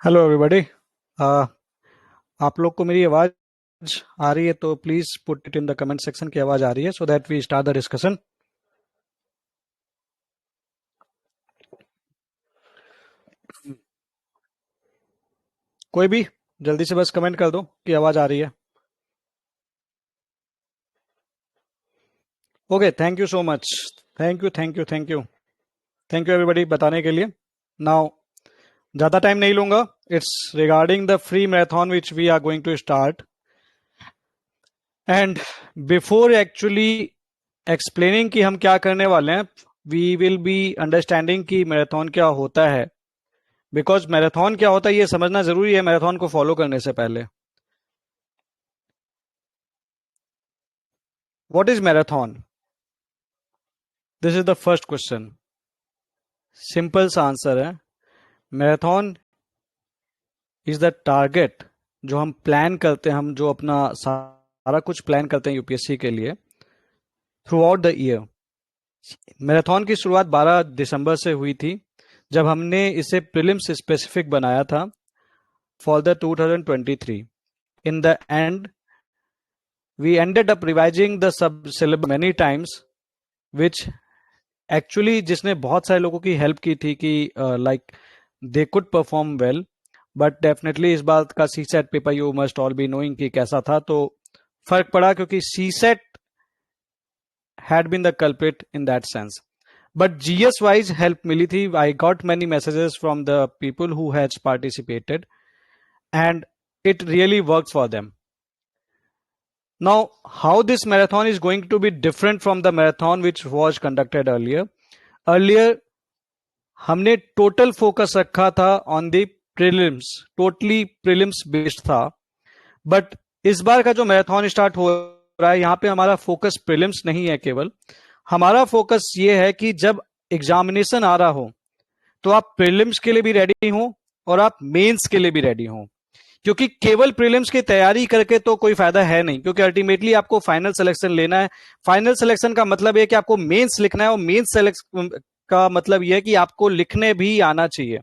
Hello everybody. आप लोग को मेरी आवाज आ रही है तो please put it in the comment section की आवाज आ रही है so that we start the discussion. कोई भी जल्दी से बस कमेंट कर दो कि आवाज आ रही है। Okay, thank you so much. Thank you thank you thank you thank you everybody बताने के लिए। नाउ ज़्यादा टाइम नहीं लूंगा। It's regarding the free marathon which we are going to start and before actually explaining कि हम क्या करने वाले हैं, वी विल बी अंडरस्टैंडिंग कि मैराथन क्या होता है। बिकॉज मैराथन क्या होता है ये समझना जरूरी है मैराथन को फॉलो करने से पहले। What is marathon? This is the first question. Simple सा आंसर है, मैराथन इज द टारगेट जो हम प्लान करते हैं, हम जो अपना सारा कुछ प्लान करते हैं यूपीएससी के लिए through out the year. Marathon की शुरुआत 12 दिसंबर से हुई थी जब हमने इसे प्रीलिम्स स्पेसिफिक बनाया था for the 2023। In the end we ended up revising the sub syllabus many times which actually जिसने बहुत सारे लोगों की हेल्प की थी कि like they could perform well. But definitely इस बात का CSAT paper you must all be knowing कि कैसा था, तो फर्क पड़ा क्योंकि CSAT had been the culprit in that sense. But GS wise help मिली थी। I got many messages from the people who has participated and it really work for them. Now, how this marathon is going to be different from the marathon which was conducted earlier? Earlier, हमने total focus रखा था on the prelims, totally prelims based था। But इस बार का जो marathon start हो रहा है यहाँ पे हमारा फोकस प्रीलिम्स नहीं है, केवल हमारा फोकस ये है कि जब एग्जामिनेशन आ रहा हो तो आप प्रीलिम्स के लिए भी रेडी हो और आप मेंस के लिए भी रेडी हो। क्योंकि केवल प्रीलिम्स की तैयारी करके तो कोई फायदा है नहीं, क्योंकि अल्टीमेटली आपको फाइनल सिलेक्शन लेना है। फाइनल सिलेक्शन का मतलब है कि आपको मेंस लिखना है और मेंस सिलेक्शन का मतलब यह है कि आपको लिखने भी आना चाहिए।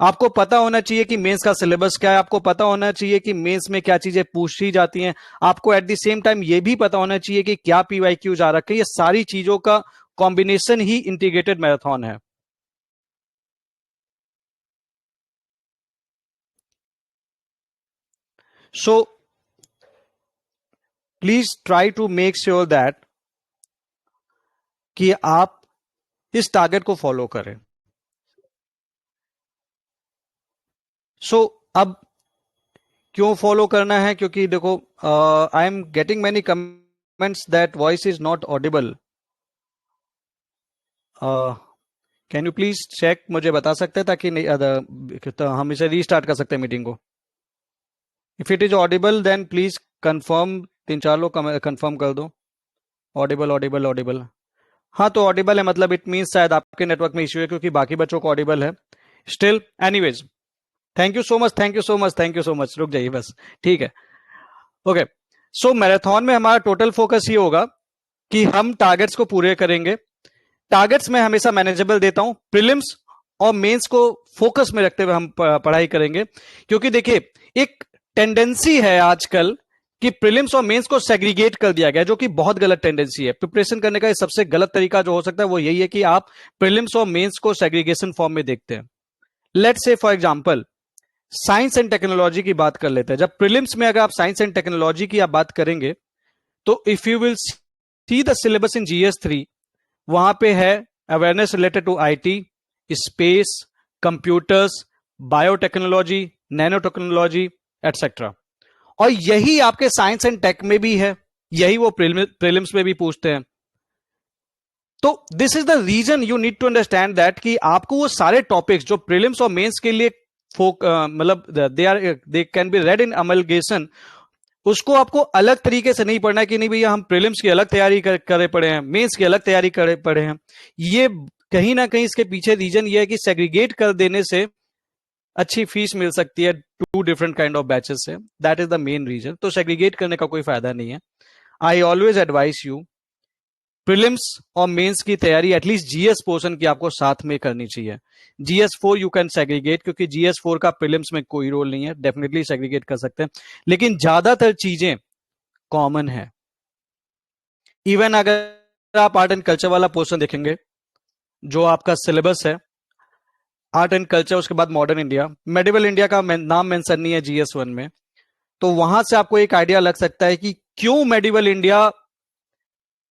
आपको पता होना चाहिए कि मेंस का सिलेबस क्या है, आपको पता होना चाहिए कि मेंस में क्या चीजें पूछी जाती हैं, आपको एट द सेम टाइम यह भी पता होना चाहिए कि क्या पीवाईक्यूज आ रखे हैं। ये सारी चीजों का कॉम्बिनेशन ही इंटीग्रेटेड मैराथन है। So please try to make sure that कि आप इस टारगेट को फॉलो करें। अब क्यों फॉलो करना है? क्योंकि देखो, I am getting many comments that voice is not audible. Can you please check, मुझे बता सकते हैं ताकि तो हम इसे रीस्टार्ट कर सकते हैं मीटिंग को। If it is audible then please confirm, 3-4 लोग कंफर्म कर दो। Audible audible audible. हाँ, तो ऑडिबल है मतलब इट मीन शायद आपके नेटवर्क में इश्यू है, क्योंकि बाकी बच्चों को ऑडिबल है। Still anyways, thank you so much thank you so much thank you so much. रुक जाइए बस, ठीक है। ओके, सो मैराथन में हमारा टोटल फोकस ये होगा कि हम टारगेट्स को पूरे करेंगे। टारगेट्स में हमेशा मैनेजेबल देता हूं, प्रीलिम्स और मेंस को फोकस में रखते हुए हम पढ़ाई करेंगे। क्योंकि देखिए, एक टेंडेंसी है आजकल कि प्रीलिम्स और मेंस को सेग्रीगेट कर दिया गया, जो कि बहुत गलत टेंडेंसी है। प्रिपरेशन करने का सबसे गलत तरीका जो हो सकता है वो यही है कि आप प्रीलिम्स और मेंस को सेग्रीगेशन फॉर्म में देखते हैं। Let's say for example science and technology की बात कर लेते हैं। जब प्रीलिम्स में अगर आप साइंस एंड टेक्नोलॉजी की आप बात करेंगे तो if you will see the syllabus in GS 3, वहां पे है awareness related to IT, space, computers, biotechnology, nano technology etcetera. और यही आपके साइंस एंड टेक में भी है, यही वो प्रीलिम्स में भी पूछते हैं। तो this is the reason you need to understand that कि आपको वो सारे टॉपिक्स जो प्रीलिम्स और मेंस के लिए मतलब they can be red in amalgamation, उसको आपको अलग तरीके से नहीं पढ़ना है कि नहीं भैया हम प्रीलिम्स की अलग तैयारी करे पड़े हैं, मेंस की अलग तैयारी करे पड़े हैं। ये कहीं ना कहीं इसके पीछे रीजन ये है कि सेग्रीगेट कर देने से अच्छी फीस मिल सकती है 2 डिफरेंट काइंड ऑफ बैचेस से। That is the main reason. तो सेग्रीगेट करने का कोई फायदा नहीं है। I always advise you prelims और मेंस की तैयारी एटलीस्ट जीएस पोर्शन की आपको साथ में करनी चाहिए। जीएस 4 यू कैन सेग्रीगेट, क्योंकि जीएस 4 का प्रीलिम्स में कोई रोल नहीं है, डेफिनेटली सेग्रीगेट कर सकते हैं, लेकिन ज्यादातर चीजें कॉमन है। इवन अगर आप आर्ट एंड कल्चर वाला पोर्शन देखेंगे, जो आपका सिलेबस है आर्ट एंड कल्चर, उसके बाद मॉडर्न इंडिया, मेडिवल इंडिया का नाम मेंशन नहीं है जीएस 1 में, तो वहां से आपको एक आइडिया लग सकता है कि क्यों मेडिवल इंडिया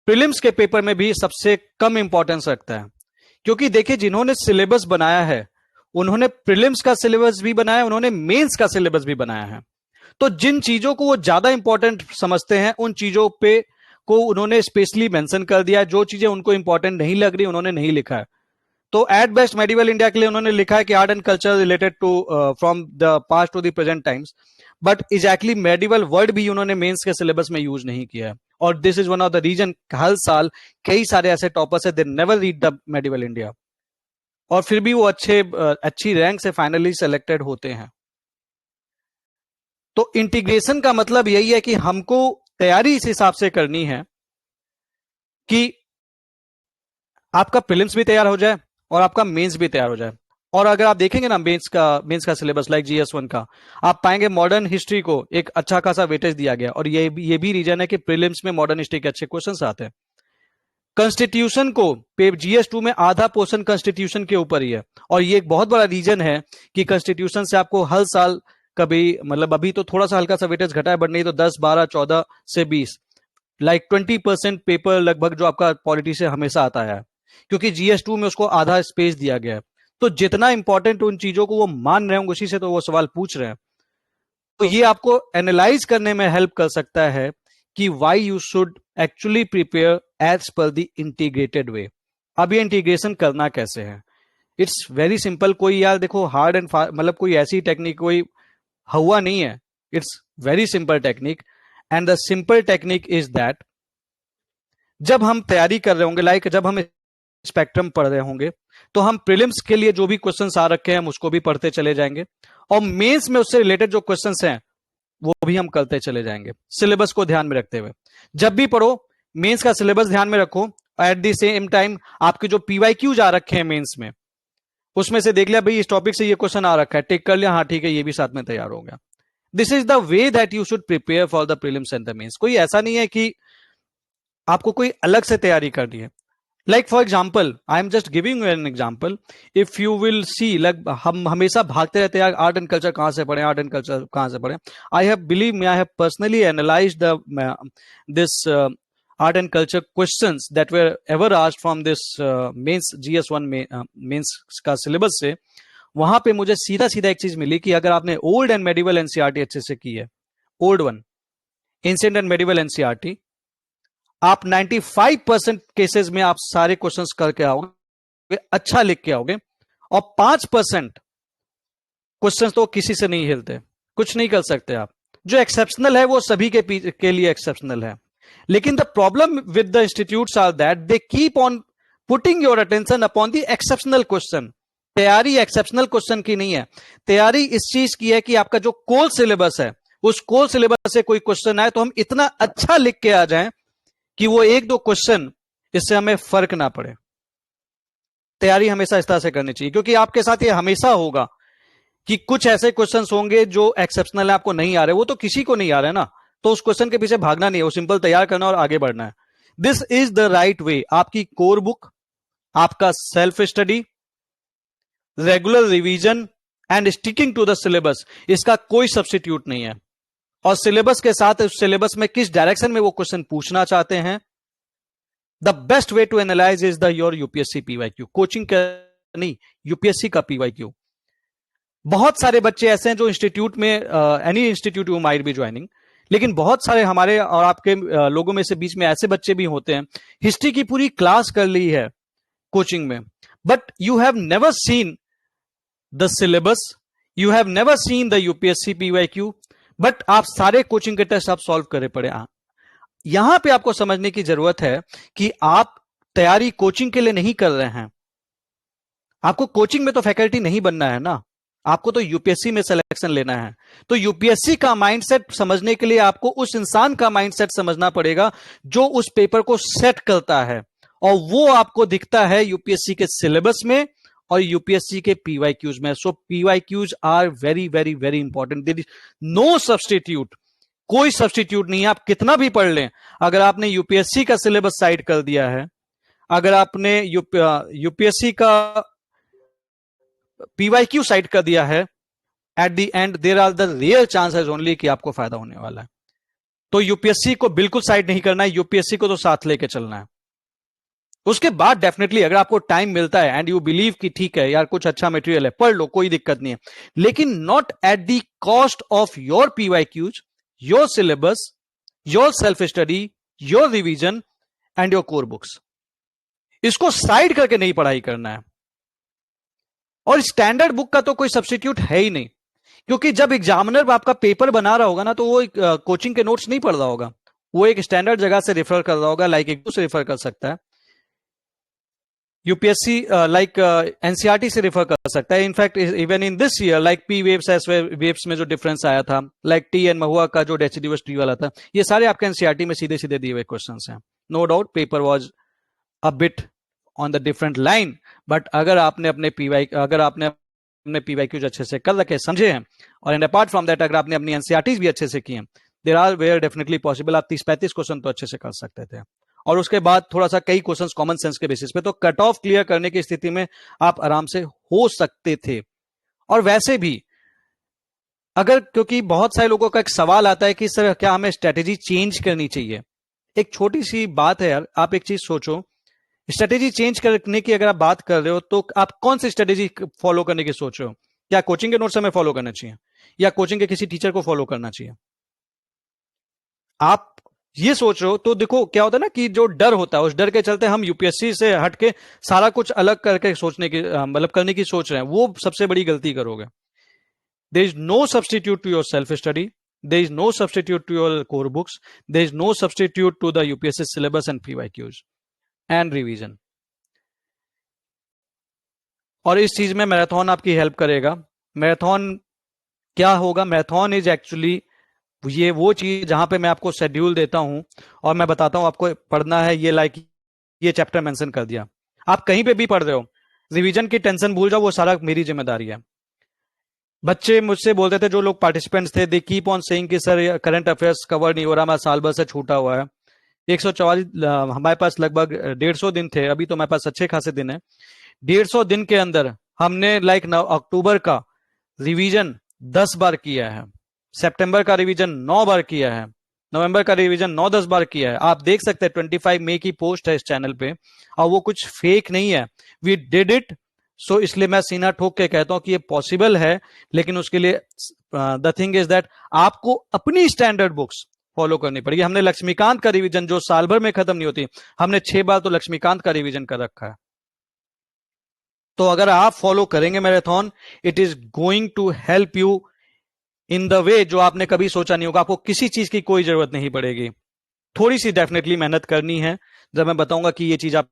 प्रीलिम्स के पेपर में भी सबसे कम इंपॉर्टेंस रखता है। क्योंकि देखिए, जिन्होंने सिलेबस बनाया है उन्होंने प्रीलिम्स का सिलेबस भी बनाया है, उन्होंने मेंस का सिलेबस भी बनाया है। तो जिन चीजों को वो ज्यादा इंपॉर्टेंट समझते हैं उन चीजों पे को उन्होंने स्पेशली मेंशन कर दिया है, जो चीजें उनको इंपॉर्टेंट नहीं लग रही उन्होंने नहीं लिखा है। तो एट बेस्ट मेडिवल इंडिया के लिए उन्होंने लिखा है कि art and culture related to from the past to the present times, but exactly medieval word भी उन्होंने मेंस के सिलेबस में यूज नहीं किया है। और this is one of the reason, हर साल कई सारे ऐसे टॉपर्स है they never read the medieval India, और फिर भी वो अच्छी रैंक से फाइनली सेलेक्टेड होते हैं। तो इंटीग्रेशन का मतलब यही है कि हमको तैयारी इस हिसाब से करनी है कि आपका प्रीलिम्स भी तैयार हो जाए और आपका मेंस भी तैयार हो जाए। और अगर आप देखेंगे ना मेंस का सिलेबस लाइक जीएस 1 का, आप पाएंगे मॉडर्न हिस्ट्री को एक अच्छा खासा वेटेज दिया गया, और ये भी रीजन है कि प्रीलिम्स में मॉडर्न हिस्ट्री के अच्छे क्वेश्चंस आते हैं। कॉन्स्टिट्यूशन को जीएस 2 में आधा पोर्शन कॉन्स्टिट्यूशन के ऊपर ही है, और ये एक बहुत बड़ा रीजन है कि कॉन्स्टिट्यूशन से आपको हर साल कभी, मतलब अभी तो थोड़ा सा हल्का सा वेटेज घटा है, बट नहीं तो 10, 12, 14 से 20 लाइक 20% पेपर लगभग जो आपका पॉलिटी से हमेशा आता है, क्योंकि जीएस 2 में उसको आधा स्पेस दिया गया है। तो जितना इंपॉर्टेंट उन चीजों को वो मान रहे होंगे उसी से तो वो सवाल पूछ रहे हैं। तो ये आपको एनालाइज करने में हेल्प कर सकता है कि why you should actually prepare as per the integrated way. अब ये इंटीग्रेशन करना कैसे है? It's very simple. कोई यार देखो हार्ड एंड मतलब कोई ऐसी टेक्निक कोई हुआ नहीं है, it's very simple technique, and the simple technique is that जब हम तैयारी कर रहे होंगे, लाइक जब हम स्पेक्ट्रम पढ़ रहे होंगे, तो हम प्रीलिम्स के लिए जो भी क्वेश्चंस आ रखे हैं हम उसको भी पढ़ते चले जाएंगे, और मेंस में उससे रिलेटेड जो क्वेश्चंस हैं वो भी हम करते चले जाएंगे, सिलेबस को ध्यान में रखते हुए। जब भी पढ़ो मेंस का सिलेबस ध्यान में रखो, एट द सेम टाइम आपके जो पीवाईक्यूज आ रखे हैं मेंस में, उसमें से देख लिया भाई इस टॉपिक से ये क्वेश्चन आ रखा है, टिक कर लिया, हाँ ठीक है ये भी साथ में तैयार हो गया। This is the way that you should prepare for the prelims and the mains. कोई ऐसा नहीं है कि आपको कोई अलग से तैयारी करनी है। Like for example, I am just giving an example, if you will C, like हम हमेशा भागते रहते हैं आर्ट एंड कल्चर कहां से पढ़े, आर्ट एंड कल्चर कहां से पढ़े। I have believe me, I have personally analyse this art and culture questions that were ever asked from this mains GS1 में मेंस का सिलेबस से। वहां पे मुझे सीधा सीधा एक चीज मिली कि अगर आपने ओल्ड एंड मेडिवल एनसीईआरटी अच्छे से की है, old one ancient and medieval NCERT, आप 95% केसेस में आप सारे क्वेश्चंस करके आओगे, अच्छा लिख के आओगे, और 5% क्वेश्चंस तो किसी से नहीं हिलते, कुछ नहीं कर सकते आप। जो एक्सेप्शनल है वो सभी के लिए एक्सेप्शनल है। लेकिन the problem with the institutes are that they keep on putting your attention upon the exceptional question. तैयारी एक्सेप्शनल क्वेश्चन की नहीं है, तैयारी इस चीज की है कि आपका जो कोर सिलेबस है, उस कोर सिलेबस से कोई क्वेश्चन आए तो हम इतना अच्छा लिख के आ जाएं कि वो एक दो क्वेश्चन इससे हमें फर्क ना पड़े। तैयारी हमेशा इस तरह से करनी चाहिए, क्योंकि आपके साथ ये हमेशा होगा कि कुछ ऐसे क्वेश्चंस होंगे जो एक्सेप्शनल है, आपको नहीं आ रहे, वो तो किसी को नहीं आ रहे ना, तो उस क्वेश्चन के पीछे भागना नहीं है, वो सिंपल तैयार करना और आगे बढ़ना है। This is the right way. आपकी कोर बुक, आपका self study, regular revision and sticking to the syllabus, इसका कोई सब्स्टिट्यूट नहीं है। और सिलेबस के साथ उस सिलेबस में किस डायरेक्शन में वो क्वेश्चन पूछना चाहते हैं, the best way to analyse is the your UPSC PYQ. Coaching का नहीं, यूपीएससी का पीवाईक्यू। बहुत सारे बच्चे ऐसे हैं जो इंस्टीट्यूट में, any institute you might be joining, लेकिन बहुत सारे हमारे और आपके लोगों में से बीच में ऐसे बच्चे भी होते हैं, हिस्ट्री की पूरी क्लास कर ली है कोचिंग में, but you have never seen the syllabus, you have never seen the UPSC PYQ, but आप सारे कोचिंग के टेस्ट आप सॉल्व करे पड़े। यहां पे आपको समझने की जरूरत है कि आप तैयारी कोचिंग के लिए नहीं कर रहे हैं। आपको कोचिंग में तो फैकल्टी नहीं बनना है ना, आपको तो यूपीएससी में सिलेक्शन लेना है। तो यूपीएससी का माइंडसेट समझने के लिए आपको उस इंसान का माइंडसेट समझना पड़ेगा जो उस पेपर को सेट करता है, और वो आपको दिखता है यूपीएससी के सिलेबस में और यूपीएससी के पीवाईक्यूज में। So PYQs are very very very important. There is no substitute, कोई सब्सटीट्यूट नहीं है। आप कितना भी पढ़ लें, अगर आपने यूपीएससी का सिलेबस साइड कर दिया है, अगर आपने यूपीएससी का पीवाईक्यू साइड कर दिया है, at the end there are the real chances only कि आपको फायदा होने वाला है। तो यूपीएससी को बिल्कुल साइड नहीं करना है, यूपीएससी को तो साथ लेके चलना है। उसके बाद डेफिनेटली अगर आपको टाइम मिलता है एंड यू बिलीव कि ठीक है यार कुछ अच्छा मटेरियल है, पढ़ लो, कोई दिक्कत नहीं है, लेकिन not at the cost of your PYQs, your syllabus, your self study, your revision and your core books. इसको साइड करके नहीं पढ़ाई करना है। और स्टैंडर्ड बुक का तो कोई सब्स्टिट्यूट है ही नहीं, क्योंकि जब एग्जामिनर आपका पेपर बना रहा होगा ना, तो वो कोचिंग के नोट्स नहीं पढ़ रहा होगा, वो एक स्टैंडर्ड जगह से रेफर कर रहा होगा, लाइक एक से रेफर कर सकता है, यूपीएससी लाइक एनसीईआरटी से रेफर कर सकता है। In fact even in this year like P waves S waves में जो डिफरेंस आया था, लाइक टी एन महुआ का जो डेसिडिवस ट्री वाला था, ये सारे आपके एनसीईआरटी में सीधे सीधे दिए हुए क्वेश्चंस हैं। No doubt paper was a bit on the different line, but अगर आपने अपने पीवाईक्यूज अच्छे से कर रखे, समझे हैं, और एंड अपार्ट फ्रॉम दैट अगर आपने अपनी एनसीईआरटीज भी अच्छे से की हैं, there are where definitely possible आप 30-35 क्वेश्चन तो अच्छे से कर सकते थे। और उसके बाद थोड़ा सा कई क्वेश्चंस कॉमन सेंस के बेसिस पे, तो कट ऑफ क्लियर करने की स्थिति में आप आराम से हो सकते थे। और वैसे भी अगर, क्योंकि बहुत सारे लोगों का एक सवाल आता है कि सर क्या हमें स्ट्रेटेजी चेंज करनी चाहिए, एक छोटी सी बात है यार, आप एक चीज सोचो, स्ट्रेटेजी चेंज करने की अगर आप बात कर रहे हो तो आप कौन सी स्ट्रेटेजी फॉलो करने की सोच रहे हो? क्या कोचिंग के नोट्स हमें फॉलो करना चाहिए, या कोचिंग के किसी टीचर को फॉलो करना चाहिए? आप ये सोच रहे हो तो देखो क्या होता है ना, कि जो डर होता है उस डर के चलते हम यूपीएससी से हटके सारा कुछ अलग करके सोचने की मतलब करने की सोच रहे हैं, वो सबसे बड़ी गलती करोगे। There is no substitute to your self study, there is no substitute to your core books, there is no substitute to the UPSC syllabus and PYQs and revision. और इस चीज में मैराथन आपकी हेल्प करेगा। मैराथन क्या होगा? Marathon is actually ये वो चीज जहां पे मैं आपको शेड्यूल देता हूं और मैं बताता हूं आपको पढ़ना है, ये लाइक ये चैप्टर मेंशन कर दिया, आप कहीं पे भी पढ़ रहे हो, रिवीजन की टेंशन भूल जाओ, वो सारा मेरी जिम्मेदारी है। बच्चे मुझसे बोलते थे, जो लोग पार्टिसिपेंट्स थे, दे कीप ऑन सेइंग कि सर करंट अफेयर्स कवर नहीं हो रहा, मैं साल भर से छूटा हुआ है। 144 हमारे पास लगभग 150 दिन थे, अभी तो हमारे पास अच्छे खासे दिन है। 150 दिन के अंदर हमने लाइक अक्टूबर का रिवीजन 10 बार किया है, सितंबर का रिवीजन 9 बार किया है, नवंबर का रिवीजन 9-10 बार किया है। आप देख सकते हैं 25 मई की पोस्ट है इस चैनल पे, और वो कुछ फेक नहीं है, वी डिड इट। सो इसलिए मैं सीना ठोक के कहता हूं कि ये पॉसिबल है, लेकिन उसके लिए द थिंग इज दैट आपको अपनी स्टैंडर्ड बुक्स फॉलो करनी पड़ेगी। हमने लक्ष्मीकांत का रिवीजन जो साल भर में खत्म नहीं होती, हमने 6 बार तो लक्ष्मीकांत का रिवीजन कर रखा है। तो अगर आप फॉलो करेंगे marathon, it is going to help you in the way जो आपने कभी सोचा नहीं होगा। आपको किसी चीज की कोई जरूरत नहीं पड़ेगी, थोड़ी सी डेफिनेटली मेहनत करनी है। जब मैं बताऊंगा कि ये चीज आप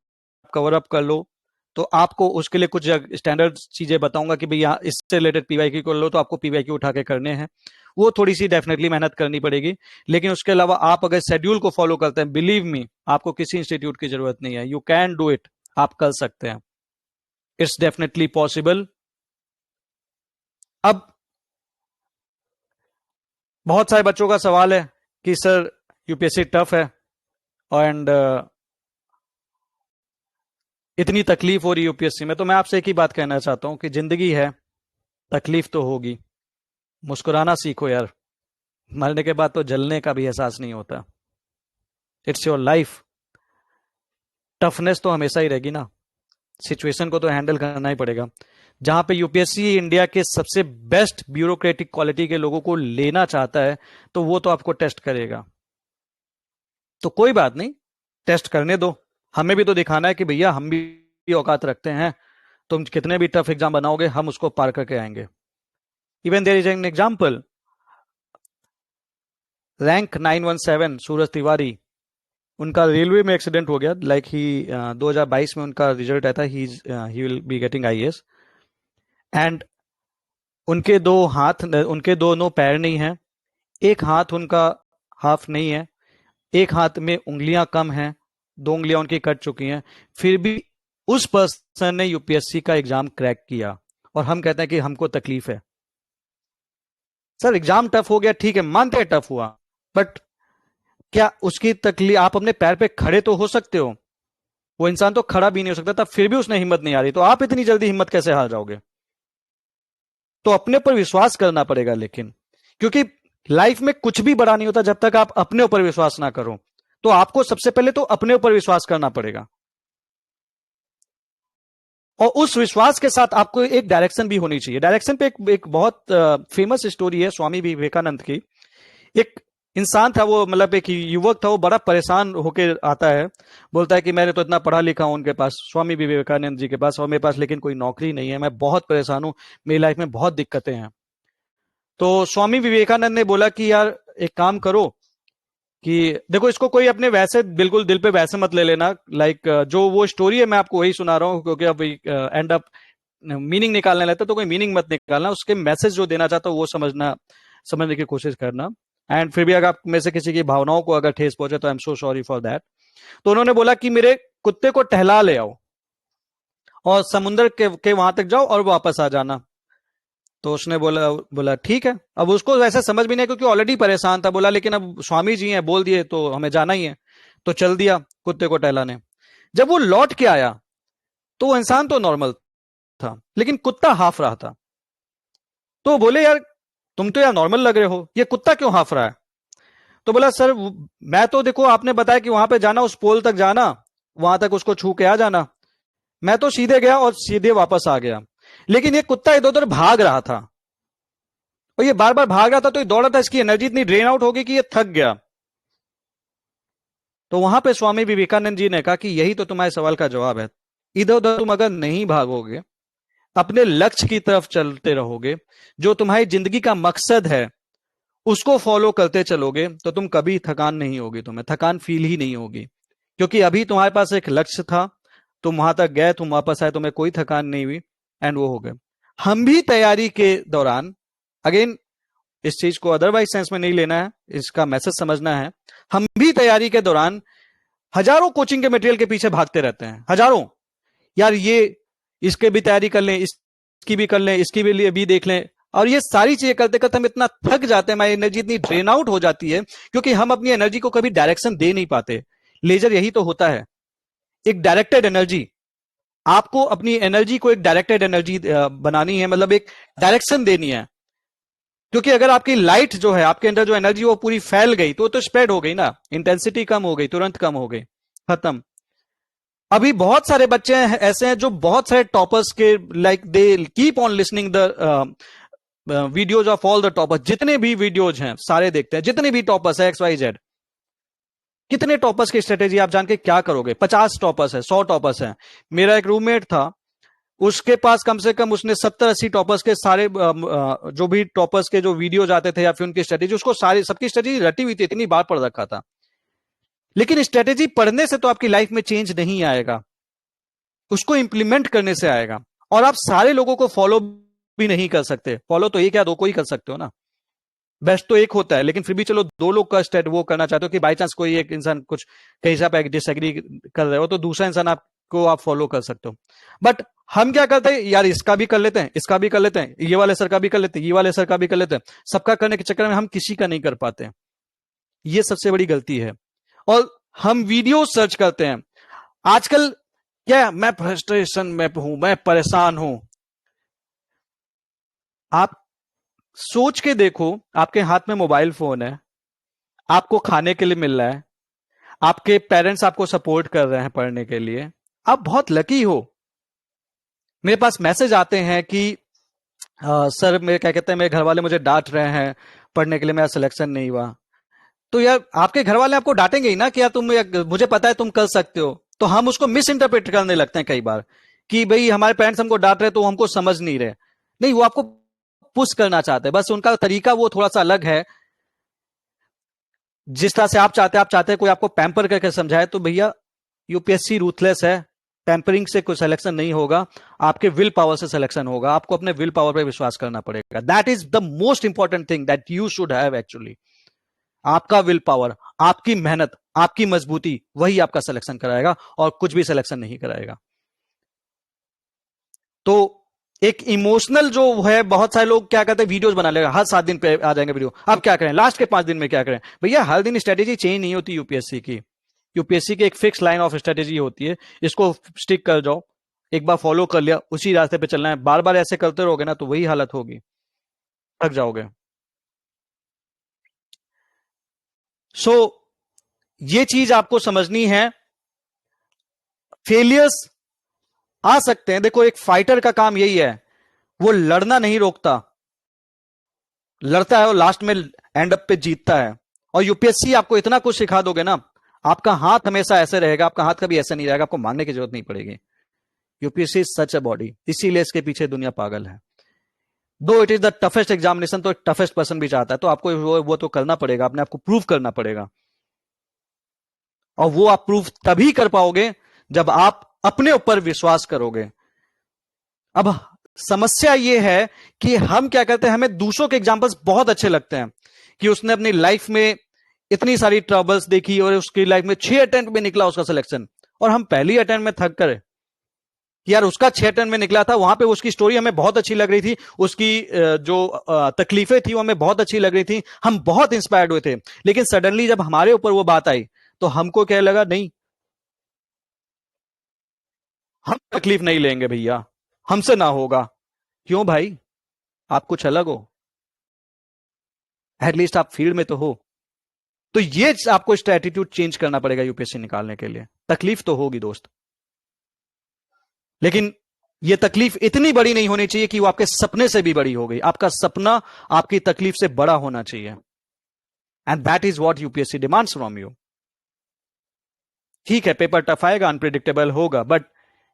कवर अप कर लो, तो आपको उसके लिए कुछ स्टैंडर्ड चीजें बताऊंगा कि भैया इससे रिलेटेड पीवाईक्यू कर लो, तो आपको पीवाईक्यू उठा के करने हैं, वो थोड़ी सी डेफिनेटली मेहनत करनी पड़ेगी। लेकिन उसके अलावा आप अगर शेड्यूल को फॉलो करते हैं, बिलीव मी, आपको किसी इंस्टीट्यूट की जरूरत नहीं है, यू कैन डू इट, आप कर सकते हैं, इट्स डेफिनेटली पॉसिबल। अब बहुत सारे बच्चों का सवाल है कि सर यूपीएससी टफ है एंड इतनी तकलीफ हो रही है यूपीएससी में। तो मैं आपसे एक ही बात कहना चाहता हूं कि जिंदगी है, तकलीफ तो होगी, मुस्कुराना सीखो यार, मरने के बाद तो जलने का भी एहसास नहीं होता। इट्स योर लाइफ, टफनेस तो हमेशा ही रहेगी ना, सिचुएशन को तो हैंडल करना ही पड़ेगा। जहां पे यूपीएससी इंडिया के सबसे बेस्ट ब्यूरोक्रेटिक क्वालिटी के लोगों को लेना चाहता है, तो वो तो आपको टेस्ट करेगा। तो कोई बात नहीं, टेस्ट करने दो, हमें भी तो दिखाना है कि भैया हम भी औकात रखते हैं। तुम कितने भी टफ एग्जाम बनाओगे, हम उसको पार करके आएंगे। Even there is an example, rank 917 Suraj Tiwari, उनका रेलवे में एक्सीडेंट हो गया, लाइक ही 2022 में उनका रिजल्ट आया था, he will be getting IAS, and उनके दो हाथ, उनके दोनों पैर नहीं है, एक हाथ उनका हाफ नहीं है, एक हाथ में उंगलियां कम हैं, दो उंगलियां उनकी कट चुकी हैं, फिर भी उस पर्सन ने यूपीएससी का एग्जाम क्रैक किया, और हम कहते हैं कि हमको तकलीफ है। सर एग्जाम टफ हो गया, ठीक है, मानते हैं टफ हुआ, बट क्या उसकी तकलीफ, आप अपने पैर पे खड़े तो हो सकते हो, वो इंसान तो खड़ा भी नहीं हो सकता था, फिर भी उसने हिम्मत नहीं आ रही, तो आप इतनी जल्दी हिम्मत कैसे हार जाओगे? तो अपने ऊपर विश्वास करना पड़ेगा, लेकिन क्योंकि लाइफ में कुछ भी बड़ा नहीं होता जब तक आप अपने ऊपर विश्वास ना करो, तो आपको सबसे पहले तो अपने ऊपर विश्वास करना पड़ेगा, और उस विश्वास के साथ आपको एक डायरेक्शन भी होनी चाहिए। डायरेक्शन पे एक बहुत फेमस स्टोरी है स्वामी विवेकानंद की। एक इंसान था, वो मतलब एक युवक था, वो बड़ा परेशान होकर आता है, बोलता है कि मैंने तो इतना पढ़ा लिखा हूं उनके पास, स्वामी विवेकानंद जी के पास, और मेरे पास लेकिन कोई नौकरी नहीं है, मैं बहुत परेशान हूं, मेरी लाइफ में बहुत दिक्कतें हैं। तो स्वामी विवेकानंद ने बोला कि यार एक काम करो, कि देखो इसको कोई अपने वैसे बिल्कुल दिल पे वैसे मत ले लेना, लाइक जो वो स्टोरी है मैं आपको वही सुना रहा हूँ, क्योंकि अब एंड अप मीनिंग निकालने लगता तो कोई मीनिंग मत निकालना, उसके मैसेज जो देना चाहता हूँ वो समझने की कोशिश करना। एंड फिर भी अगर आप में से किसी की भावनाओं को अगर ठेस पहुंचे तो I am so sorry for that. तो उन्होंने बोला कि मेरे कुत्ते को टहला ले आओ, और समुद्र के वहां तक जाओ और वापस आ जाना। तो उसने बोला बोला ठीक है। अब उसको वैसे समझ भी नहीं, क्योंकि ऑलरेडी परेशान था, बोला लेकिन अब स्वामी जी हैं, बोल दिए तो हमें जाना ही है। तो चल दिया कुत्ते को टहलाने। जब वो लौट के आया तो वो इंसान तो नॉर्मल था, लेकिन कुत्ता हाफ रहा था। तो बोले यार तुम तो यार नॉर्मल लग रहे हो, ये कुत्ता क्यों हाफ रहा है? तो बोला सर मैं तो, देखो आपने बताया कि वहां पे जाना, उस पोल तक जाना, वहां तक उसको छू के आ जाना, मैं तो सीधे गया और सीधे वापस आ गया, लेकिन ये कुत्ता इधर उधर भाग रहा था, और ये बार बार भाग रहा था, तो ये दौड़ा था, इसकी एनर्जी इतनी ड्रेन आउट हो गई कि ये थक गया। तो वहां पे स्वामी विवेकानंद जी ने कहा कि यही तो तुम्हारे सवाल का जवाब है। इधर उधर तुम अगर नहीं भागोगे, अपने लक्ष्य की तरफ चलते रहोगे, जो तुम्हारी जिंदगी का मकसद है उसको फॉलो करते चलोगे, तो तुम कभी थकान नहीं होगी, तुम्हें थकान फील ही नहीं होगी, क्योंकि अभी तुम्हारे पास एक लक्ष्य था, तुम वहां तक गए, तुम वापस आए, तुम्हें कोई थकान नहीं हुई, एंड वो हो गए। हम भी तैयारी के दौरान, अगेन इस चीज को अदरवाइज सेंस में नहीं लेना है, इसका मैसेज समझना है, हम भी तैयारी के दौरान हजारों कोचिंग के मटेरियल के पीछे भागते रहते हैं, हजारों, यार ये इसके भी तैयारी कर लें, इसकी भी कर लें, इसकी भी लिए भी देख लें, और ये सारी चीजें करते करते हम इतना थक जाते हैं, हमारी एनर्जी इतनी ड्रेन आउट हो जाती है, क्योंकि हम अपनी एनर्जी को कभी डायरेक्शन दे नहीं पाते। लेजर यही तो होता है, एक डायरेक्टेड एनर्जी। आपको अपनी एनर्जी को एक डायरेक्टेड एनर्जी बनानी है, मतलब एक डायरेक्शन देनी है, क्योंकि अगर आपकी लाइट जो है, आपके अंदर जो एनर्जी वो पूरी फैल गई, तो स्प्रेड हो गई ना, इंटेंसिटी कम हो गई, तुरंत कम हो गई, खत्म। अभी बहुत सारे बच्चे ऐसे हैं जो बहुत सारे टॉपर्स के, like they keep on listening the videos of all the toppers, जितने भी वीडियोज हैं सारे देखते हैं, जितने भी टॉपर्स है XYZ। कितने टॉपर्स की स्ट्रेटेजी आप जान के क्या करोगे? 50 टॉपर्स है, 100 टॉपर्स है। मेरा एक रूममेट था, उसके पास कम से कम उसने 70-80 टॉपर्स के सारे जो भी टॉपर्स के जो वीडियो आते थे या फिर उनकी स्ट्रेटेजी, उसको सारी सबकी स्ट्रेटेजी रटी हुई थी, इतनी बार पढ़ रखा था। लेकिन स्ट्रेटेजी पढ़ने से तो आपकी लाइफ में चेंज नहीं आएगा, उसको इंप्लीमेंट करने से आएगा। और आप सारे लोगों को फॉलो भी नहीं कर सकते, फॉलो तो एक या दो को ही कर सकते हो ना, बेस्ट तो एक होता है, लेकिन फिर भी चलो दो लोग का स्टेट वो करना चाहते हो कि बाई चांस कोई एक इंसान कुछ कहीं हिसाब पे डिसएग्री कर रहे हो, तो दूसरा इंसान आपको आप फॉलो कर सकते हो। बट हम क्या करते हैं यार, इसका भी कर लेते हैं, इसका भी कर लेते हैं, ये वाले सर का भी कर लेते हैं, ये वाले सर का भी कर लेते हैं, सबका करने के चक्कर में हम किसी का नहीं कर पाते। ये सबसे बड़ी गलती है। और हम वीडियो सर्च करते हैं आजकल, क्या मैं फ्रस्ट्रेशन में हूं, मैं परेशान हूं। आप सोच के देखो, आपके हाथ में मोबाइल फोन है, आपको खाने के लिए मिल रहा है, आपके पेरेंट्स आपको सपोर्ट कर रहे हैं पढ़ने के लिए, आप बहुत लकी हो। मेरे पास मैसेज आते हैं कि सर मेरे क्या कहते हैं, मेरे घर वाले मुझे डांट रहे हैं पढ़ने के लिए, मेरा सिलेक्शन नहीं हुआ। तो यार आपके घर वाले आपको डांटेंगे ही ना कि यार तुम, मुझे पता है तुम कर सकते हो। तो हम उसको मिस इंटरप्रेट करने लगते हैं कई बार, कि भाई हमारे पेरेंट्स हमको डांट रहे तो हमको समझ नहीं रहे। नहीं, वो आपको पुश करना चाहते हैं, बस उनका तरीका वो थोड़ा सा अलग है। जिस तरह से आप चाहते हैं कोई आपको पैम्पर करके समझाए, तो भैया यूपीएससी रूथलेस है, टेम्परिंग से कोई सिलेक्शन नहीं होगा, आपके विल पावर से सिलेक्शन होगा। आपको अपने विल पावर पे विश्वास करना पड़ेगा। That is the most important thing that you should have actually. आपका विल पावर, आपकी मेहनत, आपकी मजबूती, वही आपका सिलेक्शन कराएगा और कुछ भी सिलेक्शन नहीं कराएगा। तो एक इमोशनल जो है, बहुत सारे लोग क्या कहते हैं, वीडियोस बना लेगा, हर 7 दिन पे आ जाएंगे वीडियो, अब क्या करें, लास्ट के 5 दिन में क्या करें। भैया हर दिन स्ट्रेटेजी चेंज नहीं होती यूपीएससी की। यूपीएससी की एक फिक्स लाइन ऑफ स्ट्रेटेजी होती है, इसको स्टिक कर जाओ, एक बार फॉलो कर लिया, उसी रास्ते पे चलना है। बार बार ऐसे करते रहोगे ना तो वही हालत होगी, थक जाओगे। सो ये चीज आपको समझनी है। फेलियर्स आ सकते हैं, देखो एक फाइटर का काम यही है, वो लड़ना नहीं रोकता, लड़ता है और लास्ट में एंड अप पे जीतता है। और यूपीएससी आपको इतना कुछ सिखा दोगे ना, आपका हाथ हमेशा ऐसे रहेगा, आपका हाथ कभी ऐसा नहीं रहेगा, आपको मांगने की जरूरत नहीं पड़ेगी। UPSC is such a body, इसीलिए इसके पीछे दुनिया पागल है। दो it is the toughest examination, तो टफेस्ट पर्सन भी चाहता है, तो आपको वो तो करना पड़ेगा, अपने आपको प्रूव करना पड़ेगा। और वो आप प्रूव तभी कर पाओगे जब आप अपने ऊपर विश्वास करोगे। अब समस्या ये है कि हम क्या करते हैं, हमें दूसरों के एग्जांपल्स बहुत अच्छे लगते हैं कि उसने अपनी लाइफ में इतनी सारी ट्रबल्स देखी और उसकी लाइफ में 6 अटेम्प्ट में निकला उसका सिलेक्शन, और हम पहली अटेम्प्ट में थक कर यार उसका 6 अटेम्प्ट में निकला था, वहां पे उसकी स्टोरी हमें बहुत अच्छी लग रही थी, उसकी जो तकलीफें थी वो हमें बहुत अच्छी लग रही थी, हम बहुत इंस्पायर्ड हुए थे। लेकिन सडनली जब हमारे ऊपर वो बात आई तो हमको क्या लगा, नहीं हम तकलीफ नहीं लेंगे भैया, हमसे ना होगा। क्यों भाई, आप कुछ अलग हो, एटलीस्ट आप फील्ड में तो हो। तो ये आपको एटीट्यूड चेंज करना पड़ेगा यूपीएससी निकालने के लिए। तकलीफ तो होगी दोस्त, लेकिन ये तकलीफ इतनी बड़ी नहीं होनी चाहिए कि वो आपके सपने से भी बड़ी हो गई। आपका सपना आपकी तकलीफ से बड़ा होना चाहिए, and that is what UPSC demands from you. ठीक है पेपर टफ आएगा, अनप्रिडिक्टेबल होगा, but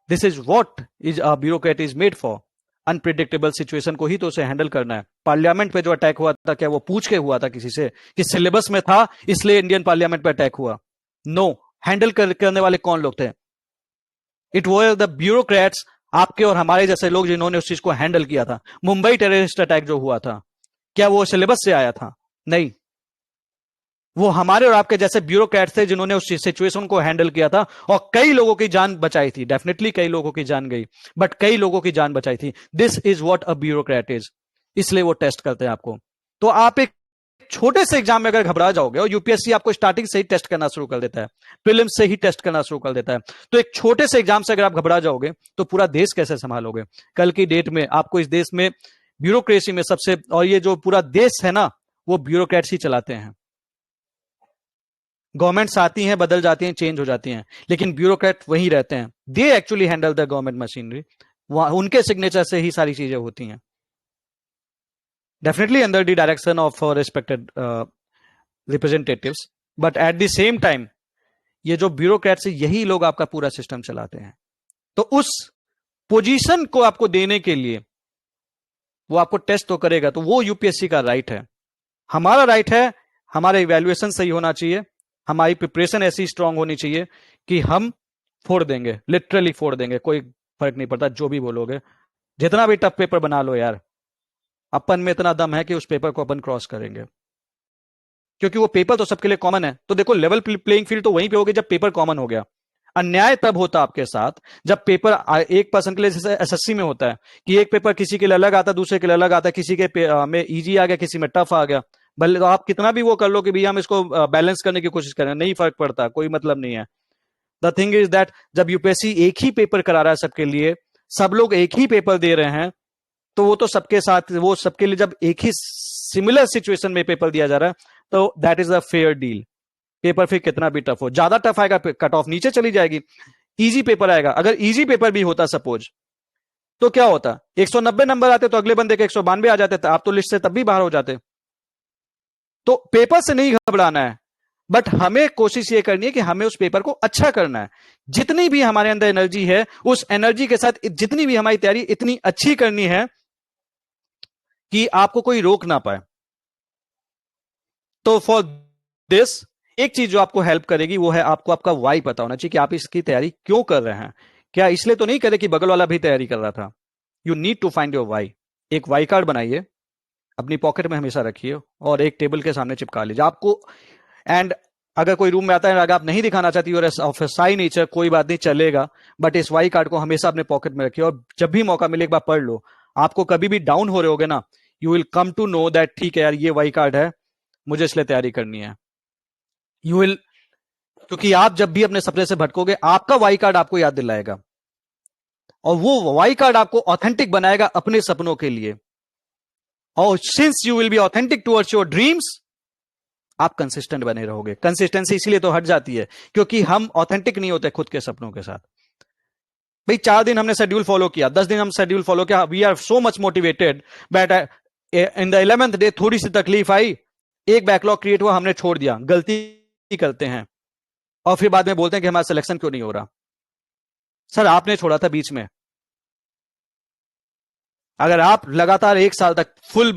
this is what is a bureaucrat is made for. Unpredictable situation को ही तो उसे हैंडल करना है। पार्लियामेंट पे जो अटैक हुआ था, क्या वो पूछ के हुआ था किसी से कि सिलेबस में था इसलिए इंडियन पार्लियामेंट पे अटैक हुआ? नो। हैंडल करने वाले कौन लोग थे? इट वर द ब्यूरोक्रेट्स, आपके और हमारे जैसे लोग जिन्होंने उस चीज को हैंडल किया था। मुंबई टेररिस्ट अटैक जो हुआ था, क्या वो सिलेबस से आया था? नहीं, वो हमारे और आपके जैसे ब्यूरोक्रेट्स थे जिन्होंने उस सिचुएशन को हैंडल किया था और कई लोगों की जान बचाई थी। डेफिनेटली कई लोगों की जान गई, बट कई लोगों की जान बचाई थी। This is what a bureaucrat is, इसलिए वो टेस्ट करते हैं आपको। तो आप एक छोटे से एग्जाम में अगर घबरा जाओगे, और यूपीएससी आपको स्टार्टिंग से ही टेस्ट करना शुरू कर देता है, प्रीलिम्स से ही टेस्ट करना शुरू कर देता है, तो एक छोटे से एग्जाम से अगर आप घबरा जाओगे तो पूरा देश कैसे संभालोगे? कल की डेट में आपको इस देश में ब्यूरोक्रेसी में सबसे, और ये जो पूरा देश है ना, वो ब्यूरोक्रेट्स ही चलाते हैं। गवर्नमेंट्स आती हैं, बदल जाती हैं, चेंज हो जाती हैं, लेकिन ब्यूरोक्रेट वही रहते हैं। They actually handle the government machinery, उनके सिग्नेचर से ही सारी चीजें होती हैं, definitely under the direction of respected representatives. But at the same time ये जो ब्यूरोक्रेट्स है, यही लोग आपका पूरा सिस्टम चलाते हैं। तो उस पोजीशन को आपको देने के लिए वो आपको टेस्ट तो करेगा, तो वो यूपीएससी का राइट है। हमारा राइट है, हमारा इवैल्यूएशन सही होना चाहिए, हमारी प्रिपरेशन ऐसी स्ट्रांग होनी चाहिए कि हम फोड़ देंगे, लिटरली फोड़ देंगे, कोई फर्क नहीं पड़ता जो भी बोलोगे। जितना भी टफ पेपर बना लो यार, अपन में इतना दम है कि उस पेपर को अपन क्रॉस करेंगे, क्योंकि वो पेपर तो सबके लिए कॉमन है। तो देखो लेवल प्लेइंग फील्ड तो वहीं पे होगी जब पेपर कॉमन हो गया। अन्याय तब होता आपके साथ जब पेपर एक पर्सन के लिए, जैसे एसएससी में होता है कि एक पेपर किसी के लिए अलग आता है, दूसरे के लिए अलग आता है, किसी के में इजी आ गया, किसी में टफ आ गया। भले तो आप कितना भी वो कर लो कि भैया हम इसको बैलेंस करने की कोशिश करें, नहीं फर्क पड़ता, कोई मतलब नहीं है। द थिंग इज दैट जब यूपीएससी एक ही पेपर करा रहा है सबके लिए, सब लोग एक ही पेपर दे रहे हैं, तो वो तो सबके साथ, वो सबके लिए जब एक ही सिमिलर सिचुएशन में पेपर दिया जा रहा है, तो that is a fair deal. Paper फिर कितना भी टफ हो, ज्यादा टफ आएगा कट ऑफ नीचे चली जाएगी, इजी पेपर आएगा। अगर इजी पेपर भी होता सपोज, तो क्या होता, 190 नंबर आते तो अगले बंदे के 192 आ जाते, आप तो लिस्ट से तब भी बाहर हो जाते। तो पेपर से नहीं घबराना है, बट हमें कोशिश ये करनी है कि हमें उस पेपर को अच्छा करना है। जितनी भी हमारे अंदर एनर्जी है, उस एनर्जी के साथ जितनी भी हमारी तैयारी इतनी अच्छी करनी है कि आपको कोई रोक ना पाए। तो फॉर दिस एक चीज जो आपको हेल्प करेगी वो है आपको आपका वाई पता होना चाहिए कि आप इसकी तैयारी क्यों कर रहे हैं, क्या इसलिए तो नहीं कहते कि बगल वाला भी तैयारी कर रहा था? You need to find your why. एक वाई कार्ड बनाइए, अपनी पॉकेट में हमेशा रखिए और एक टेबल के सामने चिपका लीजिए आपको। एंड अगर कोई रूम में आता है, अगर आप नहीं दिखाना चाहती और ऑफ साई नेचर, कोई बात नहीं, चलेगा, बट इस वाई कार्ड को हमेशा अपने पॉकेट में रखिए और जब भी मौका मिले एक बार पढ़ लो। आपको कभी भी डाउन हो रहे होगे ना, you will come to know that ठीक है यार, ये वाई कार्ड है, मुझे इसलिए तैयारी करनी है। यू विल, क्योंकि आप जब भी अपने सपने से भटकोगे, आपका वाई कार्ड आपको याद दिलाएगा और वो वाई कार्ड आपको ऑथेंटिक बनाएगा अपने सपनों के लिए। और since you will be authentic towards your dreams, आप कंसिस्टेंट बने रहोगे। कंसिस्टेंसी इसीलिए तो हट जाती है क्योंकि हम ऑथेंटिक नहीं होते खुद के सपनों के साथ। भाई 4 दिन हमने शेड्यूल फॉलो किया, 10 दिन हम शेड्यूल फॉलो किया, we are so much motivated, but in the 11th day थोड़ी सी तकलीफ आई, एक बैकलॉग क्रिएट हुआ, हमने छोड़ दिया। गलती करते हैं और फिर बाद में बोलते हैं कि हमारा सिलेक्शन क्यों नहीं हो रहा। सर आपने छोड़ा था बीच में। अगर आप लगातार 1 साल तक फुल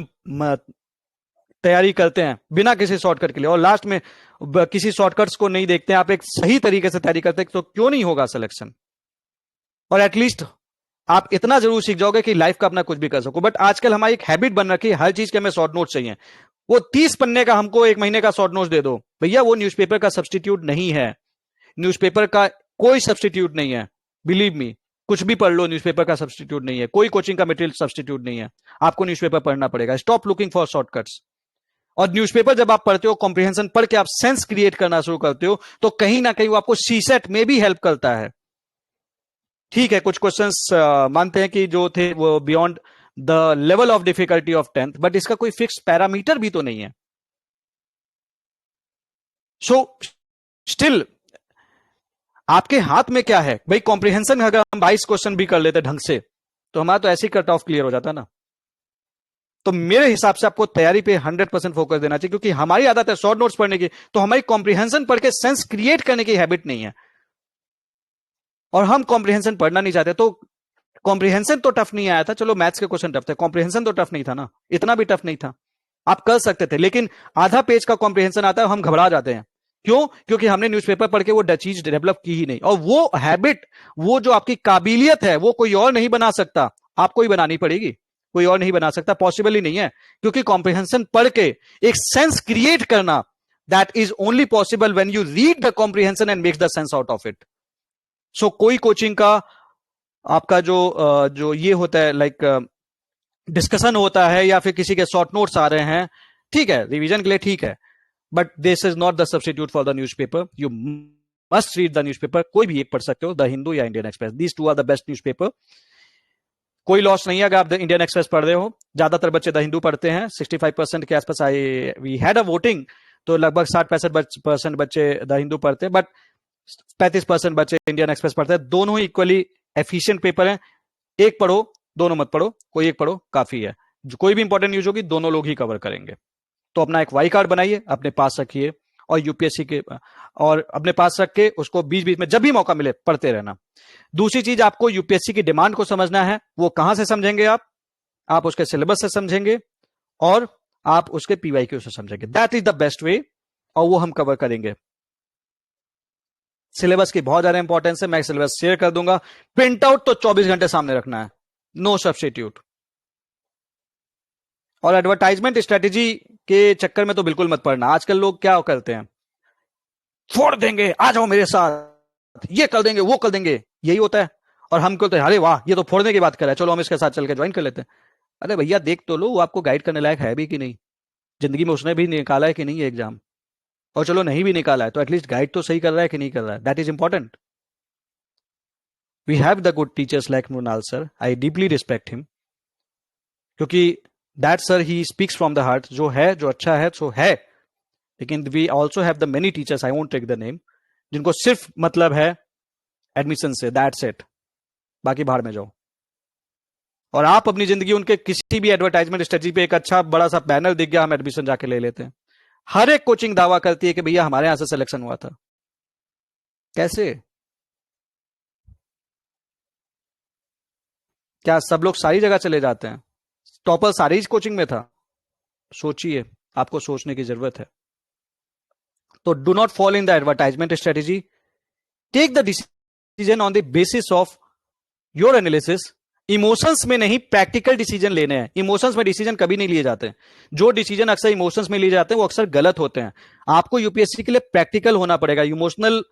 तैयारी करते हैं बिना किसी शॉर्टकट के लिए और लास्ट में किसी शॉर्टकट्स को नहीं देखते हैं, आप एक सही तरीके से तैयारी करते हैं, तो क्यों नहीं होगा सिलेक्शन? और एटलीस्ट आप इतना जरूर सीख जाओगे कि लाइफ का अपना कुछ भी कर सको। बट आजकल हमारी एक हैबिट बन रखी है, हर चीज के हमें शॉर्ट नोट्स चाहिए। वो 30 पन्ने का हमको 1 महीने का शॉर्ट नोट्स दे दो, भैया वो न्यूज़पेपर का सब्स्टिट्यूट नहीं है। न्यूज़पेपर का कोई सब्स्टिट्यूट नहीं है, बिलीव मी। कुछ भी पढ़ लो, न्यूज़पेपर का सब्स्टिट्यूट नहीं है। कोई कोचिंग का मटेरियल सब्स्टिट्यूट नहीं है। आपको न्यूज़पेपर पढ़ना पड़ेगा। Stop looking for shortcuts. और न्यूज़पेपर जब आप पढ़ते हो, कॉम्प्रिहेंशन पढ़ के आप सेंस क्रिएट करना शुरू करते हो, तो कहीं ना कहीं वो आपको सीसेट में भी हेल्प करता है। ठीक है, कुछ क्वेश्चंस मानते हैं कि जो थे वो beyond the level of difficulty of 10th, but इसका कोई फिक्स पैरामीटर भी तो नहीं है। सो स्टिल आपके हाथ में क्या है भाई? कॉम्प्रिहेंशन अगर हम 22 क्वेश्चन भी कर लेते ढंग से, तो हमारा तो ऐसे ही कट ऑफ क्लियर हो जाता ना। तो मेरे हिसाब से आपको तैयारी पे 100% फोकस देना चाहिए, क्योंकि हमारी आदत है शॉर्ट नोट्स पढ़ने की, तो हमारी कॉम्प्रिहेंशन पढ़ के सेंस क्रिएट करने की हैबिट नहीं है और हम कॉम्प्रिहेंशन पढ़ना नहीं चाहते। तो कॉम्प्रिहेंशन तो टफ नहीं आया था, चलो मैथ्स के क्वेश्चन टफ थे, कॉम्प्रिहेंशन तो टफ नहीं था ना, इतना भी टफ नहीं था, आप कर सकते थे। लेकिन आधा पेज का कॉम्प्रिहेंशन आता है, हम घबरा जाते हैं। क्यों? क्योंकि हमने न्यूज़पेपर पढ़ के वो चीज डेवलप की ही नहीं। और वो हैबिट, वो जो आपकी काबिलियत है, वो कोई और नहीं बना सकता, आपको ही बनानी पड़ेगी। कोई और नहीं बना सकता, पॉसिबल ही नहीं है। क्योंकि कॉम्प्रिहेंशन पढ़ के एक सेंस क्रिएट करना, that is only possible when you read the comprehension and make the sense out of it. So कोई कोचिंग का आपका जो ये होता है, लाइक डिस्कशन होता है या फिर किसी के शॉर्ट नोट्स आ रहे हैं, ठीक है, रिवीजन के लिए ठीक है, but this is not the substitute for the newspaper. You must read the newspaper. कोई भी एक पढ़ सकते हो, द हिंदू या Indian Express, these two are the best newspaper. कोई लॉस नहीं है अगर आप द इंडियन एक्सप्रेस पढ़ रहे हो। ज्यादातर बच्चे द हिंदू पढ़ते हैं, 65% के आसपास वी हैड अ वोटिंग, तो लगभग 60-65% बच्चे द हिंदू पढ़ते हैं, बट 35% बच्चे इंडियन एक्सप्रेस पढ़ते हैं। दोनों ही इक्वली एफिशिएंट पेपर है। एक पढ़ो, दोनों मत पढ़ो, कोई एक पढ़ो काफी है। जो कोई भी इंपॉर्टेंट न्यूज होगी, दोनों लोग ही कवर करेंगे। तो अपना एक वाई कार्ड बनाइए, अपने पास रखिए और यूपीएससी के और अपने पास रख के उसको बीच बीच में जब भी मौका मिले पढ़ते रहना। दूसरी चीज, आपको यूपीएससी की डिमांड को समझना है। वो कहां से समझेंगे आप उसके सिलेबस से समझेंगे और आप उसके पीवाईक्यू से समझेंगे। दैट इज द बेस्ट वे, और वो हम कवर करेंगे। सिलेबस की बहुत ज्यादा इंपॉर्टेंस है, मैं सिलेबस शेयर कर दूंगा। प्रिंट आउट तो 24 घंटे सामने रखना है, नो सब्स्टिट्यूट। और एडवर्टाइजमेंट स्ट्रेटेजी के चक्कर में तो बिल्कुल मत पड़ना। आजकल लोग क्या करते हैं, फोड़ देंगे, आ जाओ मेरे साथ, ये कर देंगे, वो कर देंगे, यही होता है। और हम कहते हैं अरे वाह, ये तो फोड़ने की बात कर रहा है, चलो हम इसके साथ चल के ज्वाइन कर लेते हैं। अरे भैया देख तो लो, वो आपको गाइड करने लायक है भी कि नहीं, जिंदगी में उसने भी निकाला है कि नहीं एग्जाम। और चलो नहीं भी निकाला है तो एटलीस्ट गाइड तो सही कर रहा है कि नहीं कर रहा है, that is important. We have the good teachers like Mrinal sir, I deeply respect him, क्योंकि that sir he speaks from the heart. जो है, जो अच्छा है सो है। लेकिन we also have the many teachers, I won't take the name, जिनको सिर्फ मतलब है एडमिशन से, दैट्स इट, बाकी बाहर में जाओ। और आप अपनी जिंदगी उनके किसी भी एडवर्टाइजमेंट स्ट्रेटजी पे, एक अच्छा बड़ा सा बैनर दिख गया, हम एडमिशन जाके ले लेते हैं। हर एक कोचिंग दावा करती है कि भैया हमारे यहां से सिलेक्शन हुआ था। कैसे? क्या सब लोग सारी जगह चले जाते हैं? टॉपर सारी कोचिंग में था? सोचिए, आपको सोचने की जरूरत है। तो do not fall in the advertisement strategy, take the decision on the basis of your analysis emotions में नहीं, प्रैक्टिकल डिसीजन लेने हैं। इमोशंस में डिसीजन कभी नहीं लिए जाते। जो डिसीजन अक्सर इमोशंस में लिए जाते हैं वो अक्सर गलत होते हैं। आपको यूपीएससी के लिए प्रैक्टिकल होना पड़ेगा, इमोशनल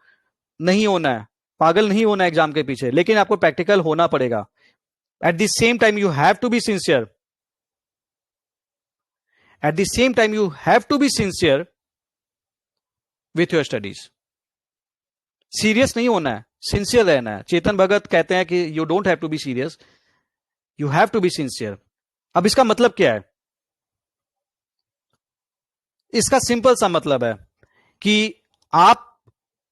नहीं होना है, पागल नहीं होना है एग्जाम के पीछे, लेकिन आपको प्रैक्टिकल होना पड़ेगा। At the same time you have to be sincere, at the same time you have to be sincere with your studies. Serious नहीं होना है, सिंसियर रहना है। चेतन भगत कहते हैं कि you don't have to be serious, you have to be sincere. अब इसका मतलब क्या है? इसका सिंपल सा मतलब है कि आप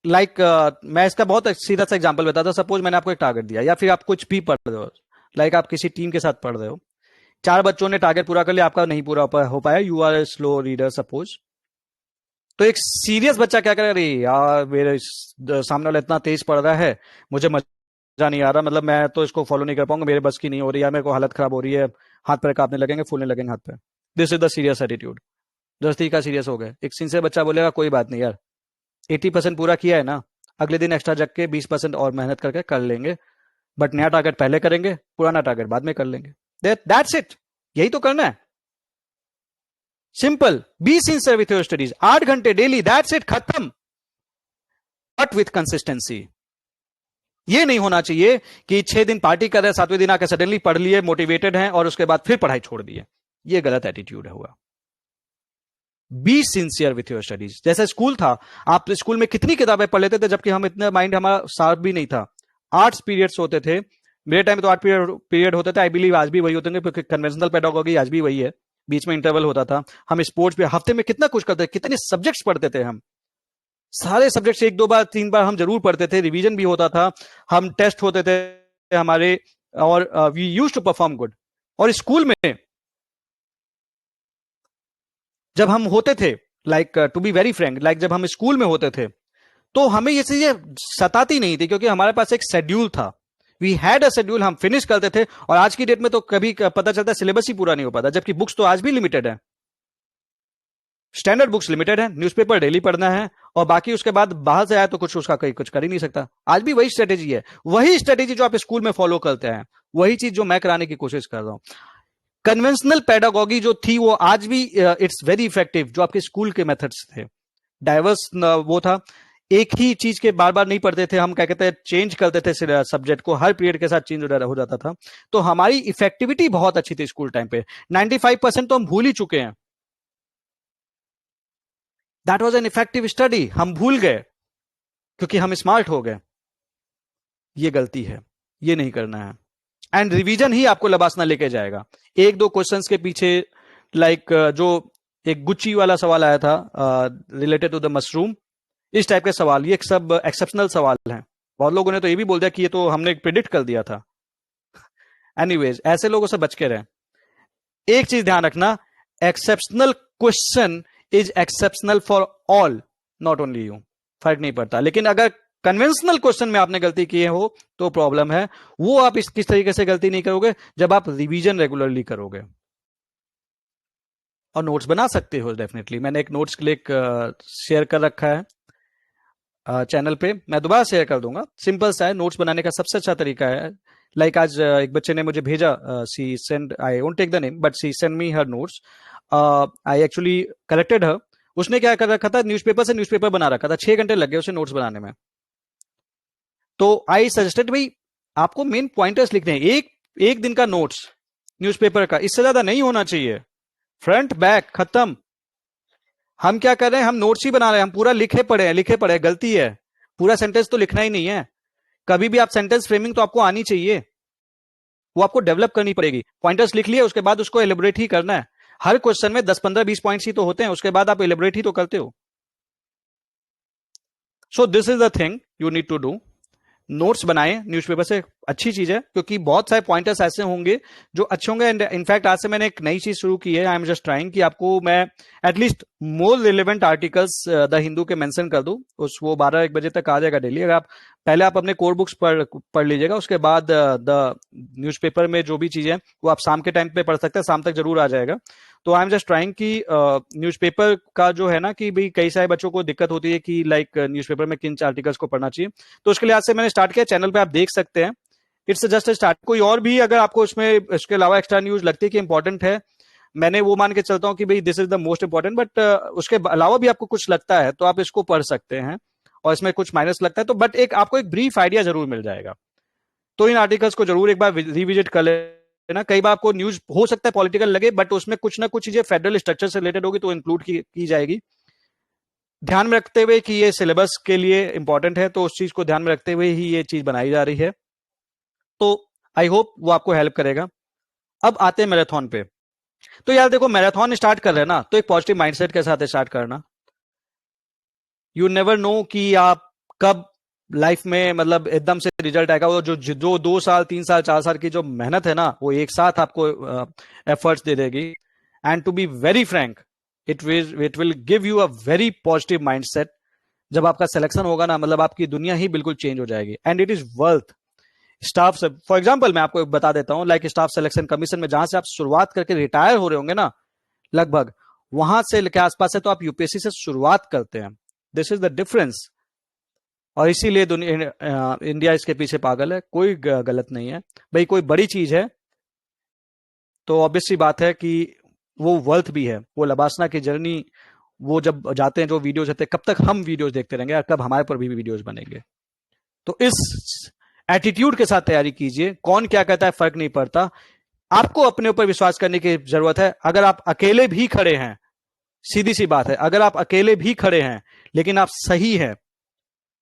मैं इसका बहुत सीधा सा एग्जांपल बताता हूं। सपोज मैंने आपको एक टारगेट दिया, या फिर आप कुछ भी पढ़ रहे हो, आप किसी टीम के साथ पढ़ रहे हो, 4 बच्चों ने टारगेट पूरा कर लिया, आपका नहीं पूरा हो पाया, you are a slow reader suppose. तो एक सीरियस बच्चा क्या करे, अरे यार मेरे सामने वाला इतना तेज पढ़ रहा है, मुझे मजा नहीं आ रहा, मतलब मैं तो इसको फॉलो नहीं कर पाऊंगा, मेरे बस की नहीं हो रही है, मेरे को हालत खराब हो रही है, हाथ पैर कांपने लगेंगे, फूलने लगेंगे हाथ पैर। This is the serious attitude. 10 का सीरियस हो गए। एक सिंसियर बच्चा बोलेगा कोई बात नहीं यार, 80% पूरा किया है ना, अगले दिन एक्स्ट्रा जग के 20% और मेहनत करके कर लेंगे, बट नया टारगेट पहले करेंगे, पुराना टारगेट बाद में कर लेंगे। दैट्स इट, यही तो करना है। Simple, B sincere with your studies. 8 घंटे डेली, दैट्स इट, खत्म। But with consistency. ये नहीं होना चाहिए कि 6 दिन पार्टी कर रहे, 7वें दिन आकर सडनली पढ़ लिए, मोटिवेटेड हैं, और उसके बाद फिर पढ़ाई छोड़ दिए। ये गलत एटीट्यूड है हुआ। B sincere with your studies. जैसे स्कूल था, आप स्कूल में कितनी किताबें पढ़ लेते थे, जबकि हम इतना माइंड हमारा शार्प भी नहीं था। 8 पीरियड्स होते थे, मेरे टाइम में तो 8 पीरियड होते थे, आई बिलीव आज भी वही होते हैं, क्योंकि कन्वेंशनल पेडागोगी आज भी वही है, बीच में इंटरवल होता था। हम स्पोर्ट्स पे हफ्ते में कितना कुछ करते थे, कितने सब्जेक्ट्स पढ़ते थे हम, सारे सब्जेक्ट्स 1-2 बार 3 बार हम जरूर पढ़ते थे, रिवीजन भी होता था, हम टेस्ट होते थे हमारे, और we used to perform good. और स्कूल में जब हम होते थे, टू बी वेरी फ्रैंक, जब हम स्कूल में होते थे, तो हमें ये चीजें सताती नहीं थी, क्योंकि हमारे पास एक शेड्यूल था। वी हैड अ शेड्यूल, हम फिनिश करते थे। और आज की डेट में तो कभी पता चलता है सिलेबस ही पूरा नहीं हो पाता, जबकि बुक्स तो आज भी लिमिटेड है, स्टैंडर्ड बुक्स लिमिटेड है, न्यूज़पेपर डेली पढ़ना है, और बाकी उसके बाद बाहर से आया तो कुछ उसका कुछ कर ही नहीं सकता। आज भी वही स्ट्रेटेजी है, वही स्ट्रेटेजी जो आप स्कूल में फॉलो करते हैं, वही चीज जो मैं कराने की कोशिश कर रहा हूं। कन्वेंशनल पेडागोगी जो थी वो आज भी इट्स वेरी इफेक्टिव, जो आपके स्कूल के मेथड्स थे। डाइवर्स वो था, एक ही चीज के बार बार नहीं पढ़ते थे हम, क्या कहते हैं, चेंज करते थे सब्जेक्ट को, हर पीरियड के साथ चेंज हो जाता था। तो हमारी इफेक्टिविटी बहुत अच्छी थी स्कूल टाइम पे। 95% तो हम भूल ही चुके हैं। That was an effective study, हम भूल गए क्योंकि हम स्मार्ट हो गए। ये गलती है, ये नहीं करना है। एंड रिवीजन ही आपको लबासना लेके जाएगा। 1-2 क्वेश्चंस के पीछे, जो एक गुच्ची वाला सवाल आया था रिलेटेड टू द मशरूम, इस टाइप के सवाल, ये सब एक्सेप्शनल सवाल हैं। बहुत लोगों ने तो ये भी बोल दिया कि ये तो हमने प्रिडिक्ट कर दिया था। एनीवेज, ऐसे लोगों से बच के रहें। एक चीज ध्यान रखना, exceptional question is exceptional for all, not only you, फर्क नहीं पड़ता। लेकिन अगर कन्वेंशनल क्वेश्चन में आपने गलती की हो तो प्रॉब्लम है। वो आप किस तरीके से गलती नहीं करोगे, जब आप रिवीजन रेगुलरली करोगे। और नोट्स बना सकते हो डेफिनेटली, मैंने एक नोट्स क्लिक शेयर कर रखा है चैनल पे, मैं दोबारा शेयर कर दूंगा। सिंपल सा है, नोट्स बनाने का सबसे अच्छा तरीका है। आज एक बच्चे ने मुझे भेजा, she send, I won't take the name, but she send me her notes, I actually collected her. उसने क्या कर रखा था, न्यूज़पेपर से न्यूज़पेपर बना रखा था, 6 घंटे लग गए उसे नोट्स बनाने में। तो आई सजेस्टेड, भाई आपको मेन पॉइंटर्स लिखने हैं, एक दिन का नोट्स न्यूज़पेपर का, इससे ज्यादा नहीं होना चाहिए, फ्रंट बैक खत्म। हम क्या कर रहे हैं, हम नोट्स ही बना रहे हैं, हम पूरा लिखे पढ़े, गलती है। पूरा सेंटेंस तो लिखना ही नहीं है। कभी भी आप सेंटेंस फ्रेमिंग तो आपको आनी चाहिए, वो आपको डेवलप करनी पड़ेगी। पॉइंटर्स लिख लिए, उसके बाद उसको एलिब्रेट ही करना है। हर क्वेश्चन में 10, 15, 20 पॉइंट्स ही तो होते हैं, उसके बाद आप एलिब्रेट ही तो करते हो। So this is the thing you need to do. Notes बनाएं न्यूज़पेपर से, अच्छी चीज है, क्योंकि बहुत सारे पॉइंटर्स ऐसे होंगे जो अच्छे होंगे। एंड इनफैक्ट आज से मैंने एक नई चीज शुरू की है, आई एम जस्ट ट्राइंग कि आपको मैं at least more relevant articles the Hindu के मेंशन कर दूं। वो 12-1 बजे तक आ जाएगा डेली। अगर आप पहले आप अपने कोर बुक्स पढ़ लीजिएगा, उसके बाद द न्यूज़पेपर में जो भी चीजें वो आप शाम के टाइम पे पढ़ सकते हैं, शाम तक जरूर आ जाएगा। तो आई एम जस्ट ट्राइंग कि न्यूज़पेपर का जो है ना, कि भाई कई सारे बच्चों को दिक्कत होती है कि न्यूज़पेपर में किन आर्टिकल्स को पढ़ना चाहिए, तो उसके लिए आज से मैंने स्टार्ट किया। चैनल पे आप देख सकते हैं, इट्स जस्ट अ स्टार्ट। कोई और भी अगर आपको इसमें इसके अलावा एक्स्ट्रा न्यूज लगती है कि इंपॉर्टेंट है, मैंने वो मान के चलता हूँ कि भाई this is the most important, but उसके अलावा भी आपको कुछ लगता है तो आप इसको पढ़ सकते हैं, और इसमें कुछ माइनस लगता है तो बट एक आपको एक ब्रीफ आइडिया जरूर मिल जाएगा। तो इन आर्टिकल्स को जरूर एक बार रिविजिट कर लेना। कई बार आपको न्यूज हो सकता है पॉलिटिकल लगे, बट उसमें कुछ ना कुछ चीजें फेडरल स्ट्रक्चर से रिलेटेड होगी तो इंक्लूड की जाएगी, ध्यान में रखते हुए कि ये सिलेबस के लिए इंपॉर्टेंट है, तो उस चीज को ध्यान में रखते हुए ही ये चीज बनाई जा रही है। तो आई होप वो आपको हेल्प करेगा। अब आते हैं मैराथन पे। तो यार देखो, मैराथन स्टार्ट कर रहे हैं ना, तो एक पॉजिटिव माइंडसेट के साथ स्टार्ट करना। यू नेवर नो कि आप कब लाइफ में मतलब एकदम से रिजल्ट आएगा। वो जो जो 2 साल 3 साल 4 साल की जो मेहनत है ना, वो एक साथ आपको एफर्ट्स दे देगी। And to be very frank, it will give you a very positive mindset. जब आपका सिलेक्शन होगा ना, मतलब आपकी दुनिया ही बिल्कुल चेंज हो जाएगी। And it is worth staff से। फॉर एग्जाम्पल मैं आपको बता देता हूं, लाइक स्टाफ सिलेक्शन कमीशन में जहां से आप शुरुआत करके रिटायर हो रहे होंगे ना, लगभग वहां से के आसपास है, तो आप यूपीएससी से शुरुआत करते हैं। This is the difference. और इसीलिए इंडिया इसके पीछे पागल है, कोई गलत नहीं है भाई। कोई बड़ी चीज है तो ऑब्वियस सी बात है कि वो वर्थ भी है। वो लबासना की जर्नी, वो जब जाते हैं, जो वीडियोज रहते हैं, कब तक हम वीडियोज देखते रहेंगे और कब हमारे पर भी वीडियोज बनेंगे। तो इस एटीट्यूड के साथ तैयारी कीजिए। कौन क्या कहता है फर्क नहीं पड़ता, आपको अपने ऊपर विश्वास करने की जरूरत है। अगर आप अकेले भी खड़े हैं, सीधी सी बात है, अगर आप अकेले भी खड़े हैं लेकिन आप सही हैं,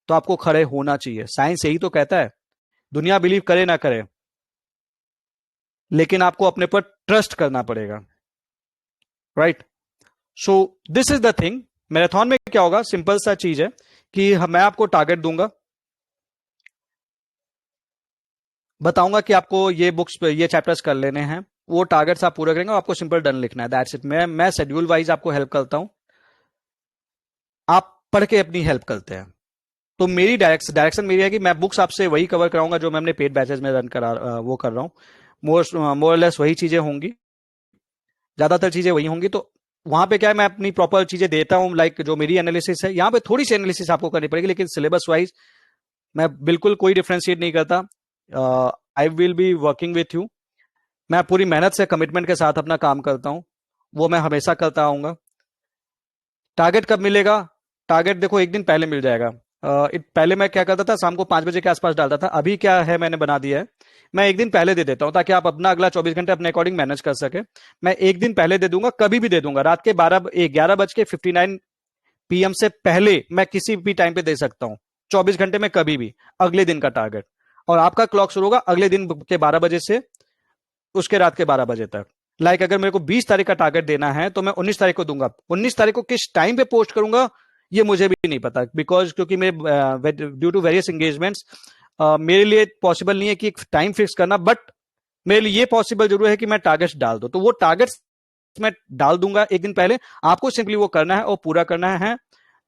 तो आपको खड़े होना चाहिए। साइंस यही तो कहता है। दुनिया बिलीव करे ना करे, लेकिन आपको अपने पर ट्रस्ट करना पड़ेगा, right. So this is the thing. Marathon में क्या होगा, सिंपल सा चीज है कि मैं आपको टारगेट दूंगा, बताऊंगा कि आपको ये बुक्स ये चैप्टर्स कर लेने हैं, वो टारगेट्स आप पूरा करेंगे और आपको सिंपल डन लिखना है, दैट्स इट। मैं शेड्यूल वाइज आपको हेल्प करता हूं, आप पढ़ के अपनी हेल्प करते हैं। तो मेरी डायरेक्शन मेरी है कि मैं बुक्स आपसे वही कवर कराऊंगा जो मैं अपने पेड बैचेज में रन करा वो कर रहा हूँ। मोर लेस वही चीजें होंगी, ज्यादातर चीजें वही होंगी। तो वहां पे क्या है, मैं अपनी प्रॉपर चीजें देता हूँ, लाइक जो मेरी एनालिसिस है, यहाँ पे थोड़ी सी एनालिसिस आपको करनी पड़ेगी, लेकिन सिलेबस वाइज मैं बिल्कुल कोई डिफ्रेंशिएट नहीं करता। आई will be working with you. मैं पूरी मेहनत से कमिटमेंट के साथ अपना काम करता हूँ, वो मैं हमेशा करता आऊंगा। टारगेट कब मिलेगा, टारगेट देखो एक दिन पहले मिल जाएगा। पहले मैं क्या करता था, शाम को 5 बजे के आसपास डालता था। अभी क्या है, मैंने बना दिया है, मैं एक दिन पहले दे देता हूं, ताकि आप अपना अगला 24 घंटे अपने अकॉर्डिंग मैनेज कर सके। मैं एक दिन पहले दे दूंगा, कभी भी दे दूंगा। रात के 11:59 PM से पहले मैं किसी भी टाइम पे दे सकता हूं, 24 घंटे में कभी भी, अगले दिन का टारगेट। और आपका क्लॉक शुरू होगा अगले दिन के 12 बजे से उसके रात के 12 बजे तक। लाइक अगर मेरे को 20 तारीख का टारगेट देना है, तो मैं 19 तारीख को दूंगा। 19 तारीख को किस टाइम पे पोस्ट करूंगा ये मुझे भी नहीं पता, बिकॉज क्योंकि मैं ड्यू टू वेरियस एंगेजमेंट्स मेरे लिए पॉसिबल नहीं है कि एक टाइम फिक्स करना। बट मेरे लिए ये पॉसिबल जरूर है कि मैं टारगेट्स डाल दूं, तो वो टारगेट्स मैं डाल दूंगा एक दिन पहले। आपको सिंपली वो करना है और पूरा करना है।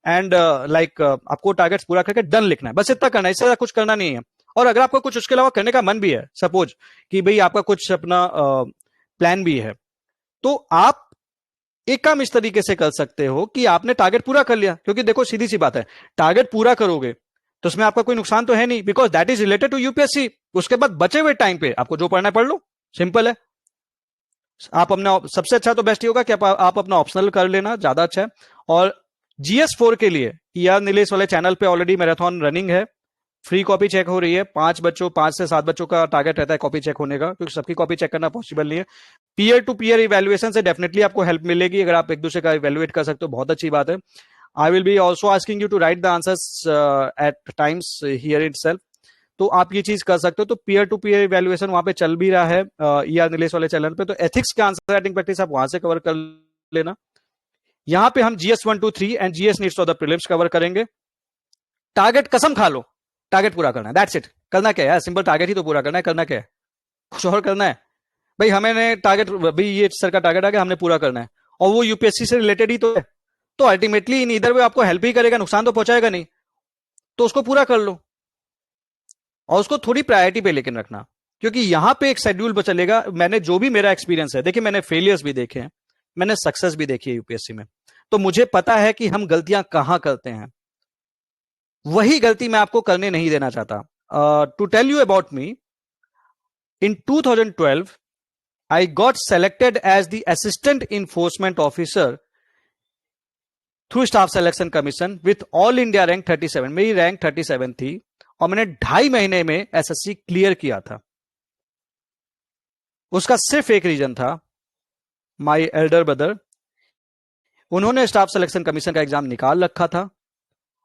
एंड आपको टारगेट्स पूरा करके डन लिखना है, बस इतना करना है, इससे ज्यादा कुछ करना नहीं है। और अगर आपको कुछ उसके अलावा करने का मन भी है, सपोज कि भाई आपका कुछ अपना प्लान भी है, तो आप एक काम इस तरीके से कर सकते हो कि आपने टारगेट पूरा कर लिया। क्योंकि देखो सीधी सी बात है, टारगेट पूरा करोगे तो उसमें आपका कोई नुकसान तो है नहीं, because that is related to UPSC. उसके बाद बचे हुए टाइम पे आपको जो पढ़ना है पढ़ लो, सिंपल है। आप अपना सबसे अच्छा तो बेस्ट ही होगा कि आप अपना ऑप्शनल कर लेना, ज्यादा अच्छा है। और GS4 के लिए ER नीलेश वाले चैनल पे ऑलरेडी मैराथन रनिंग है, फ्री कॉपी चेक हो रही है। 5 से 7 बच्चों का टारगेट रहता है कॉपी चेक होने का, क्योंकि सबकी कॉपी चेक करना पॉसिबल नहीं है। पीयर टू पीयर इवेल्युएशन से डेफिनेटली आपको हेल्प मिलेगी। अगर आप एक दूसरे का इवेल्युएट कर सकते हो, बहुत अच्छी बात है। I will be also asking you to write the answers at times here itself, तो आप ये चीज कर सकते हो। तो पीयर टू पीयर इवेल्युएशन वहां पे चल भी रहा है ER नीलेश वाले चैनल पे। तो एथिक्स का आंसर राइटिंग प्रैक्टिस आप वहां से कवर कर लेना। यहाँ पे हम GS 1 2 3 and GS needs of the prelims cover करेंगे। टारगेट कसम खा लो, टारगेट पूरा करना है, दैट्स इट। करना क्या है, सिंपल टारगेट ही तो पूरा करना है। करना क्या है, कुछ और करना है भाई? हमें टारगेट, भाई ये सर का टारगेट आ गया, हमने पूरा करना है, और वो यूपीएससी से रिलेटेड ही तो है। तो अल्टीमेटली इन इधर वे आपको हेल्प ही करेगा, नुकसान तो पहुंचाएगा नहीं। तो उसको पूरा कर लो और उसको थोड़ी प्रायोरिटी पे लेकिन रखना, क्योंकि यहां पे एक शेड्यूल पर चलेगा। मैंने जो भी मेरा एक्सपीरियंस है, देखिए मैंने फेलियर्स भी देखे हैं, मैंने सक्सेस भी देखी है यूपीएससी में, तो मुझे पता है कि हम गलतियां कहां करते हैं। वही गलती मैं आपको करने नहीं देना चाहता। To tell you about me, In 2012, I got selected as the Assistant Enforcement Officer through Staff Selection Commission with All India rank 37. मेरी रैंक 37 थी और मैंने 2.5 महीने में एसएससी क्लियर किया था. उसका सिर्फ एक रीजन था, माई एल्डर ब्रदर. उन्होंने स्टाफ सिलेक्शन कमीशन का एग्जाम निकाल रखा था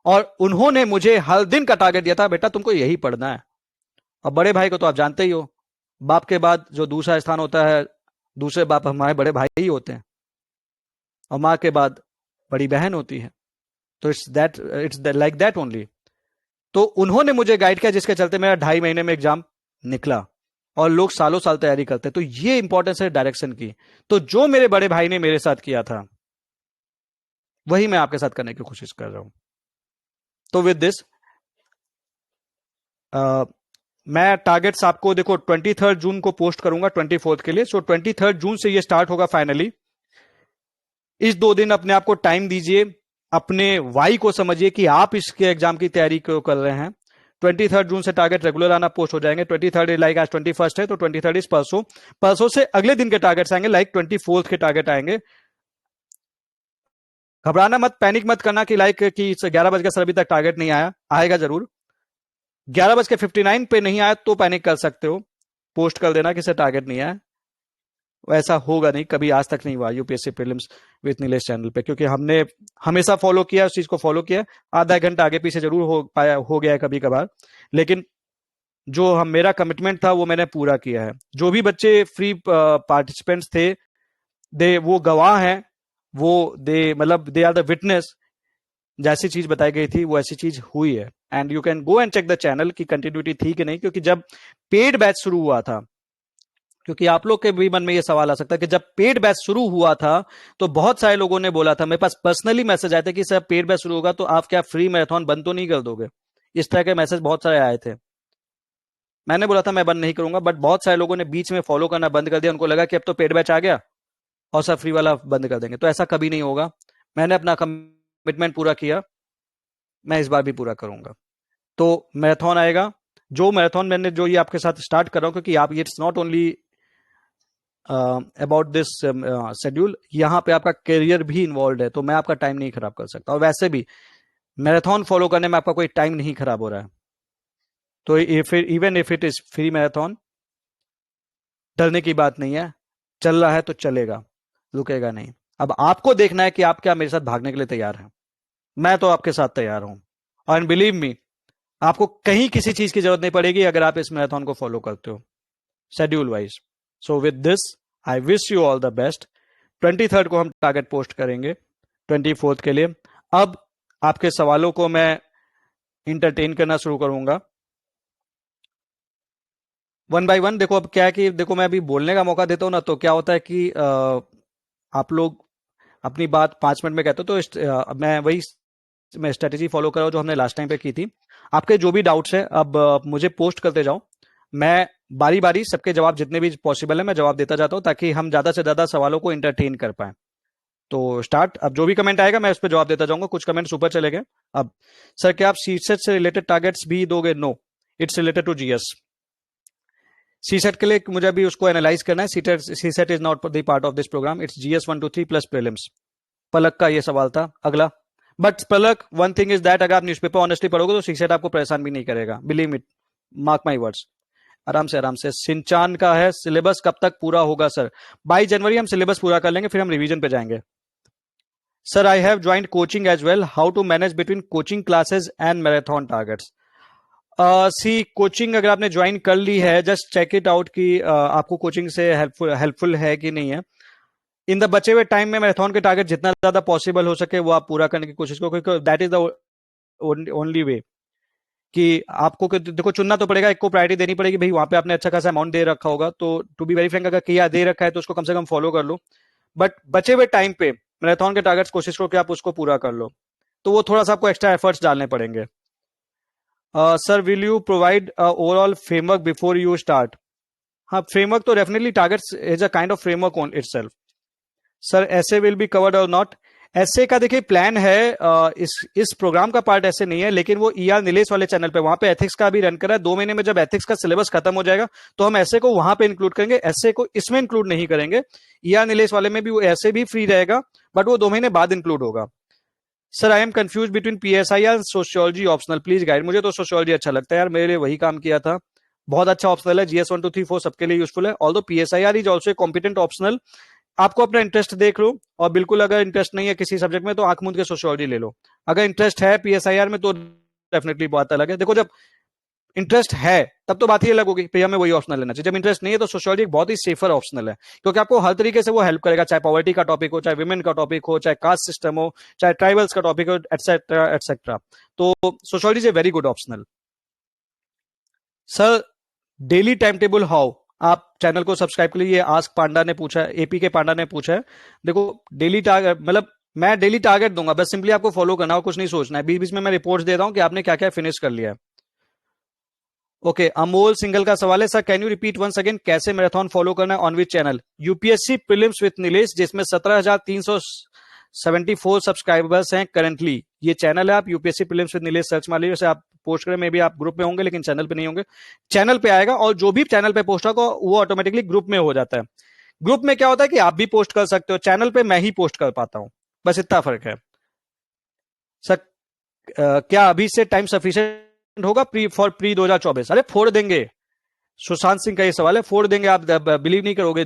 और उन्होंने मुझे हर दिन का टारगेट दिया था, बेटा तुमको यही पढ़ना है. और बड़े भाई को तो आप जानते ही हो, बाप के बाद जो दूसरा स्थान होता है, दूसरे बाप हमारे बड़े भाई ही होते हैं और माँ के बाद बड़ी बहन होती है. तो इट्स लाइक दैट ओनली. तो उन्होंने मुझे गाइड किया, जिसके चलते मेरा 2.5 महीने में एग्जाम निकला और लोग सालों साल तैयारी करते. तो ये इंपॉर्टेंस है डायरेक्शन की. तो जो मेरे बड़े भाई ने मेरे साथ किया था वही मैं आपके साथ करने की कोशिश कर रहा हूं. तो विद दिस मैं टारगेट्स आपको देखो 23 जून को पोस्ट करूंगा 24 के लिए. सो 23 जून से ये स्टार्ट होगा फाइनली. इस 2 दिन अपने आप को टाइम दीजिए, अपने वाई को समझिए कि आप इसके एग्जाम की तैयारी क्यों कर रहे हैं. 23 जून से टारगेट रेगुलर आना पोस्ट हो जाएंगे. 23 लाइक आज 21 है तो 23 इस परसों. परसों से अगले दिन के टारगेट्स आएंगे, लाइक 24 के टारगेट आएंगे. घबराना मत, पैनिक मत करना कि लाइक कि 11 बज के सर अभी तक टारगेट नहीं आया. आएगा जरूर. 11:59 पे नहीं आया तो पैनिक कर सकते हो, पोस्ट कर देना कि सर टारगेट नहीं आया. वैसा होगा नहीं, कभी आज तक नहीं हुआ UPSC prelims with Nilesh channel पे, क्योंकि हमने हमेशा फॉलो किया, उस चीज को फॉलो किया. आधा घंटा आगे पीछे जरूर हो गया है कभी कभार, लेकिन जो मेरा कमिटमेंट था वो मैंने पूरा किया है. जो भी बच्चे फ्री पार्टिसिपेंट्स थे, वो गवाह हैं, वो मतलब दे आर द विटनेस. जैसी चीज बताई गई थी वो ऐसी चीज हुई है. And you can go and check the channel की कंटिन्यूटी थी कि नहीं. क्योंकि जब पेड बैच शुरू हुआ था, क्योंकि आप लोग के भी मन में ये सवाल आ सकता है कि जब पेड बैच शुरू हुआ था तो बहुत सारे लोगों ने बोला था, मेरे पास पर्सनली मैसेज आए थे कि सर पेड बैच शुरू होगा तो आप क्या फ्री मैराथन बंद तो नहीं कर दोगे. इस तरह के मैसेज बहुत सारे आए थे. मैंने बोला था मैं बंद नहीं करूंगा, बट बहुत सारे लोगों ने बीच में फॉलो करना बंद कर दिया. उनको लगा कि अब तो पेड बैच आ गया और सब फ्री वाला बंद कर देंगे. तो ऐसा कभी नहीं होगा. मैंने अपना कमिटमेंट पूरा किया, मैं इस बार भी पूरा करूंगा. तो मैराथन आएगा. जो मैराथन मैंने जो ये आपके साथ स्टार्ट कर रहा हूं, क्योंकि आप it's not only about this schedule, यहाँ पे आपका करियर भी इन्वॉल्व है, तो मैं आपका टाइम नहीं खराब कर सकता. और वैसे भी मैराथन फॉलो करने में आपका कोई टाइम नहीं खराब हो रहा है. तो even if it is free marathon, डरने की बात नहीं है. चल रहा है तो चलेगा, रुकेगा नहीं. अब आपको देखना है कि आप क्या मेरे साथ भागने के लिए तैयार हैं. मैं तो आपके साथ तैयार हूं. और बिलीव मी, आपको कहीं किसी चीज की जरूरत नहीं पड़ेगी अगर आप इस मैराथन को फॉलो करते हो schedule wise. So with this I wish you all the best. 23 को हम टारगेट पोस्ट करेंगे 24 के लिए. अब आपके सवालों को मैं इंटरटेन करना शुरू करूंगा वन बाय वन. देखो अब क्या है कि देखो मैं अभी बोलने का मौका देता हूं ना, तो क्या होता है कि आप लोग अपनी बात 5 मिनट में कहते हो. तो मैं वही स्ट्रेटेजी फॉलो कर रहा हूं जो हमने लास्ट टाइम पे की थी. आपके जो भी डाउट्स है अब मुझे पोस्ट करते जाओ. मैं बारी बारी सबके जवाब जितने भी पॉसिबल है मैं जवाब देता जाता हूं, ताकि हम ज्यादा से ज्यादा सवालों को इंटरटेन कर पाए. तो स्टार्ट. अब जो भी कमेंट आएगा मैं उस पर जवाब देता जाऊंगा. कुछ कमेंट्स ऊपर चले गए. अब सर क्या आप सीसेट से रिलेटेड टारगेट्स भी दोगे? No, it's related to GS. CSAT के लिए मुझे अभी उसको एनालाइज करना है. CSAT is not the part of this programme. It's GS 1 2 3 plus prelims. Palak का ये सवाल था अगला. But Palak, one thing is that, अगर आप न्यूज़पेपर ऑनेस्टली पढ़ोगे तो सीसेट आपको परेशान भी नहीं करेगा. Believe it, mark my words. आराम से आराम से. सिंचान का है सिलेबस कब तक पूरा होगा सर? 22 जनवरी हम सिलेबस पूरा कर लेंगे, फिर हम रिवीजन पे जाएंगे. Sir I have joined coaching as well, how to manage between coaching classes and marathon targets? See coaching अगर आपने ज्वाइन कर ली है, जस्ट चेक इट आउट कि आपको कोचिंग से हेल्पफुल है कि नहीं है. इन द बचे हुए टाइम में मैराथन के टारगेट जितना ज्यादा पॉसिबल हो सके वो आप पूरा करने की कोशिश करो, क्योंकि that is the only way कि आपको देखो चुनना तो पड़ेगा. एक को प्रायोरिटी देनी पड़ेगी. भाई वहां पे आपने अच्छा खासा अमाउंट दे रखा होगा, तो टू बी वेरी फ्रैंक अगर किया दे रखा है तो उसको कम से कम फॉलो कर लो. बट बचे हुए टाइम पे मैराथन के टारगेट्स कोशिश करो कि आप उसको पूरा कर लो. तो वो थोड़ा सा आपको एक्स्ट्रा एफर्ट्स डालने पड़ेंगे. Sir will you provide overall framework before you start? हाँ, फ्रेमवर्क तो definitely targets is a kind of framework on itself. Sir ऐसे विल बी कवर्ड और नॉट? ऐसे का देखिए प्लान है, इस प्रोग्राम का पार्ट ऐसे नहीं है, लेकिन वो ईआर नीलेश वाले चैनल पे वहां पे एथिक्स का भी रन कर रहा है। 2 महीने में जब एथिक्स का सिलेबस खत्म हो जाएगा तो हम ऐसे को वहां पे इंक्लूड करेंगे, ऐसे को इसमें इंक्लूड नहीं करेंगे। ईआर नीलेश वाले में भी वो ऐसे भी फ्री रहेगा, बट वो 2 महीने बाद इंक्लूड होगा। Sir I M confuse between PSI और सोशियोलॉजी ऑप्शनल, प्लीज गाइड। मुझे तो सोशियोलॉजी अच्छा लगता है यार, मेरे लिए वही काम किया था। बहुत अच्छा ऑप्शनल है, जीएस 1 2 3 4 सबके लिए यूजफुल है। Although PSIR is also competent optional. आपको अपना इंटरेस्ट देख लो, और बिल्कुल अगर इंटरेस्ट नहीं है किसी सब्जेक्ट में तो आंख मूंद के सोशियोलॉजी ले लो। अगर इंटरेस्ट है पीएसआईआर में तो डेफिनेटली बात अलग है। देखो जब इंटरेस्ट है तब तो बात ही अलग होगी, भैया हमें वही ऑप्शनल लेना चाहिए। जब इंटरेस्ट नहीं है तो सोशियोलॉजी एक बहुत ही सेफर ऑप्शनल है, क्योंकि आपको हर तरीके से वो हेल्प करेगा, चाहे पॉवर्टी का टॉपिक हो, चाहे विमेन का टॉपिक हो, चाहे कास्ट सिस्टम हो, चाहे ट्राइबल्स का टॉपिक हो, एटसेट्रा एटसेट्रा। तो sociology is a very good optional. Sir daily time table how, आप चैनल को सब्सक्राइब कर लीजिए। आस्क पांडा ने पूछा है, एपी के पांडा ने पूछा है। देखो डेली टारगेट मतलब मैं डेली टारगेट दूंगा, बस सिंपली आपको फॉलो करना हो, कुछ नहीं सोचना है। बीच बीच में मैं रिपोर्ट्स दे रहा हूं कि आपने क्या क्या फिनिश कर लिया है। ओके अमोल सिंगल का सवाल है, sir can you repeat once again कैसे मैराथन फॉलो करना है, on which channel? UPSC prelims with Nilesh, जिसमें 17,374 सब्सक्राइबर्स हैं करंटली। ये चैनल है, आप UPSC prelims with Nilesh search मार लीजिए। आप पोस्ट करें, में भी आप ग्रुप में होंगे लेकिन चैनल पे नहीं होंगे। चैनल पे आएगा, और जो भी चैनल पे पोस्ट होगा वो ऑटोमेटिकली ग्रुप में हो जाता है। ग्रुप में क्या होता है कि आप भी पोस्ट कर सकते हो, चैनल पे मैं ही पोस्ट कर पाता हूं, बस इतना फर्क है। सर क्या अभी से टाइम सफिशिएंट होगा प्री 2024? अरे फोड़ देंगे। सुशांत सिंह का ये सवाल है, फोड़ देंगे। आप बिलीव नहीं करोगे,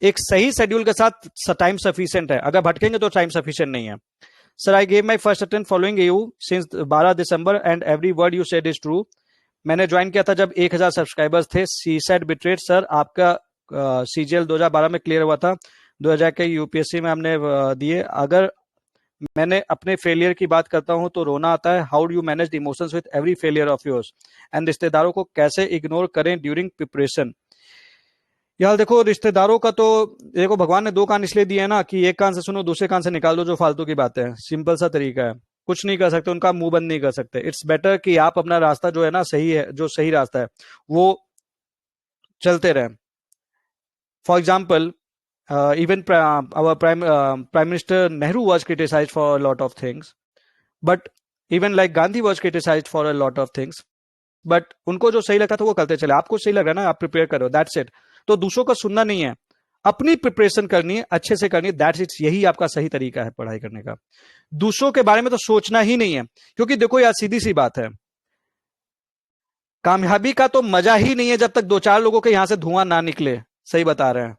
एक सही शेड्यूल के साथ टाइम सफिशिएंट है, अगर भटकेंगे तो टाइम सफिशिएंट नहीं है। Sir I gave my first attempt following you since 12 December and every word you said is true. मैंने ज्वाइन किया था जब 1000 सब्सक्राइबर्स थे। सी सेट बिट्रेड, सर आपका सीजीएल 2012 में क्लियर हुआ था, 2000 के यूपीएससी में हमने दिए। अगर मैंने अपने फेलियर की बात करता हूं तो रोना आता है। How do you manage the emotions with every failure of yours, and रिश्तेदारों को कैसे इग्नोर करें ड्यूरिंग प्रिपरेशन? यार देखो रिश्तेदारों का तो देखो, भगवान ने 2 कान इसलिए दिए हैं ना कि एक कान से सुनो, दूसरे कान से निकाल दो जो फालतू की बातें हैं। सिंपल सा तरीका है, कुछ नहीं कर सकते, उनका मुंह बंद नहीं कर सकते। इट्स बेटर कि आप अपना रास्ता जो है ना सही है, जो सही रास्ता है वो चलते रहें। For example even our prime minister Nehru was criticized for a lot of things, but even like Gandhi was criticized for a lot of things, but उनको जो सही लगता था वो करते चले। आपको सही लग रहा है ना, आप प्रिपेयर करो, दैट्स इट। तो दूसरों का सुनना नहीं है, अपनी प्रिपरेशन करनी है, अच्छे से करनी है, दैट्स इट। यही आपका सही तरीका है पढ़ाई करने का। दूसरों के बारे में तो सोचना ही नहीं है, क्योंकि देखो यार सीधी सी बात है, कामयाबी का तो मजा ही नहीं है जब तक 2 4 लोगों के यहां से धुआं ना निकले। सही बता रहे हैं।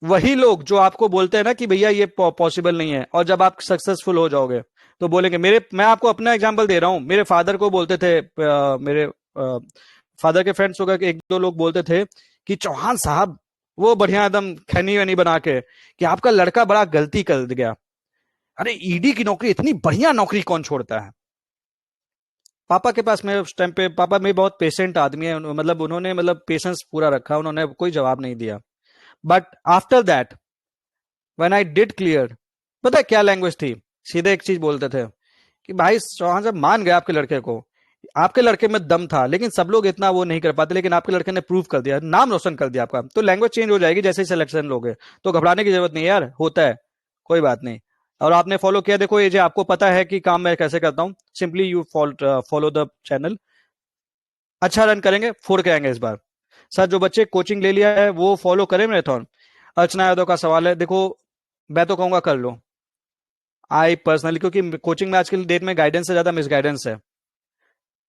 वही लोग जो आपको बोलते हैं ना कि भैया ये पॉसिबल नहीं है, और जब आप सक्सेसफुल हो जाओगे तो बोलेंगे मैं आपको अपना एग्जांपल दे रहा हूं। मेरे फादर को बोलते थे, मेरे फादर के फ्रेंड्स होगा, 1 2 लोग बोलते थे कि चौहान साहब, वो बढ़िया एकदम खैनी वैनी बना के, कि आपका लड़का बड़ा गलती कर गया। अरे ईडी की नौकरी, इतनी बढ़िया नौकरी कौन छोड़ता है? पापा के पास, मैं उस टाइम पे, पापा मेरे बहुत पेशेंट आदमी है, मतलब उन्होंने पेशेंस पूरा रखा, उन्होंने कोई जवाब नहीं दिया। But after that when I did clear, पता है क्या लैंग्वेज थी? सीधे एक चीज बोलते थे कि भाई चौहान साहब मान गए आपके लड़के को, आपके लड़के में दम था, लेकिन सब लोग इतना वो नहीं कर पाते, लेकिन आपके लड़के ने प्रूव कर दिया, नाम रोशन कर दिया आपका। तो लैंग्वेज चेंज हो जाएगी जैसे ही सिलेक्शन लोगे, तो घबराने की जरूरत नहीं है यार, होता है, कोई बात नहीं। और आपने फॉलो किया, देखो ये जो आपको पता है कि काम मैं कैसे करता हूं, simply you follow the channel. अच्छा रन करेंगे, फोड़ के आएंगे इस बार। सर जो बच्चे कोचिंग ले लिया है वो फॉलो करें मैराथन? अर्चना यादव का सवाल है, देखो मैं तो कहूंगा कर लो, आई पर्सनली, क्योंकि कोचिंग में आज की डेट में गाइडेंस से ज्यादा मिसगाइडेंस है।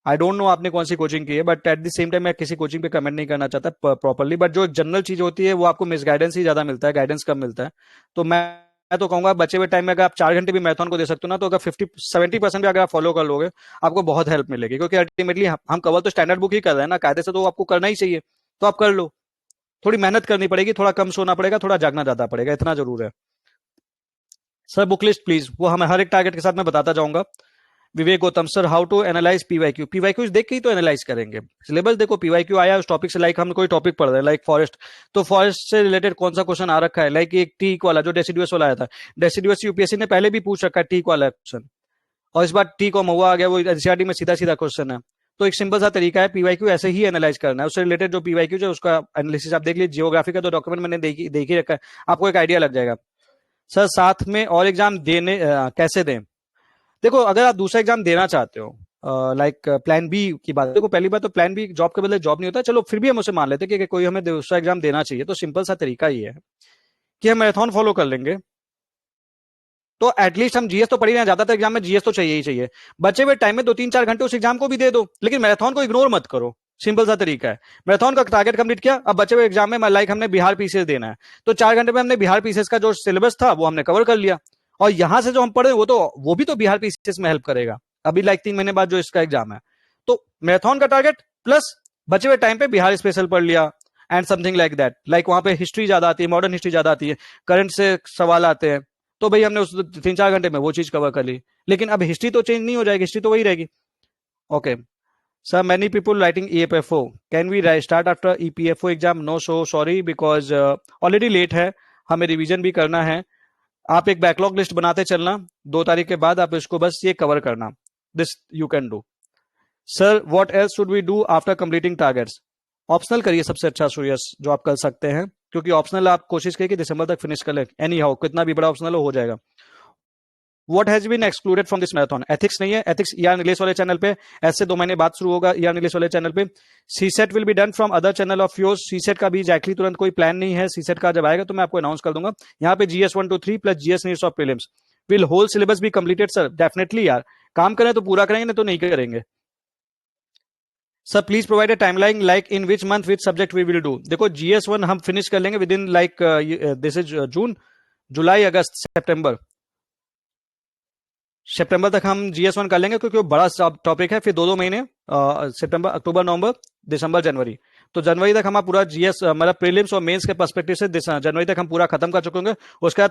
आई डोंट नो आपने कौन सी कोचिंग की है, but at the same time मैं किसी कोचिंग पे कमेंट नहीं करना चाहता प्रॉपरली, बट जो एक जनरल चीज होती है वो आपको मिसगाइडेंस ही ज्यादा मिलता है, गाइडेंस कम मिलता है। तो मैं तो कहूंगा बचे हुए टाइम में अगर आप 4 घंटे भी मैराथन को दे सकते हो ना, तो अगर 50 70% भी अगर आप फॉलो कर लोगे, आपको बहुत हेल्प मिलेगी, क्योंकि अल्टीमेटली हम कवर तो स्टैंडर्ड बुक ही कर रहे हैं ना, कायदे से तो आपको करना ही चाहिए, तो आप कर लो। थोड़ी मेहनत करनी पड़ेगी, थोड़ा कम सोना पड़ेगा, थोड़ा जागना ज्यादा पड़ेगा, इतना जरूर है। सर बुक लिस्ट प्लीज, वो हमें हर एक टारगेट के साथ मैं बताता जाऊंगा। Vivek Gautam, sir how to analyse PYQ? PYQ देख के ही तो एनालाइज करेंगे। सिलेबस देखो, पीवाईक्यू आया उस टॉपिक से, लाइक हम कोई टॉपिक पढ़ रहे हैं लाइक फॉरेस्ट, तो फॉरेस्ट से रिलेटेड कौन सा क्वेश्चन आ रखा है, लाइक एक टीक वाला जो डेसिडुअस वाला आया था, डेसिडुअस यूपीएससी ने पहले भी पूछ रखा है टीक वाला क्वेश्चन, और इस बार टीक और महुआ आ गया, वो एनसीईआरटी में सीधा सीधा क्वेश्चन है। तो एक सिंपल सा तरीका है, पीवाईक्यू ऐसे ही एनालाइज करना है, उससे रिलेटेड जो पीवाईक्यू है उसका एनालिसिस आप देख लीजिए। जियोग्राफी का तो डॉक्यूमेंट मैंने देख ही रखा है, आपको एक आइडिया लग जाएगा। सर साथ में और एग्जाम देने कैसे दें? देखो अगर आप दूसरा एग्जाम देना चाहते हो, लाइक प्लान बी की बात, देखो पहली बात तो प्लान बी जॉब के बदले जॉब नहीं होता, चलो फिर भी हम उसे मान लेते हैं कि कोई हमें दूसरा एग्जाम देना चाहिए, तो सिंपल सा तरीका ये है कि हम मैराथन फॉलो कर लेंगे। तो एटलीस्ट हम जीएस तो पढ़ ही रहे हैं, ज्यादातर एग्जाम में जीएस तो चाहिए ही चाहिए। बचे हुए टाइम में 2-3-4 घंटे उस एग्जाम को भी दे दो, लेकिन मैराथन को इग्नोर मत करो। सिंपल सा तरीका है। मैराथन का टारगेट कंप्लीट किया, अब बचे हुए एग्जाम में लाइक हमने बिहार पीसीएस देना है, तो 4 घंटे में हमने बिहार पीसीएस का जो सिलेबस था वो हमने कवर कर लिया, और यहां से जो हम पढ़े वो भी तो बिहार पीसीएस में हेल्प करेगा अभी लाइक 3 महीने बाद जो इसका एग्जाम है। तो मैराथन का टारगेट प्लस बचे हुए टाइम पे बिहार स्पेशल पढ़ लिया and something like that, like वहां पे हिस्ट्री ज्यादा आती है, मॉडर्न हिस्ट्री ज्यादा आती है, करंट से सवाल आते हैं, तो भाई हमने उस 3-4 घंटे में वो चीज कवर कर ली। लेकिन अब हिस्ट्री तो चेंज नहीं हो जाएगी, हिस्ट्री तो वही रहेगी। Okay sir, many people writing EFFO, can we start after EPFO exam? No, so sorry, because already late है, हमें रिवीजन भी करना है। आप एक बैकलॉग लिस्ट बनाते चलना, 2 तारीख के बाद आप इसको बस ये कवर करना, this you can do. Sir what else should we do after completing targets? Optional करिए सबसे अच्छा सूर्यस जो आप कर सकते हैं, क्योंकि ऑप्शनल आप कोशिश करिए कि दिसंबर तक फिनिश कर ले, एनी हाउ कितना भी बड़ा ऑप्शनल हो जाएगा। What has been excluded from this marathon? Ethics नहीं है, एथिक्स ईआर नीलेश वाले चैनल पे, ऐसे 2 महीने बाद शुरू होगा ईआर नीलेश वाले चैनल पे। CSAT will be done from other channel of yours, CSAT का भी एग्जैक्टली तुरंत कोई प्लान नहीं है, सीसेट का जब आएगा तो मैं आपको अनाउंस कर दूंगा। यहाँ पे GS 1 2 3 plus GS needs of prelims, will whole syllabus be completed? Sir definitely यार, काम करें तो पूरा करेंगे, नहीं तो नहीं करेंगे। Sir please provide a timeline like in which month which subject we will do? देखो जीएस 1 हम फिनिश कर लेंगे within like this is June, जुलाई, अगस्त, सितंबर, सितंबर तक हम जीएस 1 कर लेंगे, क्योंकि वो बड़ा टॉपिक है। फिर 2-2 महीने, सितंबर, अक्टूबर, नवंबर, दिसंबर, जनवरी, तो जनवरी तक हम पूरा जीएस मतलब प्रीलिम्स और मेंस के पर्सपेक्टिव से जनवरी तक हम पूरा खत्म कर चुके होंगे। उसके बाद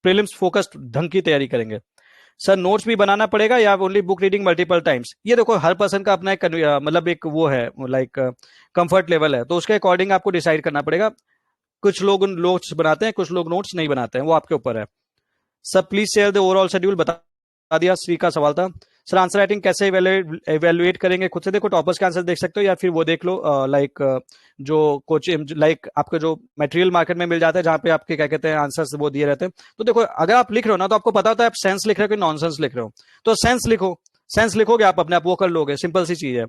प्रीलिम्स फोकस्ड ढंग की तैयारी करेंगे। सर नोट्स भी बनाना पड़ेगा या only book reading multiple times? ये देखो हर पर्सन का अपना एक मतलब एक वो है, लाइक कंफर्ट लेवल है, तो उसके अकॉर्डिंग आपको डिसाइड करना पड़ेगा। कुछ लोग नोट्स बनाते हैं, कुछ लोग नोट्स नहीं बनाते हैं, वो आपके ऊपर है। Sir please share the overall schedule, बता दिया, श्री का सवाल था। सर आंसर राइटिंग कैसे इवेल्युएट करेंगे? खुद से देखो, टॉपर्स के आंसर देख सकते हो, या फिर वो देख लो लाइक जो कोचिंग, लाइक आपका जो मटेरियल मार्केट में मिल जाता है, जहां पे आपके क्या कहते हैं आंसर्स वो दिए रहते हैं। तो देखो अगर आप लिख रहे हो ना, तो आपको पता होता है आप सेंस लिख रहे हो कि नॉनसेंस लिख रहे हो, तो सेंस लिखो, सेंस लिखोगे आप अपने आप वो कर लोगे, सिंपल सी चीज है।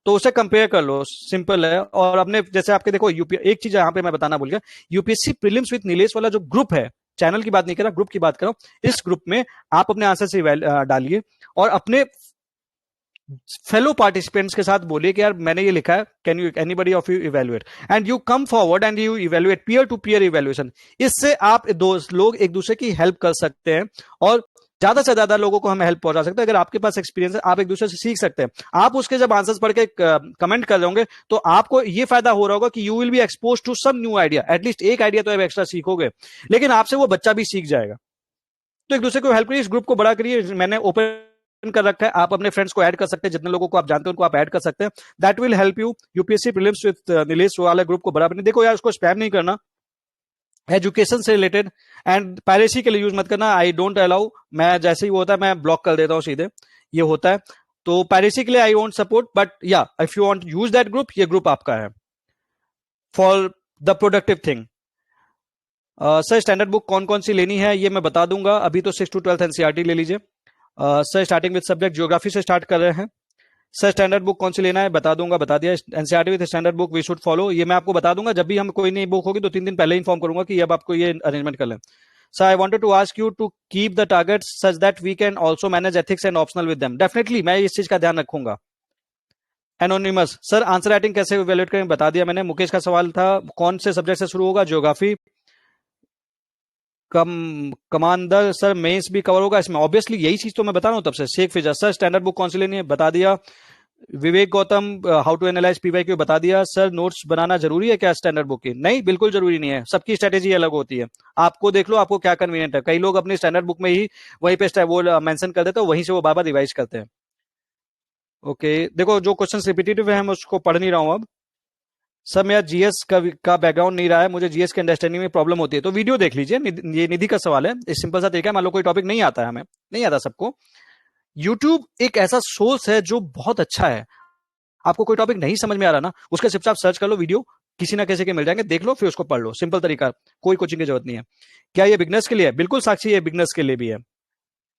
तो उसे कंपेयर कर लो, सिंपल है। और अपने जैसे आपके देखो यूपी, एक चीज यहाँ पे मैं बताना भूल गया, यूपीएससी प्रीलिम्स विद नीलेश वाला जो ग्रुप है, चैनल की बात नहीं कर रहा, ग्रुप की बात करो, इस ग्रुप में आप अपने आंसर से डालिए और अपने फेलो पार्टिसिपेंट्स के साथ बोलिए कि यार मैंने ये लिखा है, can you anybody of you evaluate, and you come forward and you evaluate, peer to peer evaluation. इससे आप दो लोग एक दूसरे की हेल्प कर सकते हैं और ज्यादा से ज्यादा लोगों को हम हेल्प पहुंचा सकते हैं। अगर आपके पास एक्सपीरियंस है, आप एक दूसरे से सीख सकते हैं। आप उसके जब आंसर्स पढ़ के कमेंट कर रहे होंगे, तो आपको ये फायदा हो रहा होगा कि you will be expose to some new idea, at least एक आइडिया तो आप एक्स्ट्रा सीखोगे, लेकिन आपसे वो बच्चा भी सीख जाएगा। तो एक दूसरे को हेल्प करिए, इस ग्रुप को बड़ा करिए, मैंने ओपन कर रखा है, आप अपने फ्रेंड्स को ऐड कर सकते हैं, जितने लोगों को आप जानते हैं उनको आप ऐड कर सकते हैं, that will help you. UPSC prelims with Nilesh वाले ग्रुप को बड़ा बने। देखो यार, उसको स्पैम नहीं करना, एजुकेशन से रिलेटेड, एंड पायरेसी के लिए यूज मत करना, आई डोंट अलाउ, मैं जैसे ही वो होता है मैं ब्लॉक कर देता हूँ सीधे, ये होता है। तो पायरेसी के लिए आई वोंट सपोर्ट, बट या if you want use that group, ये ग्रुप आपका है for the productive thing. Sir standard book कौन कौन सी लेनी है, ये मैं बता दूंगा। अभी तो 6 to 12 एनसीईआरटी ले लीजिए। Sir starting with subject geography से स्टार्ट कर रहे हैं। सर स्टैंडर्ड बुक कौन सी लेना है, बता दूंगा, बता दिया। NCERT with standard book we should follow, ये मैं आपको बता दूंगा। जब भी हम कोई नई बुक होगी तो 3 दिन पहले इन्फॉर्म करूंगा कि अब आपको ये अरेंजमेंट कर लें। Sir I wanted to ask you to keep the targets such that we can also manage ethics and optional with them. Definitely मैं इस चीज का ध्यान रखूंगा। एनोनिमस सर आंसर राइटिंग कैसे इवैल्यूएट करें, बता दिया मैंने। मुकेश का सवाल था कौन से सब्जेक्ट से शुरू होगा, ज्योग्राफी। कमांडर सर मेंस भी कवर होगा इसमें, ऑब्वियसली यही चीज तो मैं बता रहा हूं तब से। Sheikh Fiza sir standard book कौन सी लेनी है, बता दिया। Vivek Gautam how to analyse PYQ, बता दिया। सर नोट्स बनाना जरूरी है क्या स्टैंडर्ड बुक की? नहीं, बिल्कुल जरूरी नहीं है, सबकी स्ट्रेटेजी अलग होती है। आपको देख लो आपको क्या कन्वीनियंट है। कई लोग अपनी स्टैंडर्ड बुक में ही वहीं पे वो मेंशन कर देते हैं, वहीं से वो बार बार रिवाइज करते हैं। ओके देखो जो क्वेश्चन रिपीटेटिव है मैं उसको पढ़ नहीं रहा हूं अब। सर मेरा जीएस का बैकग्राउंड नहीं रहा है, मुझे जीएस के अंडरस्टैंडिंग में प्रॉब्लम होती है, तो वीडियो देख लीजिए। ये निधि का सवाल है, इस सिंपल सा तरीका है। मान लो कोई टॉपिक नहीं आता है, हमें नहीं आता सबको, यूट्यूब एक ऐसा सोर्स है जो बहुत अच्छा है। आपको कोई टॉपिक नहीं समझ में आ रहा ना, उसके सिर्फ आप सर्च कर लो वीडियो, किसी ना किसी के मिल जाएंगे, देख लो फिर उसको पढ़ लो, सिंपल तरीका, कोई कोचिंग की जरूरत नहीं है। क्या ये बिगनर्स के लिए है? बिल्कुल साक्षी, ये बिगनर्स के लिए भी है,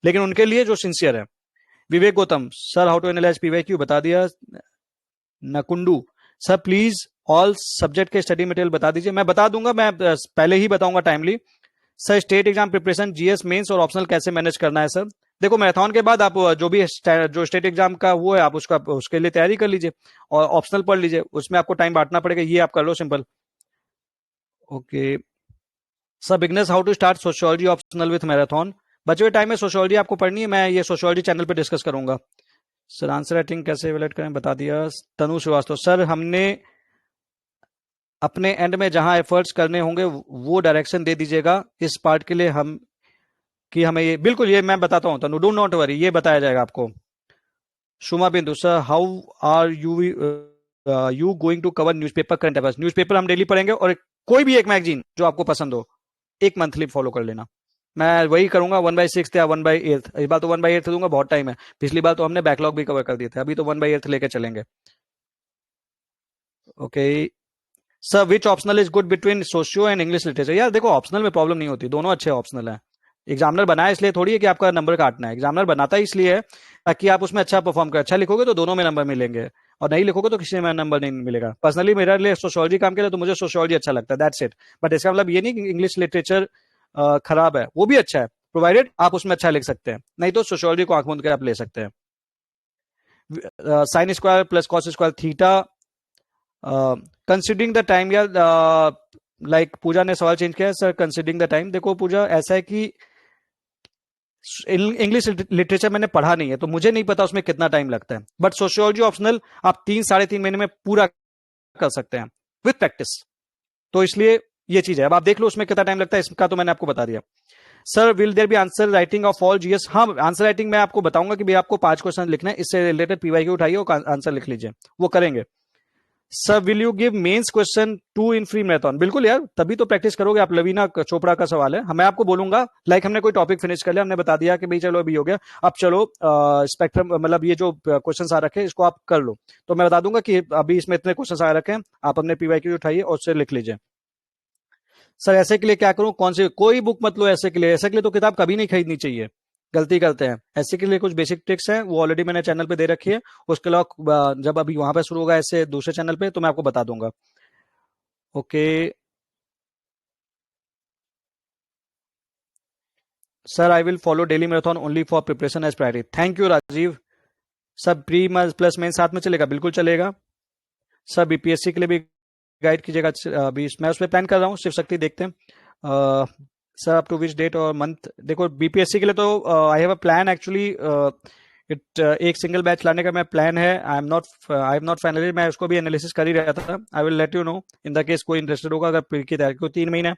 लेकिन उनके लिए जो सिंसियर है। Vivek Gautam sir, how to analyse PYQ बता दिया। नकुंडू सर प्लीज ऑल सब्जेक्ट के स्टडी मटेरियल बता दीजिए। मैं बता दूंगा, मैं पहले ही बताऊंगा timely. Sir state exam preparation, GS mains और ऑप्शनल कैसे मैनेज करना है सर? देखो मैराथन के बाद आप जो भी जो स्टेट एग्जाम का वो है, आप उसका उसके लिए तैयारी कर लीजिए और ऑप्शनल पढ़ लीजिए, उसमें आपको टाइम बांटना पड़ेगा, ये आप कर लो simple. Okay sir, beginners how to start sociology optional with marathon. बचे हुए टाइम में सोशियोलॉजी आपको पढ़नी है, मैं ये सोशियोलॉजी चैनल पे डिस्कस करूंगा। सर आंसर राइटिंग कैसे एवेलुएट करें बता दिया। तनु श्रीवास्तव सर, हमने अपने एंड में जहां एफर्ट्स करने होंगे वो डायरेक्शन दे दीजिएगा इस पार्ट के लिए, हम कि हमें ये बिल्कुल, ये मैं बताता हूँ तनु, डू नॉट वरी, ये बताया जाएगा आपको। Shuma Bindu sir, how are you going to cover newspaper current affairs? Newspaper हम डेली पढ़ेंगे, और कोई भी एक मैगजीन जो आपको पसंद हो, एक मंथली फॉलो कर लेना। मैं वही करूंगा 1/6 या 1/8, इस बार तो 1/8 दूंगा, बहुत टाइम है, पिछली बार तो हमने बैकलॉग भी कवर कर दिए थे, अभी तो 1/8 लेके चलेंगे। Okay sir, which optional is good between socio and English literature? यार देखो, ऑप्शनल में प्रॉब्लम नहीं होती, दोनों अच्छे ऑप्शनल है। एग्जामिनर बनाया इसलिए थोड़ी है कि आपका नंबर काटना है, एग्जामिनर बनाता है इसलिए है ताकि आप उसमें अच्छा परफॉर्म करें, अच्छा लिखोगे तो दोनों में नंबर मिलेंगे, और नहीं लिखोगे तो किसी में नंबर नहीं मिलेगा। पर्सनली मेरे लिए सोशियोलॉजी काम के लिए तो मुझे सोशियोलॉजी अच्छा लगता है, दैट्स इट। बट इसका मतलब ये नहीं कि इंग्लिश लिटरेचर खराब है, वो भी अच्छा है, प्रोवाइडेड आप उसमें अच्छा लिख सकते हैं, नहीं तो सोशियोलॉजी को आंख मूंद के आप ले सकते हैं। Sine square plus cos square theta considering the time, या लाइक पूजा ने सवाल चेंज किया है सर, कंसिडरिंग द टाइम। देखो पूजा, ऐसा है कि इंग्लिश लिटरेचर मैंने पढ़ा नहीं है तो मुझे नहीं पता उसमें कितना टाइम लगता है, बट सोशियोलॉजी ऑप्शनल आप 3 साढ़े 3 महीने में पूरा कर सकते हैं विथ प्रैक्टिस, तो इसलिए ये चीज है। अब आप देख लो उसमें कितना टाइम लगता है, इसका तो मैंने आपको बता दिया। Sir will there be answer writing of all GS? हाँ, आंसर राइटिंग मैं आपको बताऊंगा कि भाई आपको 5 क्वेश्चन लिखना है, इससे रिलेटेड पीवाईक्यू उठाइए और आंसर लिख लीजिए, वो करेंगे। Sir will you give mains question 2 in free marathon? बिल्कुल यार, तभी तो प्रैक्टिस करोगे आप। लवीना चोपड़ा का सवाल है, मैं आपको बोलूंगा, लाइक हमने कोई टॉपिक फिनिश कर लिया, हमने बता दिया कि भाई चलो अभी हो गया, अब चलो स्पेक्ट्रम, मतलब ये जो क्वेश्चन आ रखे हैं इसको आप कर लो, तो मैं बता दूंगा कि अभी इसमें इतने क्वेश्चन आ रखे हैं, आप अपने पीवाईक्यू उठाइए और उससे लिख लीजिए। सर ऐसे के लिए क्या करूं, कौन सी कोई बुक मत लो ऐसे के लिए, ऐसे के लिए तो किताब कभी नहीं खरीदनी चाहिए, गलती करते हैं। ऐसे के लिए कुछ बेसिक ट्रिक्स हैं, वो ऑलरेडी मैंने चैनल पे दे रखी है, उसके अलावा जब अभी वहां पे शुरू होगा ऐसे दूसरे चैनल पे तो मैं आपको बता दूंगा। Okay sir, I will follow daily marathon only for preparation as priority. Thank you Rajiv. सब प्री प्लस मेन साथ में चलेगा? बिल्कुल चलेगा। सर बीपीएससी के लिए भी गाइड कीजिएगा, अभी मैं उस पर प्लान कर रहा हूँ, शिव शक्ति देखते हैं। Sir up to which date और मंथ? देखो बीपीएससी के लिए तो I have a plan actually, एक सिंगल बैच लाने का मैं प्लान है, आई एम नॉट फाइनली, मैं उसको भी एनालिसिस कर ही रहा था। I will let you know in the case कोई इंटरेस्टेड होगा, अगर प्री की तैयारी को 3 महीने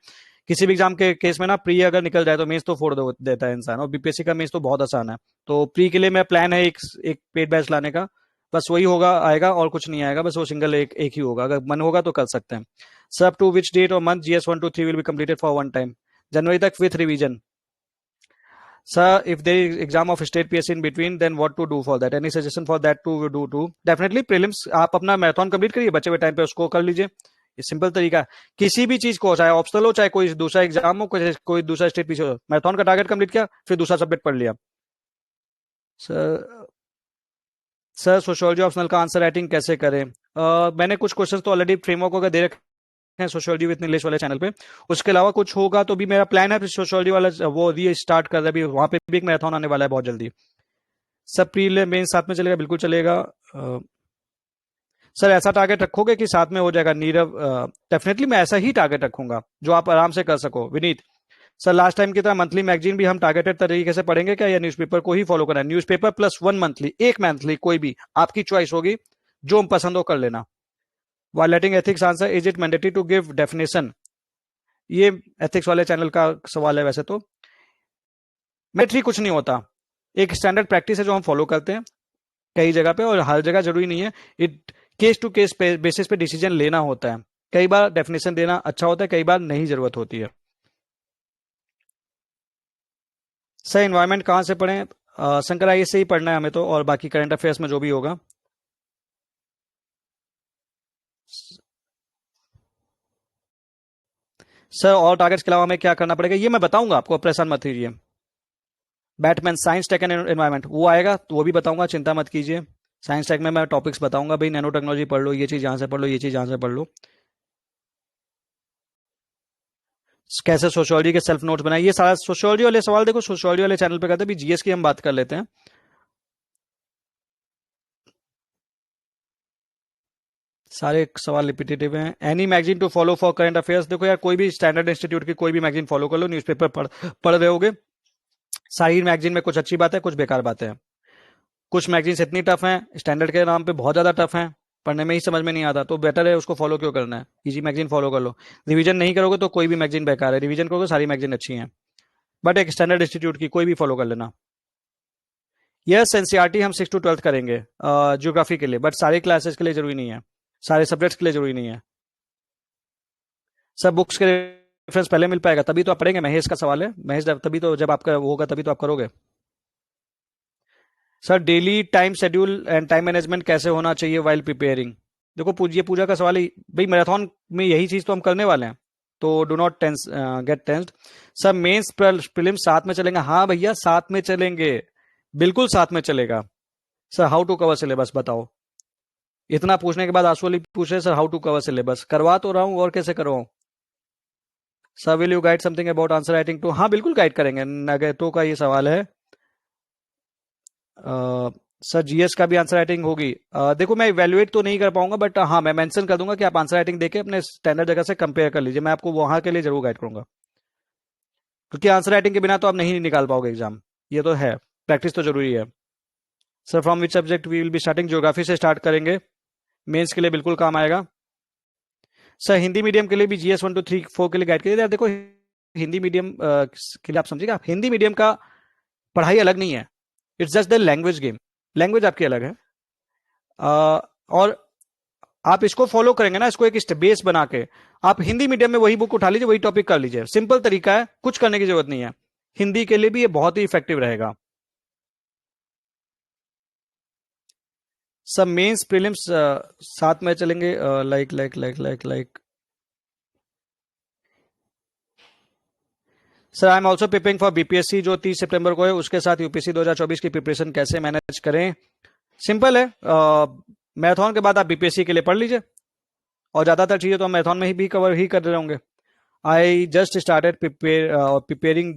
किसी भी एग्जाम के केस में ना, प्री अगर निकल जाए तो मेंस तो फोड़ देता है इंसान, और बीपीएससी का मेंस तो बहुत आसान है, तो प्री के लिए मैं प्लान है एक पेड बैच लाने का, बस वही होगा, आएगा और कुछ नहीं आएगा, बस वो सिंगल एक ही होगा, अगर मन होगा तो कर सकते हैं। Sir up to which date और month GS 1 2 3 will be completed for one time? जनवरी तक विथ revision. Sir, if there is exam of state PSC in between, then what to do for that? Any suggestion for that to do too? Definitely prelims आप अपना marathon complete करिए, बचे हुए time पे उसको कर लीजिए, ये सिंपल तरीका है। किसी भी चीज को, चाहे ऑप्शनल हो, चाहे कोई दूसरा एग्जाम हो, कोई दूसरा स्टेट पीछे हो, मैराथन का टारगेट कंप्लीट किया, फिर दूसरा सब्जेक्ट पढ़ लिया। सर सर सोशियोलॉजी ऑप्शनल का आंसर राइटिंग कैसे करें? मैंने कुछ क्वेश्चन तो ऑलरेडी फ्रेमवर्क वगैरह दे रखे हैं सोशियोलॉजी विद इंग्लिश वाले चैनल पे, उसके अलावा कुछ होगा तो भी मेरा प्लान है, फिर सोशियोलॉजी वाला वो री स्टार्ट कर रहा है अभी, वहां पे भी एक मैराथन आने वाला है बहुत जल्दी। सब प्री मेन साथ में चलेगा? बिल्कुल चलेगा। सर ऐसा टारगेट रखोगे कि साथ में हो जाएगा? नीरव डेफिनेटली मैं ऐसा ही टारगेट रखूंगा जो आप आराम से कर सको। विनीत सर, लास्ट टाइम की तरह मंथली मैगजीन भी हम टारगेटेड तरीके से पढ़ेंगे क्या, या न्यूज़पेपर को ही फॉलो करना है? न्यूज़पेपर प्लस 1 मंथली, एक मंथली कोई भी आपकी चॉइस होगी, जो पसंद हो कर लेना। Violating ethics answer, is it mandatory to give definition? ये एथिक्स वाले चैनल का सवाल है, वैसे तो मैट्री कुछ नहीं होता, एक स्टैंडर्ड प्रैक्टिस है जो हम फॉलो करते हैं कई जगह पे, और हर जगह जरूरी नहीं है, it case to case basis पे डिसीजन लेना होता है, कई बार डेफिनेशन देना अच्छा होता है, कई बार नहीं जरूरत होती है। सर इन्वायरमेंट कहाँ से पढ़ें? शंकर आई से ही पढ़ना है हमें तो, और बाकी करंट अफेयर्स में जो भी होगा। सर और टारगेट्स के अलावा हमें क्या करना पड़ेगा ये मैं बताऊंगा आपको, परेशान मत कीजिए। Batman science tech and environment वो आएगा तो वो भी बताऊंगा, चिंता मत कीजिए। साइंस टेक में मैं टॉपिक्स बताऊंगा, भाई नैनो टेक्नोलॉजी पढ़ लो, ये चीज यहाँ से पढ़ लो, ये चीज यहाँ से पढ़ लो। कैसे सोशियोलॉजी के सेल्फ नोट्स बनाए, ये सारा सोशियोलॉजी वाले सवाल देखो सोशियोलॉजी वाले चैनल पे करते हैं, भी जीएस की हम बात कर लेते हैं। सारे सवाल रिपीटेटिव हैं। Any magazine to follow for current affairs, देखो यार कोई भी स्टैंडर्ड इंस्टीट्यूट की कोई भी मैगजीन फॉलो कर लो, न्यूज़पेपर पढ़ रहे होगे। सारी मैगजीन में कुछ अच्छी बात है, कुछ बेकार बातें हैं। कुछ मैगजीन्स इतनी टफ हैं, स्टैंडर्ड के नाम पे बहुत ज्यादा टफ हैं, पढ़ने में ही समझ में नहीं आता, तो बेटर है उसको फॉलो क्यों करना है, इजी मैगजीन फॉलो कर लो। रिवीजन नहीं करोगे तो कोई भी मैगजीन बेकार है, रिवीजन करोगे सारी मैगजीन अच्छी हैं, बट एक स्टैंडर्ड इंस्टीट्यूट की कोई भी फॉलो कर लेना। यस एनसीईआरटी हम 6 to 12 करेंगे ज्योग्राफी के लिए, बट सारे क्लासेस के लिए जरूरी नहीं है, सारे सब्जेक्ट्स के लिए जरूरी नहीं है। सब बुक्स के रेफरेंस पहले मिल पाएगा तभी तो आप पढ़ेंगे, महेश का सवाल है, महेश तभी तो जब आपका वो होगा तभी तो आप करोगे। Sir daily time schedule and time management कैसे होना चाहिए वाइल प्रिपेयरिंग, देखो पूजिए पूजा का सवाल है भाई, मैराथन में यही चीज तो हम करने वाले हैं, तो do not tense get tensed. Sir mains prelims साथ में चलेंगे, हाँ भैया साथ में चलेंगे, बिल्कुल साथ में चलेगा। Sir how to cover syllabus बताओ, इतना पूछने के बाद आंसू वाली पूछे sir how to cover syllabus, करवा तो रहा हूं और कैसे करवाऊं। Sir will you guide something about answer writing too, हाँ बिल्कुल गाइड करेंगे, नगेटो का ये सवाल है। सर जीएस का भी आंसर राइटिंग होगी, देखो मैं इवेल्युएट तो नहीं कर पाऊंगा, बट हाँ मैं मेंशन कर दूंगा कि आप आंसर राइटिंग देके अपने स्टैंडर्ड जगह से कंपेयर कर लीजिए, मैं आपको वहां के लिए जरूर गाइड करूंगा, क्योंकि आंसर राइटिंग के बिना तो आप नहीं निकाल पाओगे एग्जाम, ये तो है, प्रैक्टिस तो जरूरी है। Sir from which subject we will be starting, geography से स्टार्ट करेंगे, मेंस के लिए बिल्कुल काम आएगा। सर हिंदी मीडियम के लिए भी जीएस 1 2 3 4 के लिए गाइड करिए, देखो हिंदी मीडियम के लिए आप समझिएगा, हिंदी मीडियम का पढ़ाई अलग नहीं है, it's just the language game, language आपकी अलग है। और आप इसको फॉलो करेंगे ना, इसको एक बेस बना के, आप हिंदी मीडियम में वही बुक उठा लीजिए, वही टॉपिक कर लीजिए, सिंपल तरीका है, कुछ करने की जरूरत नहीं है, हिंदी के लिए भी ये बहुत ही इफेक्टिव रहेगा। सब मेंस प्रीलिम्स साथ में चलेंगे, like sir I am also preparing for BPSC जो 30 सितंबर को है, उसके साथ यूपीएससी 2024 की प्रिपरेशन कैसे मैनेज करें। सिंपल है, मैराथन के बाद आप बीपीएससी के लिए पढ़ लीजिए, और ज्यादातर चीजें तो हम मैराथन में ही भी कवर ही कर रहे होंगे। I just started preparing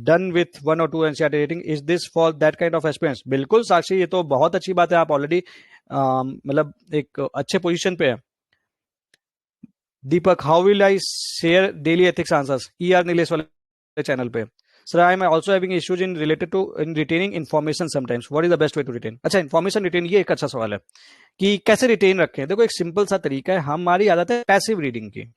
done with 1 or 2 NCERT rating, is this for that kind of experience, बिल्कुल साक्षी ये तो बहुत अच्छी बात है, आप ऑलरेडी मतलब एक अच्छे पोजीशन पे है। Deepak how will I share daily ethics answers, E R Nilesh वाले चैनल पे। Sir I am also having issues in related to in retaining information sometimes, what is the best way to retain, अच्छा information retain, ये एक अच्छा सवाल है कि कैसे रिटेन रखें। देखो एक सिंपल सा तरीका है, हमारी आदत है पैसिव रीडिंग की,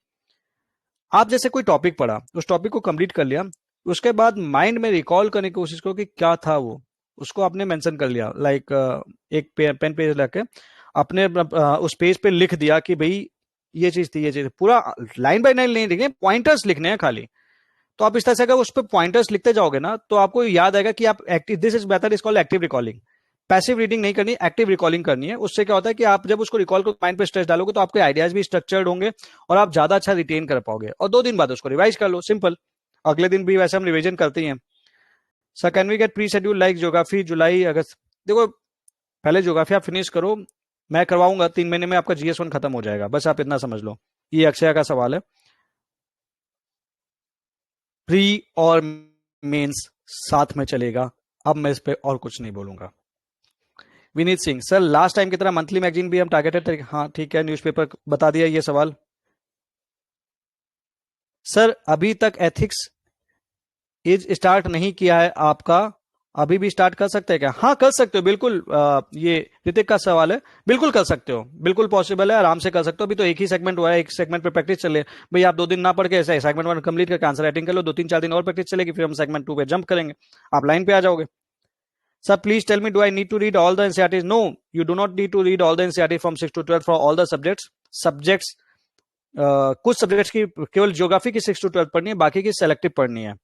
आप जैसे कोई टॉपिक पढ़ा, उस टॉपिक को कंप्लीट कर लिया, उसके बाद माइंड में रिकॉल करने की कोशिश करो कि क्या था वो, उसको आपने मेंशन कर लिया, लाइक एक पेन पेज लेके अपने उस पेज पे लिख दिया कि भाई ये चीज थी, ये चीज, पूरा लाइन बाय लाइन नहीं लिखने, पॉइंटर्स लिखने हैं खाली। तो आप इस तरह से अगर उस पर पॉइंटर्स लिखते जाओगे ना, तो आपको याद आएगा कि आप active, this is method is called active recalling, passive reading नहीं करनी, एक्टिव रिकॉलिंग करनी है। उससे क्या होता है कि आप जब उसको रिकॉल को माइंड पे स्ट्रेस डालोगे तो आपके आइडियाज भी स्ट्रक्चर्ड होंगे और आप ज्यादा अच्छा रिटेन कर पाओगे, और 2 दिन बाद उसको रिवाइज कर लो, सिंपल, अगले दिन भी वैसे हम रिविजन करते ही हैं। Sir can we get pre schedule like geography जुलाई अगस्त, देखो पहले ज्योग्राफी आप फिनिश करो, मैं करवाऊंगा 3 महीने में आपका जीएस 1 खत्म हो जाएगा, बस आप इतना समझ लो। ये अक्षय का सवाल है, प्री और मेंस साथ में चलेगा, अब मैं इस पे और कुछ नहीं बोलूंगा। Vineet Singh sir last time की तरह मंथली मैगजीन भी हम टारगेटेड थे, हाँ ठीक है, न्यूज़पेपर बता दिया ये सवाल। सर अभी तक एथिक्स एज स्टार्ट नहीं किया है आपका, अभी भी स्टार्ट कर सकते हैं क्या, हाँ कर सकते हो बिल्कुल, ये ऋतिक का सवाल है, बिल्कुल कर सकते हो, बिल्कुल पॉसिबल है, आराम से कर सकते हो, अभी तो एक ही सेगमेंट हुआ है, एक सेगमेंट पे प्रैक्टिस चले, भाई आप 2 दिन ना पढ़ के ऐसे सेगमेंट 1 कंप्लीट करके आंसर राइटिंग कर लो, 2 3 4 दिन और प्रैक्टिस चलेगी, फिर हम सेगमेंट 2 पे जंप करेंगे, आप लाइन पे आ जाओगे। Sir, please tell me, do I need to read all the NCERTs? No, you do not need to read all the NCERT from 6 to 12 for all the subjects. कुछ subjects की केवल geography की 6 to 12 पढ़नी है, बाकी की selective पढ़नी है।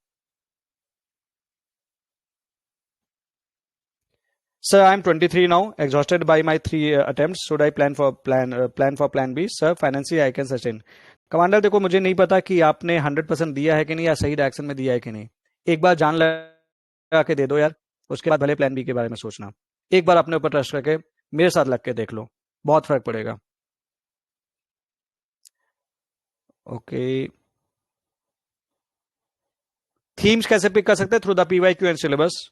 Sir, I am 23 now, exhausted by my 3 attempts. Should I plan for plan B? Sir, financially I can sustain. Commander देखो, मुझे नहीं पता कि आपने 100% दिया है कि नहीं, या सही डायरेक्शन में दिया है कि नहीं। एक बार जान लगा के दे दो यार, उसके बाद भले प्लान बी के बारे में सोचना। एक बार अपने ऊपर ट्रस्ट करके मेरे साथ लग के देख लो, बहुत फर्क पड़ेगा। ओके। थीम्स कैसे पिक कर सकते हैं? Through the PYQ and syllabus.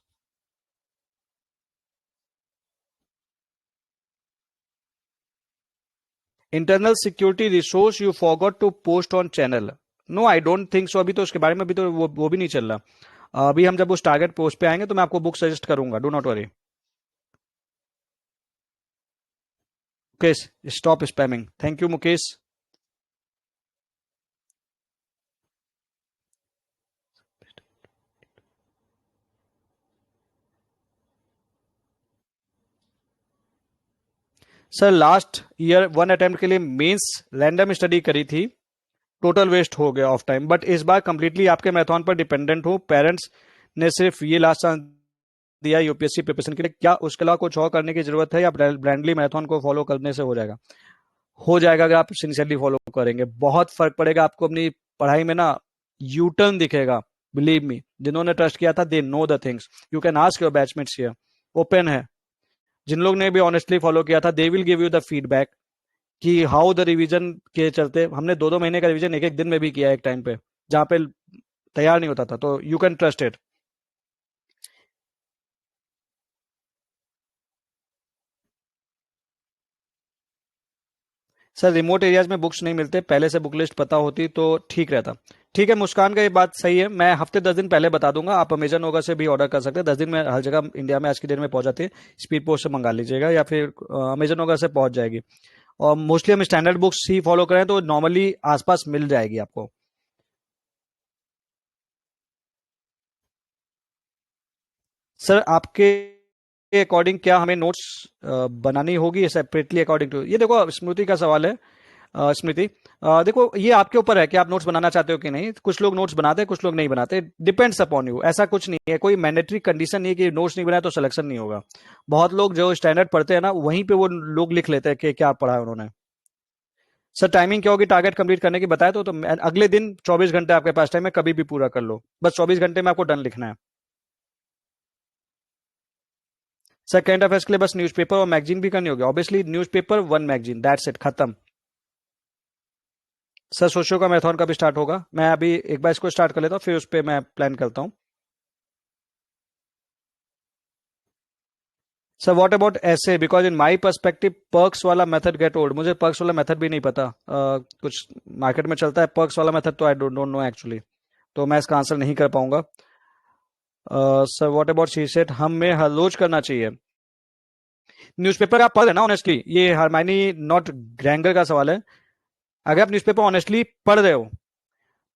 Internal security resource you forgot to post on channel. No, I don't think so. अभी तो उसके बारे में अभी तो वो भी नहीं चल रहा। अभी हम जब उस टारगेट पोस्ट पे आएंगे तो मैं आपको बुक सजेस्ट करूंगा, do not worry. Mukesh, stop spamming. Thank you Mukesh. Sir last year 1 attempt के लिए मेंस रैंडम स्टडी करी थी, टोटल वेस्ट हो गया ऑफ टाइम। बट इस बार कंप्लीटली आपके मैथन पर डिपेंडेंट हूँ। पेरेंट्स ने सिर्फ ये लास्ट चांस दिया यूपीएससी प्रिपरेशन के लिए, क्या उसके अलावा कुछ और करने की जरूरत है, या ब्रांडली मैथन को फॉलो करने से हो जाएगा? हो जाएगा अगर आप सिंसियरली फॉलो करेंगे। बहुत फर्क पड़ेगा आपको अपनी पढ़ाई में ना, यू टर्न दिखेगा। बिलीव मी, जिन्होंने ट्रस्ट किया था they know the things. You can ask your batchmates here, open है। जिन लोग ने भी ऑनेस्टली फॉलो किया था they will give you the feedback कि हाउ द रिवीजन के चलते हमने 2-2 महीने का रिवीजन एक एक दिन में भी किया एक टाइम पे, जहां पे तैयार नहीं होता था। तो you can trust it. Sir remote areas में बुक्स नहीं मिलते, पहले से बुक लिस्ट पता होती तो ठीक रहता। ठीक है मुस्कान का, ये बात सही है। मैं हफ्ते 10 दिन पहले बता दूंगा। आप अमेजन होगा से भी ऑर्डर कर सकते हैं, 10 दिन में हर जगह इंडिया में आज की डेट में पहुंच जाती है। स्पीड पोस्ट से मंगा लीजिएगा, या फिर अमेजन होगा से पहुंच जाएगी। और मोस्टली हम स्टैंडर्ड बुक्स ही फॉलो करें तो नॉर्मली आसपास मिल जाएगी आपको। सर आपके अकॉर्डिंग क्या हमें नोट्स बनानी होगी सेपरेटली अकॉर्डिंग टू? ये देखो स्मृति का सवाल है। स्मृति, देखो ये आपके ऊपर है कि आप नोट्स बनाना चाहते हो कि नहीं। कुछ लोग नोट्स बनाते हैं, कुछ लोग नहीं बनाते। Depends upon you. ऐसा कुछ नहीं है, कोई मैंडेटरी कंडीशन नहीं है कि नोट्स नहीं बनाए तो सिलेक्शन नहीं होगा। बहुत लोग जो स्टैंडर्ड पढ़ते हैं ना, वहीं पे वो लोग लिख लेते हैं कि क्या पढ़ा है उन्होंने। सर टाइमिंग क्या होगी टारगेट कंप्लीट करने की, बताए तो अगले दिन 24 घंटे आपके पास टाइम है, कभी भी पूरा कर लो। बस 24 घंटे में आपको डन लिखना है। सर करंट अफेयर्स के लिए बस न्यूज़पेपर और मैगजीन भी करनी होगी? Obviously newspaper, one magazine, that's it, खत्म। सर सोशियो का मैथन कब स्टार्ट होगा? मैं अभी एक बार इसको स्टार्ट कर लेता हूँ, फिर उस पर मैं प्लान करता हूँ। सर व्हाट अबाउट ऐसे, because in my perspective perks वाला मेथड गेट ओल्ड। मुझे पर्क्स वाला मेथड भी नहीं पता। कुछ मार्केट में चलता है पर्क्स वाला मेथड, तो आई डोंट नो एक्चुअली। तो मैं इसका आंसर नहीं कर पाऊंगा। Sir what about CSAT, हम में हर रोज करना चाहिए? न्यूज़पेपर आप पढ़ रहे हैं ना ऑनेस्टली? ये हरमाइनी नॉट ग्रैंगर का सवाल है। अगर आप न्यूज़पेपर ऑनेस्टली पढ़ रहे हो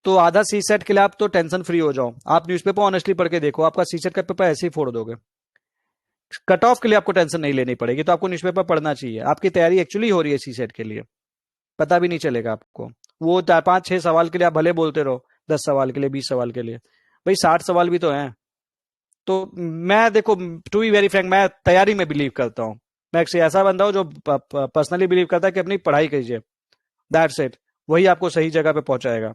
तो आधा सी सेट के लिए आप तो टेंशन फ्री हो जाओ। आप न्यूज़पेपर ऑनेस्टली पढ़ के देखो, आपका सी सेट का पेपर ऐसे ही फोड़ दोगे। कट ऑफ के लिए आपको टेंशन नहीं लेनी पड़ेगी। तो आपको न्यूज़पेपर पढ़ना चाहिए। आपकी तैयारी एक्चुअली हो रही है सी सेट के लिए, पता भी नहीं चलेगा आपको। वो 4-5-6 सवाल के लिए आप भले बोलते रहो, 10 सवाल के लिए, 20 सवाल के लिए, भाई 60 सवाल भी तो हैं। तो मैं देखो, टू बी वेरी फ्रैंक, मैं तैयारी में बिलीव करता हूँ। मैं एक ऐसा बंदा हूँ जो पर्सनली बिलीव करता है कि अपनी पढ़ाई कीजिए, दैट्स इट। वही आपको सही जगह पे पहुंचाएगा।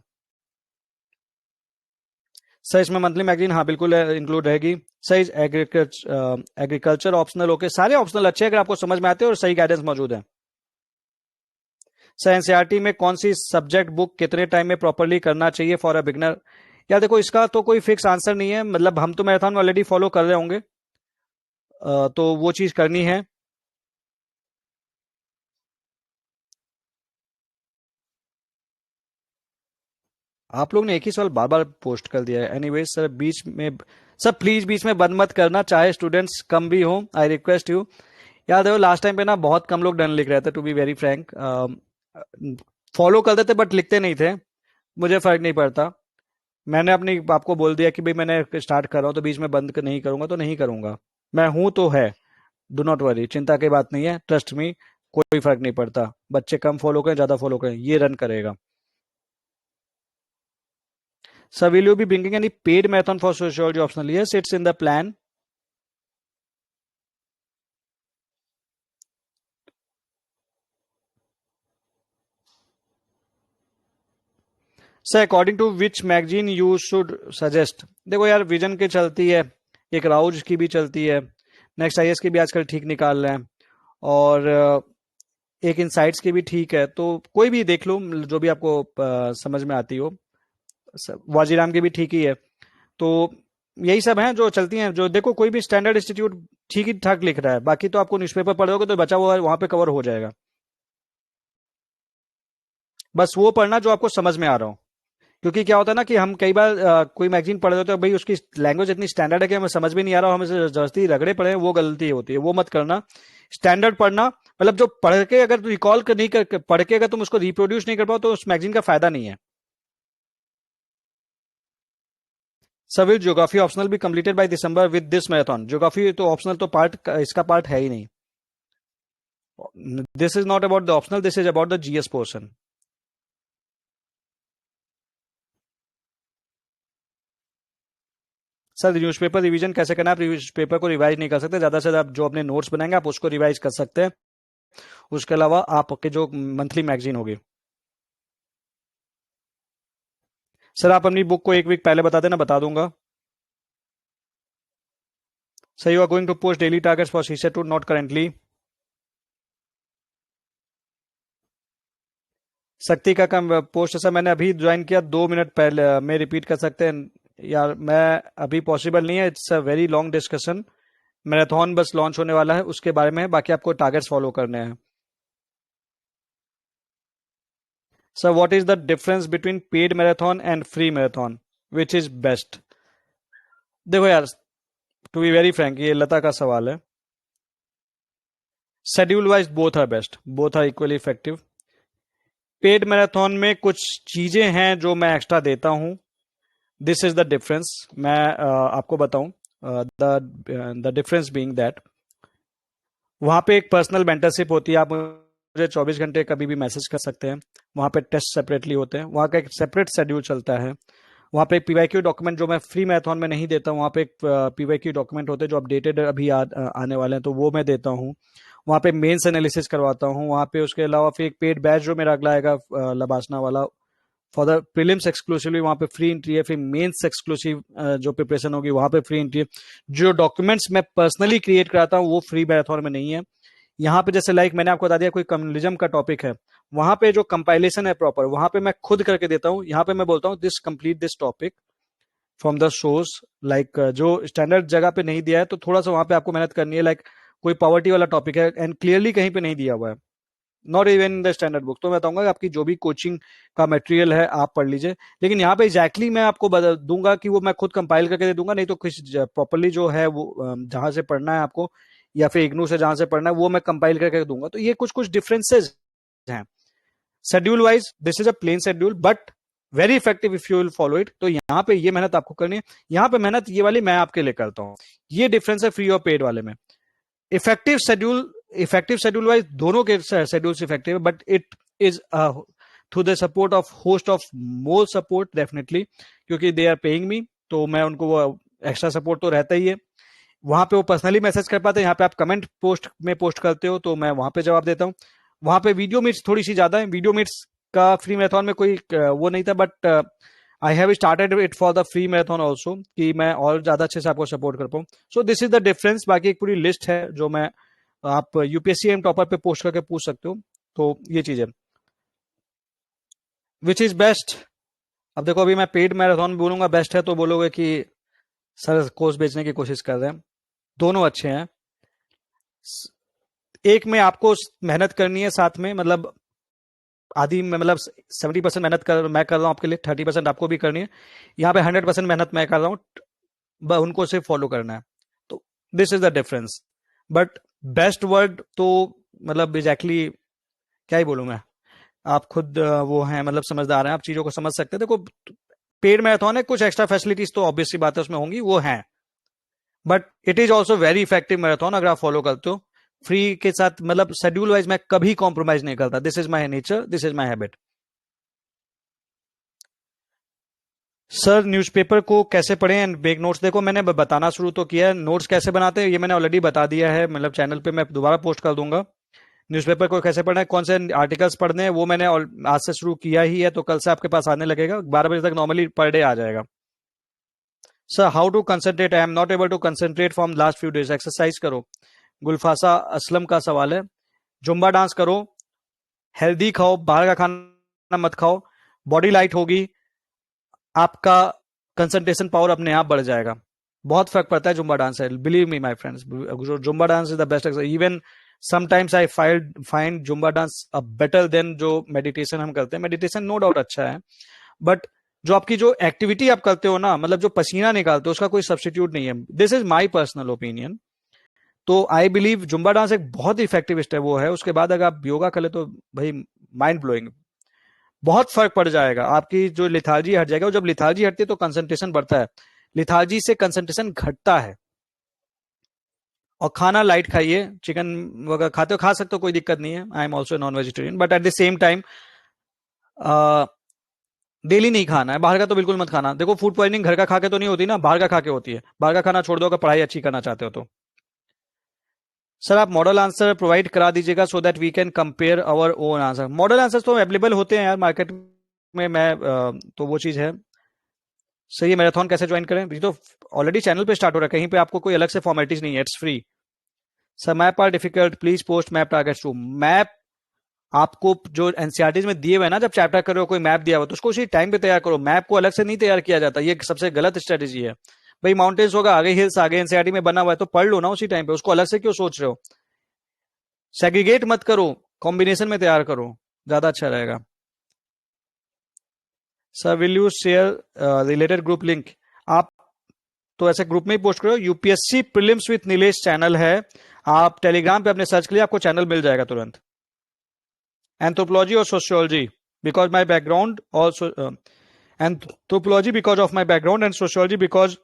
सर इसमें मंथली मैगजीन हाँ बिल्कुल इंक्लूड रहेगी। सर एग्रीकल्चर ऑप्शनल ओके, सारे ऑप्शनल अच्छे हैं अगर आपको समझ में आते हैं और सही गाइडेंस मौजूद है। सर एनसीईआरटी में कौन सी सब्जेक्ट बुक कितने टाइम में प्रॉपरली करना चाहिए फॉर अ बिगनर? यार देखो इसका तो कोई फिक्स आंसर नहीं है। मतलब हम तो मैराथन में ऑलरेडी फॉलो कर रहे होंगे, तो वो चीज करनी है। आप लोग ने एक ही सवाल बार बार पोस्ट कर दिया है। एनीवेज सर बीच में, सर प्लीज बीच में बंद मत करना, चाहे स्टूडेंट्स कम भी हो, आई रिक्वेस्ट यू। याद है लास्ट टाइम पे ना बहुत कम लोग डन लिख रहे थे, to be very frank. Follow करते थे बट लिखते नहीं थे। मुझे फर्क नहीं पड़ता। मैंने अपनी आपको बोल दिया कि भाई मैंने स्टार्ट कर रहा हूँ तो बीच में बंद नहीं करूंगा तो नहीं करूंगा। मैं हूं तो है। डू नॉट वरी, चिंता की बात नहीं है, ट्रस्ट मी। कोई फर्क नहीं पड़ता, बच्चे कम फॉलो करें ज्यादा फॉलो करें, ये रन करेगा। Sir will you be bringing any paid marathon for sociology optional? Yes, it's in the plan. Sir according to which magazine you should suggest? देखो यार, विजन की चलती है, एक राउज की भी चलती है, नेक्स्ट आईएएस की भी आजकल ठीक निकाल रहे हैं, और एक इनसाइट्स की भी ठीक है, तो कोई भी देख लो जो भी आपको समझ में आती हो। वाजीराम की भी ठीक ही है। तो यही सब हैं जो चलती हैं, जो देखो कोई भी स्टैंडर्ड इंस्टीट्यूट ठीक ही ठाक लिख रहा है, बाकी तो आपको न्यूज़पेपर पढ़ोगे तो बचा हुआ वहां पे कवर हो जाएगा। बस वो पढ़ना जो आपको समझ में आ रहा हो, क्योंकि क्या होता है ना कि हम कई बार कोई मैगजीन पढ़ रहे होते हैं, भाई उसकी लैंग्वेज इतनी स्टैंडर्ड है कि हमें समझ में नहीं आ रहा, हमें जबरदस्ती रगड़े पड़े, वो गलती होती है, वो मत करना। स्टैंडर्ड पढ़ना, मतलब जो पढ़ के अगर रिकॉल नहीं कर, पढ़ के अगर तुम उसको रिप्रोड्यूस नहीं कर पाओ तो उस मैगजीन का फायदा नहीं है। सर विल ज्योग्राफी ऑप्शनल भी completed by December with this marathon? Geography तो ऑप्शनल तो पार्ट इसका पार्ट है ही नहीं। This is not about the optional, this is about the GS portion. Sir newspaper revision कैसे करना है? आप न्यूज़पेपर को रिवाइज नहीं कर सकते, ज्यादा से ज्यादा आप जो अपने नोट्स बनाएंगे आप उसको रिवाइज कर सकते हैं। उसके अलावा आपके जो मंथली मैगजीन होगी। सर आप अपनी बुक को एक वीक पहले बता देना, बता दूंगा। Sir you are going to post daily targets for CSAT too? Not currently. Shakti का कम पोस्ट सर मैंने अभी ज्वाइन किया 2 मिनट पहले, मैं रिपीट कर सकते हैं यार? मैं अभी पॉसिबल नहीं है, it's a very long discussion. Marathon बस लॉन्च होने वाला है उसके बारे में है, बाकी आपको टारगेट्स फॉलो करने हैं। Sir what is the difference between paid marathon and free marathon, which is best? देखो यार, टू बी वेरी फ्रैंक, ये लता का सवाल है। Schedule wise both are best, both are equally effective. Paid marathon में कुछ चीजें हैं जो मैं एक्स्ट्रा देता हूं, दिस इज द डिफरेंस। मैं आपको बताऊं, द डिफरेंस बीइंग दैट वहां पे एक पर्सनल मेंटरशिप होती है, आप मुझे 24 घंटे कभी भी मैसेज कर सकते हैं। वहां पे टेस्ट सेपरेटली होते हैं, वहां का एक सेपरेट शेड्यूल चलता है। वहाँ पे एक पीवाईक्यू डॉक्यूमेंट जो मैं फ्री मैराथन में नहीं देता हूँ, वहाँ पे एक पीवाईक्यू डॉक्यूमेंट होते हैं जो अपडेटेड अभी आने वाले हैं, तो वो मैं देता हूँ। वहाँ पे मेंस एनालिसिस करवाता हूँ वहाँ पे। उसके अलावा फिर एक पेड बैच जो मेरा अगला आएगा लबासना वाला, फॉर द प्रीलिम्स एक्सक्लूसिवली, वहाँ पे फ्री एंट्री है। फिर मेंस एक्सक्लूसिव जो प्रिपरेशन होगी वहाँ पे फ्री एंट्री है। जो डॉक्यूमेंट्स मैं पर्सनली क्रिएट कराता हूँ वो फ्री मैराथन में नहीं है। यहाँ पे जैसे लाइक मैंने आपको बता दिया कोई कम्युनलिज्म का टॉपिक है, वहां पे जो कंपाइलेशन है प्रॉपर वहां पे मैं खुद करके देता हूँ। यहाँ पे मैं बोलता हूँ this complete this topic from the source, like जो स्टैंडर्ड जगह पे नहीं दिया है तो थोड़ा सा वहां पे आपको मेहनत करनी है। लाइक कोई पॉवर्टी वाला टॉपिक है एंड क्लियरली कहीं पे नहीं दिया हुआ है, not even in the standard book, तो मैं बताऊंगा कि आपकी जो भी कोचिंग का मटेरियल है आप पढ़ लीजिए। लेकिन यहाँ पे एग्जैक्टली मैं आपको बता दूंगा कि वो मैं खुद कंपाइल करके दे दूंगा, नहीं तो कुछ प्रॉपरली जो है वो जहां से पढ़ना है आपको या फिर इग्नू से जहां से पढ़ना है वो मैं कंपाइल करके दूंगा। तो ये कुछ कुछ डिफरेंसेस हैं। Schedule wise this is a plain schedule but very effective if you will follow it. तो यहाँ पे ये मेहनत आपको करनी है, यहाँ पे मेहनत ये वाली मैं आपके लिए करता हूँ। ये डिफरेंस है फ्री और पेड वाले में। इफेक्टिव शेड्यूल वाइज दोनों के शेड्यूल इफेक्टिव है, but it is through the support of host of more support definitely, क्योंकि दे आर पेइंग मी, तो मैं उनको वो एक्स्ट्रा सपोर्ट तो रहता ही है। वहां पे वो पर्सनली मैसेज कर पाते हैं, यहाँ पे आप कमेंट पोस्ट में पोस्ट करते हो तो मैं वहां पे जवाब देता हूँ। वहां पे वीडियो मीट्स थोड़ी सी ज्यादा है, वीडियो मीट्स का फ्री मैराथन में कोई वो नहीं था, but I have started it for the free marathon also, कि मैं और ज्यादा अच्छे से आपको सपोर्ट कर पाऊँ। सो दिस इज द डिफरेंस। बाकी एक पूरी लिस्ट है जो मैं आप यूपीएससी एम टॉपर पे पोस्ट करके पूछ सकते हो। तो ये चीज है। Which is best? अब देखो अभी मैं पेड मैराथन बोलूंगा बेस्ट है तो बोलोगे कि सर कोर्स बेचने की कोशिश कर रहे हैं। दोनों अच्छे हैं। एक में आपको मेहनत करनी है साथ में, मतलब आधी में, मतलब 70% मेहनत मैं कर रहा हूँ आपके लिए, 30% आपको भी करनी है। यहाँ पे 100% मेहनत मैं कर रहा हूँ, उनको सिर्फ फॉलो करना है। तो this is the difference. But best word तो मतलब एग्जैक्टली क्या ही बोलूं मैं, आप खुद वो हैं, मतलब समझदार हैं, आप चीजों को समझ सकते हैं। देखो पेड मैराथन है, कुछ एक्स्ट्रा फैसिलिटीज तो ऑब्वियसली बात है उसमें होंगी, वो हैं, but it is also very effective marathon अगर आप फॉलो करते हो। फ्री के साथ मतलब शेड्यूल वाइज मैं कभी कॉम्प्रोमाइज नहीं करता, this is my nature, this is my habit. Sir newspaper को कैसे पढ़ें एंड बेक नोट्स? देखो मैंने बताना शुरू तो किया है, नोट्स कैसे बनाते हैं ये मैंने ऑलरेडी बता दिया है, मतलब चैनल पे मैं दोबारा पोस्ट कर दूंगा। न्यूज़पेपर को कैसे पढ़ना है, कौन से आर्टिकल्स पढ़ने हैं, वो मैंने आज से शुरू किया ही है, तो कल से आपके पास आने लगेगा। 12 बजे तक नॉर्मली पर डे आ जाएगा। Sir how to concentrate, I am not able to concentrate from last few days. Exercise करो। गुलफासा असलम का सवाल है। जुम्बा डांस करो, हेल्दी खाओ, बाहर का खाना मत खाओ, बॉडी लाइट होगी, आपका कंसंट्रेशन पावर अपने आप बढ़ जाएगा। बहुत फर्क पड़ता है जुम्बा डांस से, believe me my friends. Zumba dance is the best. Even sometimes I find Zumba dance better than जो मेडिटेशन हम करते हैं। मेडिटेशन नो डाउट अच्छा है, बट जो आपकी जो एक्टिविटी आप करते हो ना, मतलब जो पसीना निकालते हो, उसका कोई सब्सटीट्यूट नहीं है। This is my personal opinion. तो आई बिलीव जुम्बा डांस एक बहुत ही इफेक्टिव स्टेप वो है। उसके बाद अगर आप योगा कर ले तो भाई माइंड ब्लोइंग, बहुत फर्क पड़ जाएगा। आपकी जो लिथार्जी हट जाएगा, और जब लिथार्जी हटती है तो कंसंट्रेशन बढ़ता है, लिथार्जी से कंसंट्रेशन घटता है। और खाना लाइट खाइए, चिकन वगैरह खाते हो खा सकते हो, कोई दिक्कत नहीं है। आई am also non vegetarian, but at the same time daily नहीं खाना है। बाहर का तो बिल्कुल मत खाना। देखो फूड पॉइजनिंग घर का खा के तो नहीं होती ना, बाहर का खा के होती है। बाहर का खाना छोड़ दो अगर पढ़ाई अच्छी करना चाहते हो तो। सर आप मॉडल आंसर प्रोवाइड करा दीजिएगा so that we can compare our own answer. Model answer तो अवेलेबल होते हैं यार मार्केट में। मैं तो वो चीज़ है। सर ये मैराथन कैसे ज्वाइन करें? ये तो ऑलरेडी चैनल पे स्टार्ट हो रहा है, कहीं पे आपको कोई अलग से फॉर्मेलिटीज नहीं है, it's free. Sir map are difficult, please post map targets too. Map आपको जो एनसीईआरटी में दिए हुए हैं ना, जब चैप्टर कर रहे हो कोई मैप दिया हुआ तो उसको उसी टाइम पे तैयार करो। मैप को अलग से नहीं तैयार किया जाता, ये सबसे गलत स्ट्रेटेजी है। भाई माउंटेन्स होगा आगे, हिल्स आगे, एनसीईआरटी में बना हुआ है तो पढ़ लो ना उसी टाइम पे, उसको अलग से क्यों सोच रहे हो? सेग्रीगेट मत करो, कॉम्बिनेशन में तैयार करो, ज्यादा अच्छा रहेगा। Sir will you share related group link? आप तो ऐसे ग्रुप में ही पोस्ट करो। UPSC prelims with Nilesh channel है, आप टेलीग्राम पे अपने सर्च के लिए आपको चैनल मिल जाएगा तुरंत। एंथ्रोपोलॉजी और sociology because my background, also anthropology because of my background and sociology because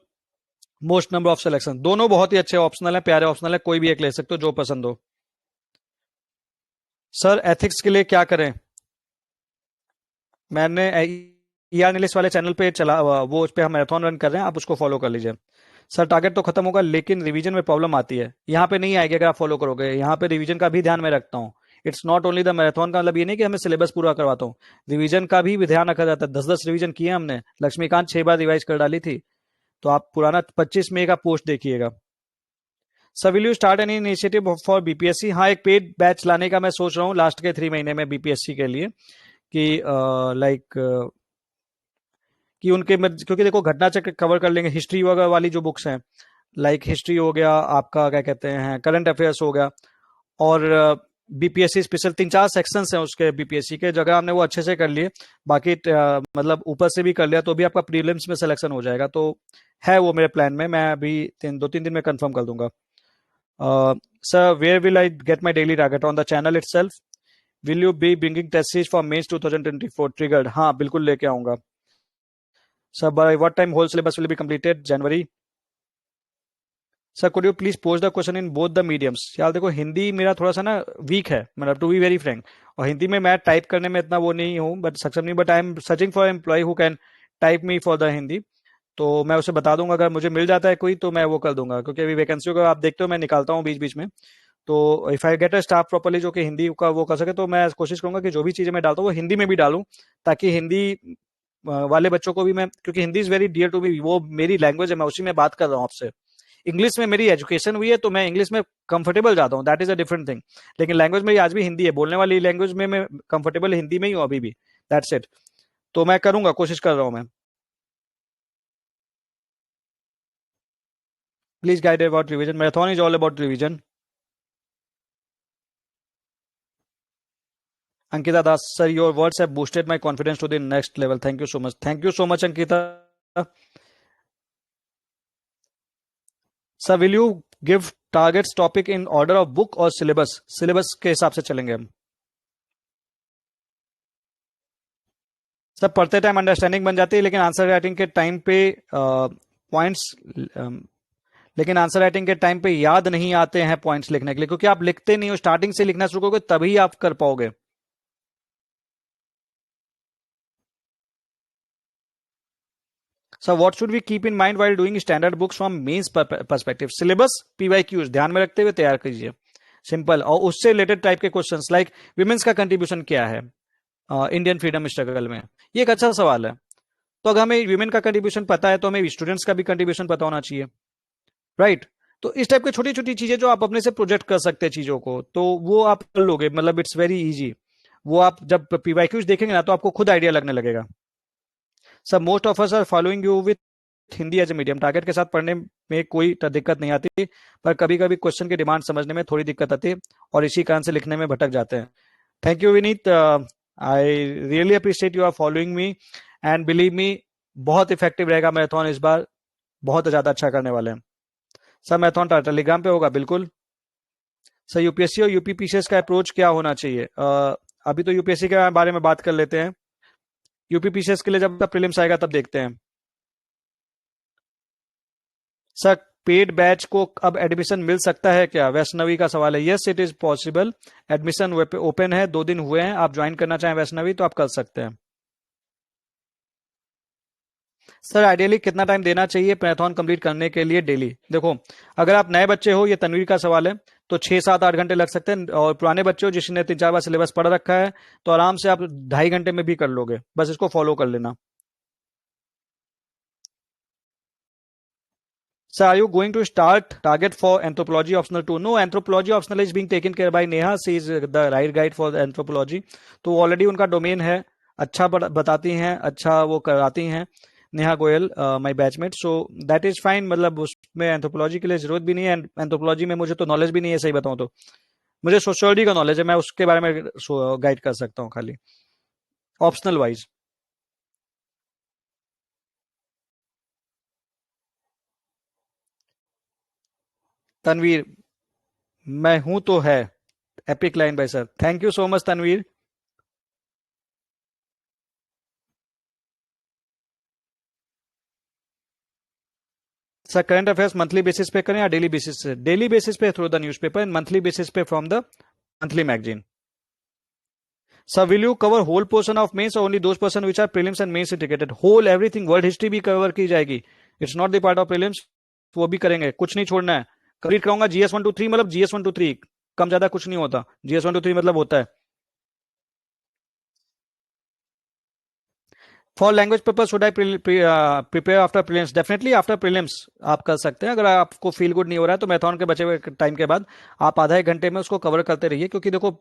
most number of selection. दोनों बहुत ही अच्छे ऑप्शनल है, प्यारे ऑप्शनल है, कोई भी एक ले सकते हो जो पसंद हो। सर एथिक्स के लिए क्या करें? मैंने ईआर नीलेश वाले चैनल पे चला, वो उस पे हम मैराथन रन कर रहे हैं, आप उसको फॉलो कर लीजिए। सर टारगेट तो खत्म होगा लेकिन रिवीजन में प्रॉब्लम आती है। यहाँ पे नहीं आएगी अगर आप फॉलो करोगे। यहाँ पे रिवीजन का भी ध्यान मैं रखता हूँ। It's not only the marathon का मतलब ये नहीं कि हमें सिलेबस पूरा करवाता हूँ, रिवीजन का भी ध्यान रखा जाता है। 10-10 रिवीजन किए हमने, लक्ष्मीकांत 6 बार रिवाइज कर डाली थी। तो आप पुराना 25 मई का पोस्ट देखिएगा। Sir will you start any initiative for BPSC? हाँ एक पेड बैच लाने का मैं सोच रहा हूँ लास्ट के 3 महीने में बीपीएससी के लिए, कि लाइक कि उनके क्योंकि देखो घटना चक्र कवर कर लेंगे, हिस्ट्री वगैरह वाली जो बुक्स हैं, लाइक हिस्ट्री हो गया आपका, क्या कहते हैं, करंट अफेयर्स हो गया, और बीपीएससी स्पेशल 3-4 सेक्शंस हैं उसके बीपीएससी के, जगह हमने वो अच्छे से कर लिए। बाकी मतलब ऊपर से भी कर लिया तो भी आपका प्रीलिम्स में सिलेक्शन हो जाएगा। तो है वो मेरे प्लान में, मैं अभी 2-3 दिन में कंफर्म कर दूंगा। Sir where will I get my daily target? On the channel itself. Will you be bringing test series for mains 2024 triggered? हाँ बिल्कुल लेके आऊंगा। Sir by what time whole syllabus will be completed? January. Sir could you please post the question in both the mediums? यार देखो हिंदी मेरा थोड़ा सा ना वीक है, मतलब टू बी वेरी फ्रैंक, और हिंदी में मैं टाइप करने में इतना वो नहीं हूँ, बट सक्षम नहीं, but I am searching for employ who can type me for the Hindi. तो मैं उसे बता दूंगा, अगर मुझे मिल जाता है कोई तो मैं वो कर दूंगा, क्योंकि अभी वैकेंसियों का आप देखते हो मैं निकालता हूँ बीच बीच में। तो if I get a staff properly जो कि हिंदी का वो कर सके, तो मैं कोशिश करूंगा कि जो भी चीजें मैं डालता हूँ वो हिंदी में भी डालूं, ताकि हिंदी वाले बच्चों को भी मैं, क्योंकि Hindi is very dear to me, वो मेरी लैंग्वेज है, मैं उसी में बात कर रहा हूँ आपसे। इंग्लिश में मेरी एजुकेशन हुई है तो मैं इंग्लिश में कंफर्टेबल जाता हूँ, that is a different thing. लेकिन लैंग्वेज मेरी आज भी हिंदी है, बोलने वाली लैंग्वेज में मैं कंफर्टेबल हिंदी में ही हूँ अभी भी, दैट्स इट। तो मैं करूंगा, कोशिश कर रहा हूँ मैं। Please guide about revision, marathon is all about revision. Ankita Das sir your words have boosted my confidence to the next level, thank you so much, thank you so much Ankita. Sir will you give targets topic in order of book और syllabus? Syllabus के हिसाब से चलेंगे हम। सब पढ़ते time understanding बन जाती है, लेकिन आंसर राइटिंग के टाइम पे पॉइंट्स, लेकिन आंसर राइटिंग के टाइम पे याद नहीं आते हैं पॉइंट्स लिखने के लिए, क्योंकि आप लिखते नहीं हो, स्टार्टिंग से लिखना शुरू करोगे तभी आप कर पाओगे। Sir what should we keep in mind while doing standard books from mains perspective? Syllabus, PYQs ध्यान में रखते हुए तैयार कीजिए। सिंपल, और उससे रिलेटेड टाइप के क्वेश्चंस लाइक विमेंस का कंट्रीब्यूशन क्या है इंडियन फ्रीडम स्ट्रगल में, ये एक अच्छा सवाल है। तो अगर हमें विमेन का कंट्रीब्यूशन पता है तो हमें स्टूडेंट्स का भी कंट्रीब्यूशन पता होना चाहिए, राइट। तो इस टाइप की छोटी छोटी चीजें जो आप अपने से प्रोजेक्ट कर सकते हैं चीजों को, तो वो आप कर लोगे, मतलब इट्स वेरी इजी। वो आप जब पीवाईक्यूज देखेंगे ना तो आपको खुद आइडिया लगने लगेगा। सब most of us are following you with Hindi as a medium, target के साथ पढ़ने में कोई दिक्कत नहीं आती, पर कभी कभी क्वेश्चन की डिमांड समझने में थोड़ी दिक्कत आती है और इसी कारण से लिखने में भटक जाते हैं। Thank you Vineet, I really appreciate you are following me and believe me, बहुत इफेक्टिव रहेगा मैराथन इस बार, बहुत ज्यादा अच्छा करने वाले हैं। सर मैराथन टेलीग्राम पे होगा बिल्कुल। सर यूपीएससी और यूपीपीसीएस का अप्रोच क्या होना चाहिए? अभी तो यूपीएससी के बारे में बात कर लेते हैं, यूपीपीसीएस के लिए जब प्रीलिम्स आएगा तब देखते हैं। सर पेड बैच को अब एडमिशन मिल सकता है क्या, वैष्णवी का सवाल है। Yes it is possible, admission open है, 2 दिन हुए हैं, आप ज्वाइन करना चाहें वैष्णवी तो आप कर सकते हैं। सर आइडियली कितना टाइम देना चाहिए मैराथन कंप्लीट करने के लिए डेली? देखो, अगर आप नए बच्चे हो, ये तनवीर का सवाल है, तो 6 7 8 घंटे लग सकते हैं, और पुराने बच्चे हो जिसने 3 4 बार सिलेबस पढ़ रखा है तो आराम से आप 2.5 घंटे में भी कर लोगे, बस इसको फॉलो कर लेना। Sir are you going to start target for anthropology optional 2? No, anthropology optional is being taken care by Neha, she is the right guide for anthropology. तो ऑलरेडी उनका डोमेन है, अच्छा बताती हैं, अच्छा वो कराती हैं Neha Goyal, my batchmate, so that is fine. मतलब उसमें एंथ्रोपोलॉजी के लिए जरूरत भी नहीं है, एंथ्रोपोलॉजी में मुझे तो नॉलेज भी नहीं है, सही बताऊं तो मुझे सोशियोलॉजी का नॉलेज है, मैं उसके बारे में गाइड कर सकता हूँ खाली, ऑप्शनल वाइज। तनवीर, मैं हूं तो है, epic line by sir, thank you so much Tanveer. Sir current affairs monthly basis पे करें या डेली बेसिस से? डेली बेसिस पे through the newspaper and monthly basis पे from the monthly magazine. Sir will you cover whole portion of mains, only those person which are prelims and mains integrated? Whole everything, world history भी cover की जाएगी, it's not the part of prelims, वो भी करेंगे, कुछ नहीं छोड़ना है। कंप्लीट कराऊंगा GS 1 2 3, मतलब GS 1 2 3, कम ज्यादा कुछ नहीं होता, GS 1 2 3 मतलब होता है। For language paper should I prepare after prelims? Definitely after prelims आप कर सकते हैं, अगर आपको फील गुड नहीं हो रहा है तो मैथन के बचे हुए टाइम के बाद आप आधा 1 घंटे में उसको कवर करते रहिए, क्योंकि देखो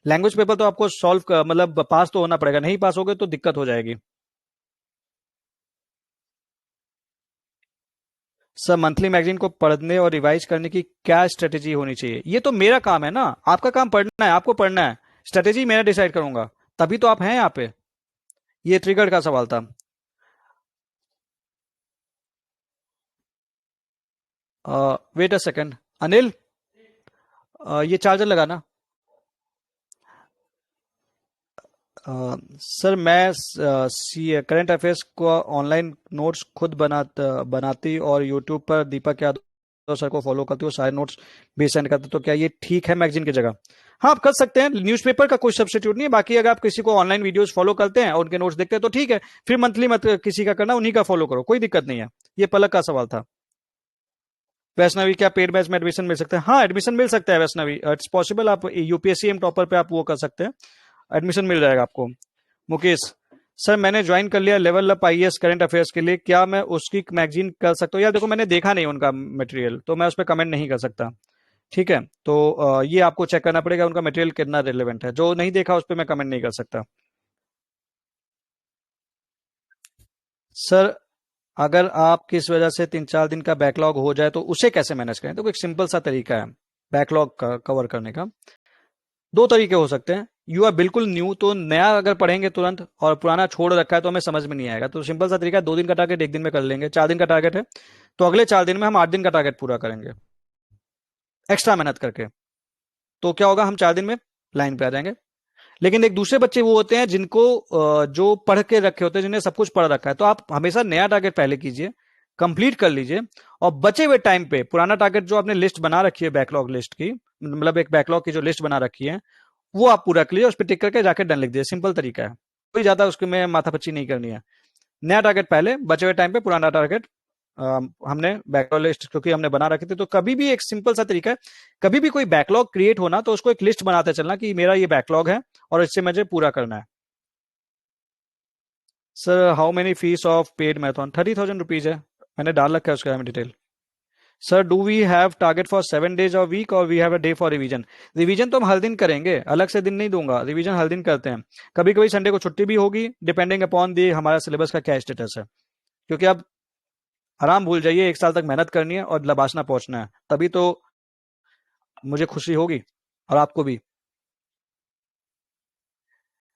लैंग्वेज पेपर तो आपको सॉल्व मतलब पास तो होना पड़ेगा, नहीं पास होगे तो दिक्कत हो जाएगी। सर मंथली मैगजीन को पढ़ने और रिवाइज करने की क्या स्ट्रेटेजी होनी चाहिए? ये तो मेरा काम है ना, आपका काम पढ़ना है, आपको पढ़ना है, स्ट्रेटेजी मेरा डिसाइड करूंगा, तभी तो आप हैं यहाँ पे। ये ट्रिगर का सवाल था। वेट अ सेकंड, अनिल, ये चार्जर लगाना। सर मैं करंट अफेयर्स को ऑनलाइन नोट्स खुद बनाती और यूट्यूब पर दीपक यादव सर को फॉलो करती हूँ, सारे नोट्स भी सेंड करते, तो क्या ये ठीक है मैगजीन की जगह? हाँ आप कर सकते हैं, न्यूज़पेपर का कोई सब्स्टिट्यूट नहीं है, बाकी अगर आप किसी को ऑनलाइन वीडियोस फॉलो करते हैं और उनके नोट्स देखते हैं तो ठीक है, फिर मंथली मत किसी का करना, उन्हीं का फॉलो करो, कोई दिक्कत नहीं है। ये पलक का सवाल था। वैष्णवी क्या पेड बैच में एडमिशन मिल सकता है? हाँ एडमिशन मिल सकता है वैष्णवी, इट्स पॉसिबल, आप यूपीएससी एम टॉपर पे आप वो कर सकते हैं, एडमिशन मिल जाएगा आपको। मुकेश, सर मैंने ज्वाइन कर लिया level up IAS current affairs के लिए, क्या मैं उसकी मैगजीन कर सकता हूँ? यार देखो मैंने देखा नहीं उनका मटेरियल, तो मैं उस पर कमेंट नहीं कर सकता, ठीक है। तो ये आपको चेक करना पड़ेगा उनका मटेरियल कितना रिलेवेंट है, जो नहीं देखा उस पर मैं कमेंट नहीं कर सकता। सर अगर आप किस वजह से 3 4 दिन का बैकलॉग हो जाए तो उसे कैसे मैनेज करें? तो एक सिंपल सा तरीका है बैकलॉग का कवर करने का। 2 तरीके हो सकते हैं, यू आर बिल्कुल न्यू, तो नया अगर पढ़ेंगे तुरंत और पुराना छोड़ रखा है तो हमें समझ में नहीं आएगा, तो सिंपल सा तरीका है, 2 दिन का टारगेट 1 दिन में कर लेंगे, 4 दिन का टारगेट है तो अगले 4 दिन में हम 8 दिन का टारगेट पूरा करेंगे एक्स्ट्रा मेहनत करके, तो क्या होगा, हम 4 दिन में लाइन पे आ जाएंगे। लेकिन एक दूसरे बच्चे वो होते हैं जिनको जो पढ़ के रखे होते हैं, जिन्हें सब कुछ पढ़ रखा है, तो आप हमेशा नया टारगेट पहले कीजिए, कंप्लीट कर लीजिए, और बचे हुए टाइम पे पुराना टारगेट जो आपने लिस्ट बना रखी है बैकलॉग लिस्ट की, मतलब एक बैकलॉग की जो लिस्ट बना रखी है वो आप पूरा कर लीजिए, उस पर टिक करके जाके डन लिख दीजिए, सिंपल तरीका है, कोई ज्यादा उसके में माथापच्ची नहीं करनी है। नया टारगेट पहले, बचे हुए टाइम पे पुराना टारगेट हमने बैकलॉग लिस्ट क्योंकि हमने बना रखी थी, तो कभी भी एक सिंपल सा तरीका है, कभी भी कोई बैकलॉग क्रिएट होना तो उसको एक लिस्ट बनाते चलना कि मेरा ये बैकलॉग है और इससे मुझे पूरा करना है। Sir how many fees of paid marathon? 30,000 rupees है, मैंने डाल रखा है उसके बारे में detail. Sir do we have target for 7 days of week और we have a day for revision? Revision तो हम हर दिन करेंगे, अलग से दिन नहीं दूंगा, रिवीजन हर दिन करते हैं। कभी कभी संडे को छुट्टी भी होगी, डिपेंडिंग अपॉन दी हमारा सिलेबस का क्या स्टेटस है। क्योंकि आप आराम भूल जाइए, 1 साल तक मेहनत करनी है और लबासना पहुंचना है, तभी तो मुझे खुशी होगी और आपको भी।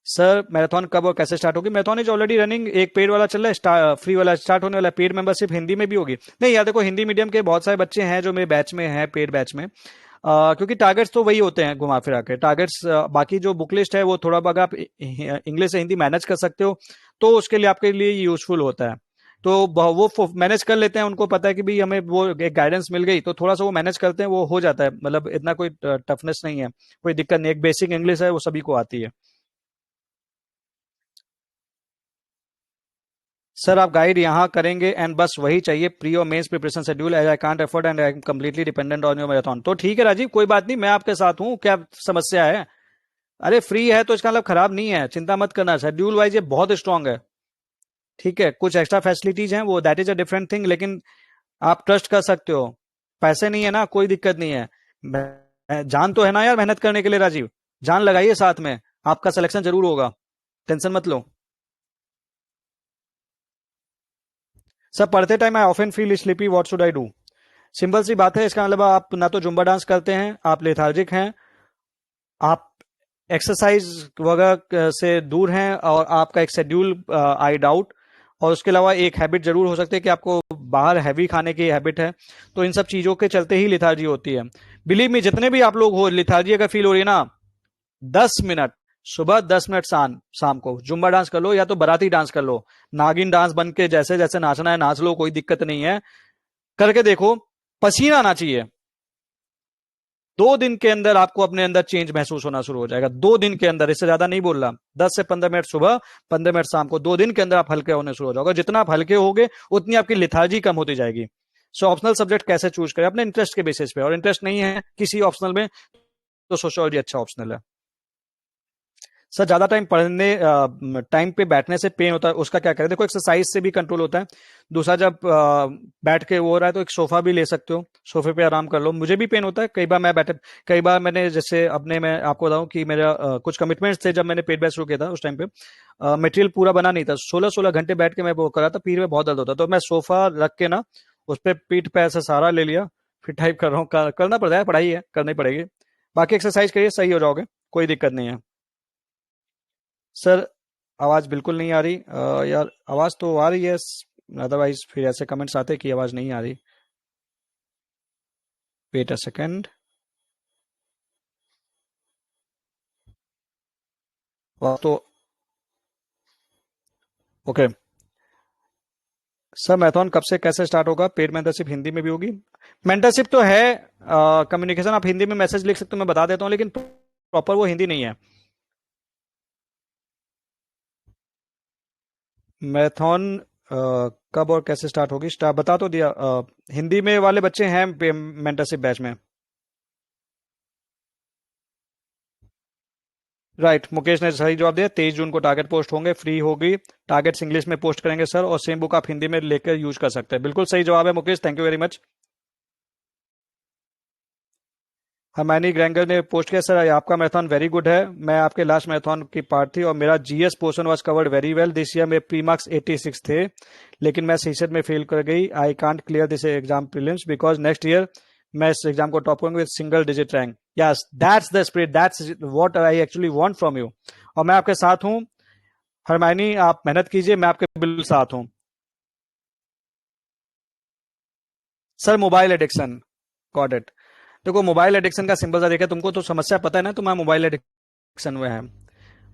सर मैराथन कब और कैसे स्टार्ट होगी? मैराथन इज ऑलरेडी रनिंग, एक पेड वाला चल रहा है, फ्री वाला स्टार्ट होने वाला है। पेड मेंबरशिप हिंदी में भी होगी। नहीं यार देखो, हिंदी मीडियम के बहुत सारे बच्चे हैं जो मेरे बैच में हैं, पेड बैच में। क्योंकि टारगेट्स तो वही होते हैं घुमा फिरा के टारगेट्स, बाकी जो बुक लिस्ट है वो थोड़ा बहुत आप इंग्लिश से हिंदी मैनेज कर सकते हो, तो उसके लिए आपके लिए यूजफुल होता है। तो वो मैनेज कर लेते हैं, उनको पता है कि भाई हमें वो एक गाइडेंस मिल गई, तो थोड़ा सा वो मैनेज करते हैं, वो हो जाता है, मतलब इतना कोई टफनेस नहीं है, कोई दिक्कत नहीं। एक बेसिक इंग्लिश है वो सभी को आती है। सर आप गाइड यहाँ करेंगे एंड बस वही चाहिए, प्री और mains preparation schedule, as I can't afford and I am completely dependent on your marathon. तो ठीक है राजीव, कोई बात नहीं, मैं आपके साथ हूँ, क्या समस्या है? अरे फ्री है तो इसका मतलब खराब नहीं है, चिंता मत करना, शेड्यूल वाइज ये बहुत स्ट्रांग है। ठीक है, कुछ एक्स्ट्रा फैसिलिटीज हैं वो, that is a different thing, लेकिन आप ट्रस्ट कर सकते हो। पैसे नहीं है ना, कोई दिक्कत नहीं है। जान तो है ना यार मेहनत करने के लिए राजीव, जान लगाइए साथ में, आपका सिलेक्शन जरूर होगा, टेंशन मत लो। सर पढ़ते time I often feel sleepy, what should I do? Simple सी बात है, इसका मतलब आप ना तो जुम्बा डांस करते हैं, आप लेथार्जिक हैं, आप एक्सरसाइज वगैरह से दूर हैं, और आपका एक शेड्यूल आई डाउट, और उसके अलावा एक हैबिट जरूर हो सकती है कि आपको बाहर हैवी खाने की हैबिट है, तो इन सब चीजों के चलते ही लिथार्जी होती है। बिलीव मी, जितने भी आप लोग हो लिथार्जी अगर फील हो रही है ना, 10 मिनट सुबह, 10 मिनट शाम, शाम को जुम्बा डांस कर लो, या तो बराती डांस कर लो, नागिन डांस बन के जैसे जैसे नाचना है नाच लो, कोई दिक्कत नहीं है, करके देखो, पसीना आना चाहिए। 2 दिन के अंदर आपको अपने अंदर चेंज महसूस होना शुरू हो जाएगा, 2 दिन के अंदर, इससे ज्यादा नहीं बोल रहा। 10 से 15 मिनट सुबह, 15 मिनट शाम को, 2 दिन के अंदर आप हल्के होने शुरू हो जाओगे। जितना आप हल्के होगे उतनी आपकी लिथार्जी कम होती जाएगी। सो ऑप्शनल सब्जेक्ट कैसे चूज करें? अपने इंटरेस्ट के बेसिस पे, और इंटरेस्ट नहीं है किसी ऑप्शनल में तो सोशियोलॉजी अच्छा ऑप्शनल है। सर ज्यादा टाइम पढ़ने टाइम पे बैठने से पेन होता है, उसका क्या करें? देखो एक्सरसाइज से भी कंट्रोल होता है। दूसरा, जब बैठ के वो हो रहा है तो एक सोफा भी ले सकते हो, सोफे पे आराम कर लो। मुझे भी पेन होता है कई बार, मैं बैठे, कई बार मैंने जैसे अपने, मैं आपको बताऊं कि मेरा कुछ कमिटमेंट्स थे जब मैंने पेट बैच शुरू किया था, उस टाइम पे मटेरियल पूरा बना नहीं था, 16-16 घंटे बैठ के मैं वो कर रहा था, पीठ में बहुत दर्द होता, तो मैं सोफा रख के ना उस पर पीठ पे ऐसा सहारा ले लिया, फिर टाइप कर रहा हूँ, करना पड़ता है, पढ़ाई है, करनी पड़ेगी। बाकी एक्सरसाइज करिए, सही हो जाओगे, कोई दिक्कत नहीं है। सर आवाज बिल्कुल नहीं आ रही, यार आवाज तो आ रही है, अदरवाइज फिर ऐसे कमेंट्स आते कि आवाज नहीं आ रही। Wait a second. तो ओके। सर मैथन कब से कैसे स्टार्ट होगा? पेड मेंटरशिप हिंदी में भी होगी? मेंटरशिप तो है, कम्युनिकेशन आप हिंदी में मैसेज लिख सकते हो, मैं बता देता हूँ, लेकिन प्रॉपर वो हिंदी नहीं है। मैथन कब और कैसे स्टार्ट होगी? स्टार्ट बता तो दिया, हिंदी में वाले बच्चे हैं मेंटरशिप बैच में। राइट, मुकेश ने सही जवाब दिया, 23 जून को टारगेट पोस्ट होंगे, फ्री होगी, टारगेट्स इंग्लिश में पोस्ट करेंगे सर, और सेम बुक आप हिंदी में लेकर यूज कर सकते हैं। बिल्कुल सही जवाब है Mukesh, thank you very much. Hermione Granger ने पोस्ट किया, सर आपका मैराथन वेरी गुड है, मैं आपके लास्ट मैराथन की पार्ट थी और मेरा GS portion was covered very well this year, मेरे प्री मार्क्स 86 थे, लेकिन मैं सीसेट में फेल कर गई, I can't clear this exam prelims because next year मैं इस एग्जाम को टॉप करूंगी with single digit rank. Yes that's the spirit, that's what I actually want from you, और मैं आपके साथ हूँ। हरमानी आप मेहनत कीजिए, मैं आपके बिल्कुल साथ हूँ। Sir mobile addiction, got it. देखो मोबाइल एडिक्शन का सिंपल सा देखा, तुमको तो समस्या पता है ना, तुम्हारा मोबाइल एडिक्शन में है,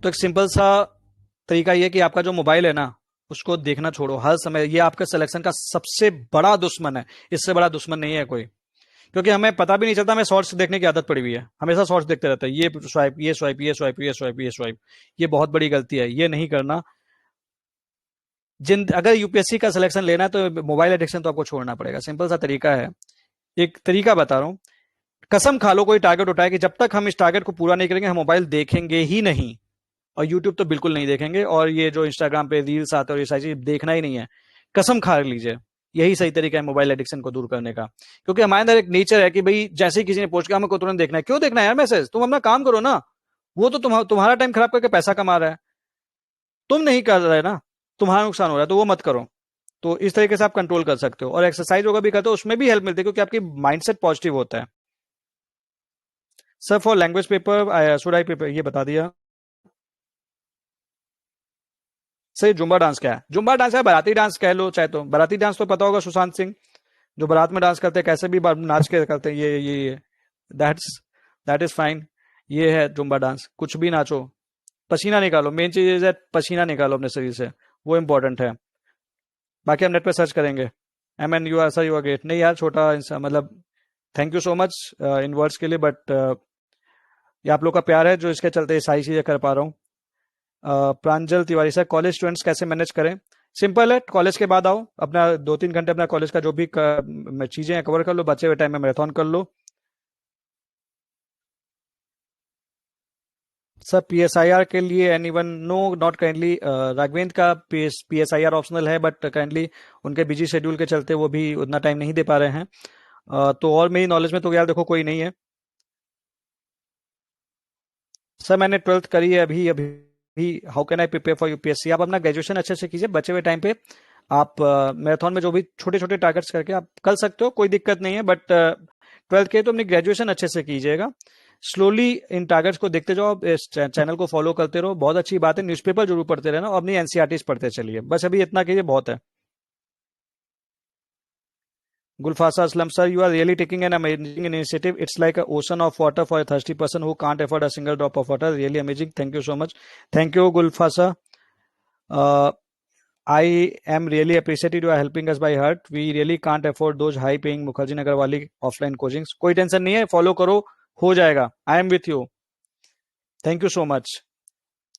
तो एक सिंपल सा तरीका ये है कि आपका जो मोबाइल है ना, उसको देखना छोड़ो हर समय, ये आपके सिलेक्शन का सबसे बड़ा दुश्मन है, इससे बड़ा दुश्मन नहीं है कोई। क्योंकि हमें पता भी नहीं चलता, हमें शॉर्ट्स देखने की आदत पड़ी हुई है, हमेशा शॉर्ट्स देखते रहते हैं, ये स्वाइप, ये स्वाइप, ये स्वाइप, ये स्वाइप, ये स्वाइप, ये बहुत बड़ी गलती है, ये नहीं करना। अगर यूपीएससी का सिलेक्शन लेना है तो मोबाइल एडिक्शन तो आपको छोड़ना पड़ेगा, सिंपल सा तरीका है। एक तरीका बता रहा हूँ, कसम खा लो कोई टारगेट उठाए कि जब तक हम इस टारगेट को पूरा नहीं करेंगे हम मोबाइल देखेंगे ही नहीं, और यूट्यूब तो बिल्कुल नहीं देखेंगे, और ये जो इंस्टाग्राम पे रील्स आते हैं और ये सारी चीज देखना ही नहीं है, कसम खा लीजिए। यही सही तरीका है मोबाइल एडिक्शन को दूर करने का, क्योंकि हमारे अंदर एक नेचर है कि भाई जैसे ही किसी ने पूछ के हमको तुरंत देखना है, क्यों देखना है यार मैसेज, तुम अपना काम करो ना, वो तो तुम्हारा टाइम खराब करके पैसा कमा रहा है, तुम नहीं कर रहे ना, तुम्हारा नुकसान हो रहा है, तो वो मत करो। तो इस तरीके से आप कंट्रोल कर सकते हो, और एक्सरसाइज होगा भी करते हो उसमें भी हेल्प मिलती है, क्योंकि आपकी माइंडसेट पॉजिटिव होता है। Sir for language paper should I paper, ये बता दिया। सर जुम्बा डांस क्या है? जुम्बा डांस है बाराती डांस कह लो चाहे, तो बाराती डांस तो पता होगा, सुशांत सिंह जो बारात में डांस करते हैं, कैसे भी नाच के करते हैं, ये दैट्स दैट इज फाइन। ये है जुम्बा डांस, कुछ भी नाचो, पसीना निकालो, मेन चीज है पसीना निकालो अपने शरीर से, वो इंपॉर्टेंट है। बाकी हम नेट पे सर्च करेंगे। एम एन you are sir, you are great, नहीं यार छोटा इंसान मतलब, thank you so much in words के लिए, बट ये आप लोग का प्यार है जो इसके चलते ये सारी चीजें कर पा रहा हूँ। प्रांजल तिवारी सर, कॉलेज स्टूडेंट्स कैसे मैनेज करें? सिंपल है, कॉलेज के बाद आओ, अपना 2-3 घंटे अपना कॉलेज का जो भी चीजें हैं कवर कर लो, बचे हुए टाइम में मैराथन कर लो। सर पीएसआईआर के लिए anyone? No not kindly, Raghavendra का पीएसआईआर ऑप्शनल है, बट काइंडली उनके बिजी शेड्यूल के चलते वो भी उतना टाइम नहीं दे पा रहे हैं। तो और मेरी नॉलेज में तो यार देखो कोई नहीं है। सर मैंने 12th करी है अभी अभी, how can I prepare for UPSC? आप अपना ग्रेजुएशन अच्छे से कीजिए, बचे हुए टाइम पे आप मैराथन में जो भी छोटे छोटे टारगेट्स करके आप कर सकते हो, कोई दिक्कत नहीं है, बट 12th के तो अपनी ग्रेजुएशन अच्छे से कीजिएगा। स्लोली इन टारगेट्स को देखते जाओ, इस चैनल को फॉलो करते रहो, बहुत अच्छी बात है, न्यूज़पेपर जरूर पढ़ते रहना, और अपनी एनसीईआरटीज पढ़ते चलिए, बस अभी इतना कीजिए बहुत है। Gulfasa Aslam, sir, you are really taking an amazing initiative. It's like an ocean of water for a thirsty person who can't afford a single drop of water. Really amazing. Thank you so much. Thank you, Gulfasa. Uh, I am really appreciated you are helping us by heart. We really can't afford those high paying Mukherjee Nagar wali offline coachings. कोई tension नहीं है, follow करो, हो जाएगा। I am with you. Thank you so much.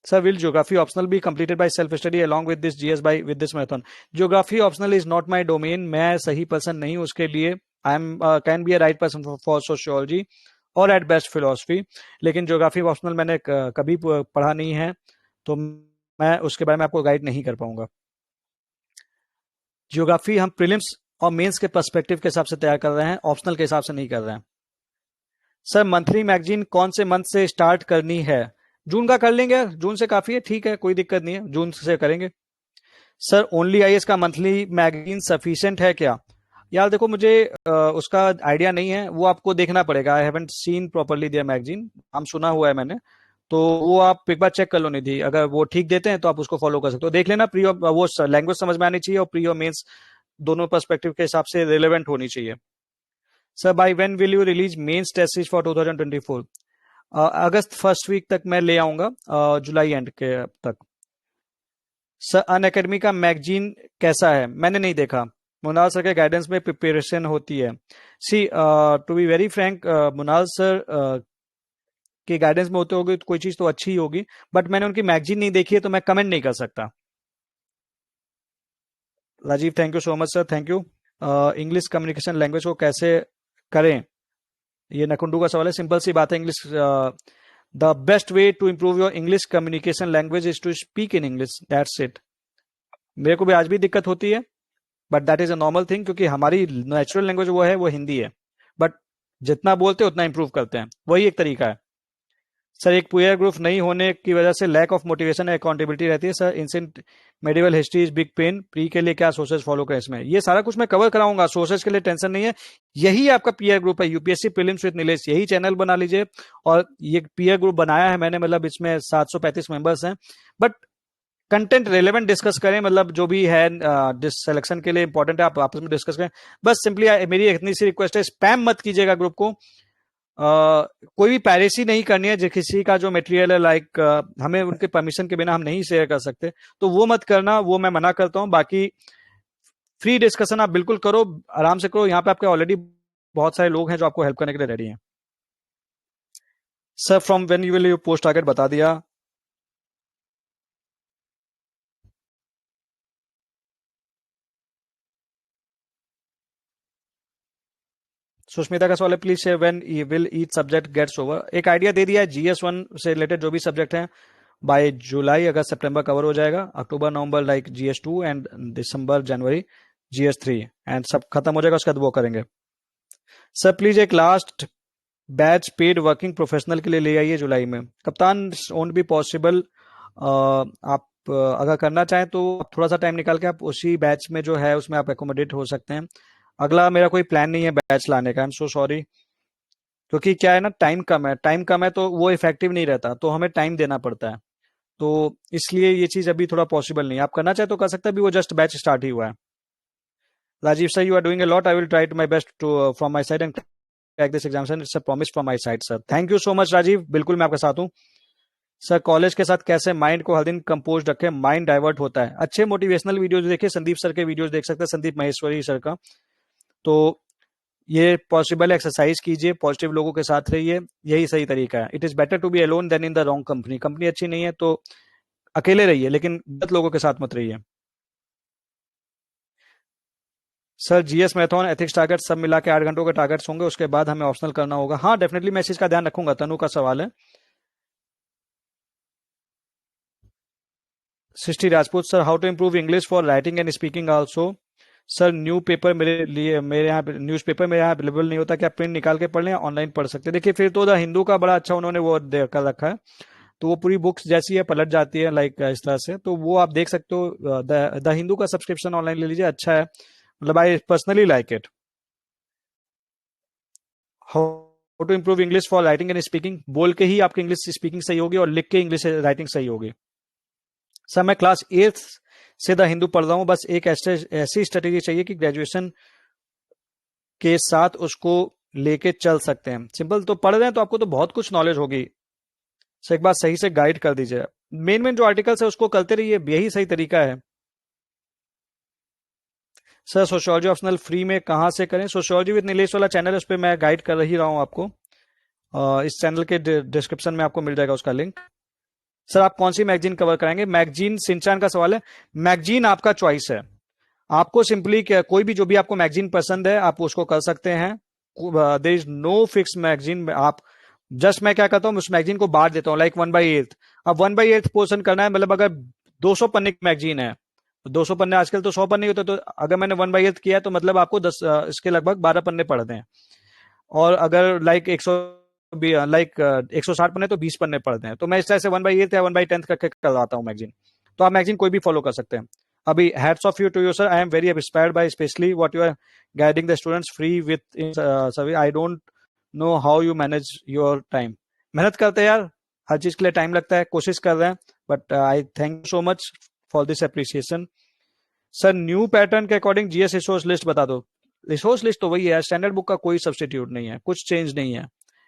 Sir, will geography optional be completed by self study along with this GS by with this marathon? Geography optional is not my domain. मैं सही person नहीं हूँ उसके लिए। I am can be a right person for sociology और at best philosophy, लेकिन geography optional मैंने कभी पढ़ा नहीं है, तो मैं उसके बारे में आपको गाइड नहीं कर पाऊंगा। ज्योग्राफी हम प्रीलिम्स और मेंस के पर्सपेक्टिव के हिसाब से तैयार कर रहे हैं, ऑप्शनल के हिसाब से नहीं कर रहे हैं। सर मंथली मैगजीन कौन से मंथ से स्टार्ट करनी है? जून का कर लेंगे, जून से काफी है, ठीक है कोई दिक्कत नहीं है, जून से करेंगे। सर ओनली आईएएस का मंथली मैगजीन सफिशिएंट है क्या? यार देखो मुझे उसका आइडिया नहीं है, वो आपको देखना पड़ेगा, I haven't seen properly their magazine, हम सुना हुआ है मैंने, तो वो आप एक बार चेक कर लो निधि, अगर वो ठीक देते हैं तो आप उसको फॉलो कर सकते हो, देख लेना। प्री वो लैंग्वेज समझ में आनी चाहिए, और प्री और मेंस दोनों पर्सपेक्टिव के हिसाब से रिलेवेंट होनी चाहिए। Sir by when will you release mains test series for 2024? अगस्त फर्स्ट वीक तक मैं ले आऊंगा, जुलाई एंड के तक। सर अन अकेडमी का मैगजीन कैसा है? मैंने नहीं देखा, मुनाल सर के गाइडेंस में प्रिपरेशन होती है। See to be very frank, Mrinal sir के गाइडेंस में होते होगी तो कोई चीज तो अच्छी ही होगी, बट मैंने उनकी मैगजीन नहीं देखी है तो मैं कमेंट नहीं कर सकता। Rajeev thank you so much sir, thank you. English communication language को कैसे करें, ये नकुंडू का सवाल है। सिंपल सी बात है, English the best way to improve your English communication language is to speak in English, that's it. मेरे को भी आज भी दिक्कत होती है, but that is a normal thing, क्योंकि हमारी नेचुरल लैंग्वेज वो है, वो हिंदी है, बट जितना बोलते हैं उतना इंप्रूव करते हैं, वही एक तरीका है। सर एक पीयर ग्रुप नहीं होने की वजह से लैक ऑफ मोटिवेशन और अकाउंटेबिलिटी रहती है। Sir ancient medieval history is big pain, pre के लिए क्या सोर्सेज फॉलो करें? इसमें ये सारा कुछ मैं कवर कराऊंगा, सोर्सेज के लिए टेंशन नहीं है। यही आपका पीयर ग्रुप है, यूपीएससी प्रीलिम्स विद नीलेश, यही चैनल बना लीजिए, और ये पीयर ग्रुप बनाया है मैंने, मतलब इसमें 735 मेंबर्स हैं, बट कंटेंट रेलेवेंट डिस्कस करें, मतलब जो भी है सिलेक्शन के लिए इंपॉर्टेंट है, आप आपस में डिस्कस करें। बस सिंपली मेरी इतनी सी रिक्वेस्ट है, स्पैम मत कीजिएगा ग्रुप को, कोई भी पैरेसी नहीं करनी है, जो किसी का जो मटेरियल है लाइक हमें उनके परमिशन के बिना हम नहीं शेयर कर सकते, तो वो मत करना, वो मैं मना करता हूं। बाकी फ्री डिस्कशन आप बिल्कुल करो, आराम से करो, यहाँ पे आपके ऑलरेडी बहुत सारे लोग हैं जो आपको हेल्प करने के लिए रेडी हैं। Sir from when you will you post target बता दिया। सुष्मिता का सवाल है, please share when will each subject gets over. एक आइडिया दे दिया है, GS1 से रिलेटेड जो भी सब्जेक्ट हैं बाय जुलाई अगस्त सितंबर कवर हो जाएगा, अक्टूबर नवंबर लाइक GS2 एंड दिसंबर जनवरी GS3 एंड सब खत्म हो जाएगा, उसके बाद वो करेंगे। सर प्लीज एक last batch paid working professional के लिए ले आइए जुलाई में। कप्तान ओंट बी पॉसिबल, आप अगर करना चाहें तो आप थोड़ा सा टाइम निकाल के आप उसी बैच में जो है उसमें आप एकोमोडेट हो सकते हैं। अगला मेरा कोई प्लान नहीं है बैच लाने का, आई एम सो सॉरी, क्योंकि क्या है ना, टाइम कम है तो वो इफेक्टिव नहीं रहता, तो हमें टाइम देना पड़ता है, तो इसलिए ये चीज अभी थोड़ा पॉसिबल नहीं है। आप करना चाहे तो कर सकते हैं, अभी वो जस्ट बैच स्टार्ट ही हुआ है। Rajeev sir, you are doing a lot, I will try to my best to from my side and crack this exam, it's a promise from my side sir. Thank you so much Rajeev, बिल्कुल मैं आपके साथ हूँ। Sir college के साथ कैसे mind को हर दिन कंपोज रखें, माइंड डाइवर्ट होता है। अच्छे मोटिवेशनल वीडियोज देखिए, संदीप सर के वीडियोज देख सकते हैं, संदीप महेश्वरी सर का, तो ये पॉसिबल एक्सरसाइज कीजिए, पॉजिटिव लोगों के साथ रहिए, यही सही तरीका है। It is better to be alone than in the wrong company. Company अच्छी नहीं है तो अकेले रहिए, लेकिन गलत लोगों के साथ मत रहिए। Sir GS Maithon ethics target सब मिला के 8 घंटों के टारगेट्स होंगे, उसके बाद हमें ऑप्शनल करना होगा। हाँ डेफिनेटली मैं इस चीज का ध्यान रखूंगा, तनु का सवाल है। Srishti Rajput, sir how to improve English for writing and speaking also. Sir मेरे यहाँ न्यूज़पेपर मेरे यहाँ अवेलेबल नहीं होता, क्या प्रिंट निकाल के पढ़ लें, ऑनलाइन पढ़ सकते हैं। देखिए फिर तो द हिंदू का बड़ा अच्छा उन्होंने वो दे कर रखा है, तो वो पूरी बुक्स जैसी है पलट जाती है लाइक इस तरह से, तो वो आप देख सकते हो। द हिंदू का सब्सक्रिप्शन ऑनलाइन ले लीजिए, अच्छा है, मतलब I personally like it. How to improve English for writing and speaking, बोल के ही आपकी इंग्लिश स्पीकिंग सही होगी और लिख के इंग्लिश राइटिंग सही होगी। सर मैं क्लास 8 से द हिंदू पढ़ रहा हूँ, बस एक ऐसी स्ट्रेटेजी चाहिए कि ग्रेजुएशन के साथ उसको लेके चल सकते हैं। सिंपल, तो पढ़ रहे हैं तो आपको तो बहुत कुछ नॉलेज होगी, सो एक बार सही से गाइड कर दीजिए, मेन मेन जो आर्टिकल्स है उसको करते रहिए, यही सही तरीका है। सर सोशियोलॉजी ऑप्शनल फ्री में कहाँ से करें, सोशियोलॉजी विद नीलेश वाला चैनल है, उस पर मैं गाइड कर ही रहा हूँ आपको, इस चैनल के डिस्क्रिप्शन में आपको मिल जाएगा उसका लिंक। सर आप कौन सी मैगजीन कवर कराएंगे, मैगजीन सिंचान का सवाल है। मैगजीन आपका चॉइस है, आपको सिंपली कोई भी जो भी आपको मैगजीन पसंद है आप उसको कर सकते हैं, there is no fix magazine. आप जस्ट मैं क्या करता हूँ, उस मैगजीन को बांट देता हूँ लाइक 1/8। अब 1/8 पोर्शन करना है, मतलब अगर 200 पन्ने की मैगजीन है, 200 पन्ने, आजकल तो 100 पन्ने होते, तो अगर मैंने 1/8 किया है तो मतलब आपको 10 इसके लगभग 12 पन्ने पढ़ते हैं। और अगर लाइक 160 पन्ने तो 20 पन्ने पढ़ते हैं, तो मैं इस तरह से 1/8 या 1/10 करके करवाता हूँ मैगजीन। तो आप मैगजीन कोई भी फॉलो कर सकते हैं। अभी hats off you to you sir, I am very inspired by specially what you are guiding the students free with survey, I don't know how you manage your time. मेहनत करते हैं यार, हर चीज के लिए टाइम लगता है, कोशिश कर रहे हैं, but I thank you so much for this appreciation. Sir new pattern के अकॉर्डिंग GS रिसोर्स लिस्ट बता दो। रिसोर्स लिस्ट तो वही है, स्टैंडर्ड बुक का कोई सब्सटीट्यूट नहीं है, कुछ चेंज नहीं है,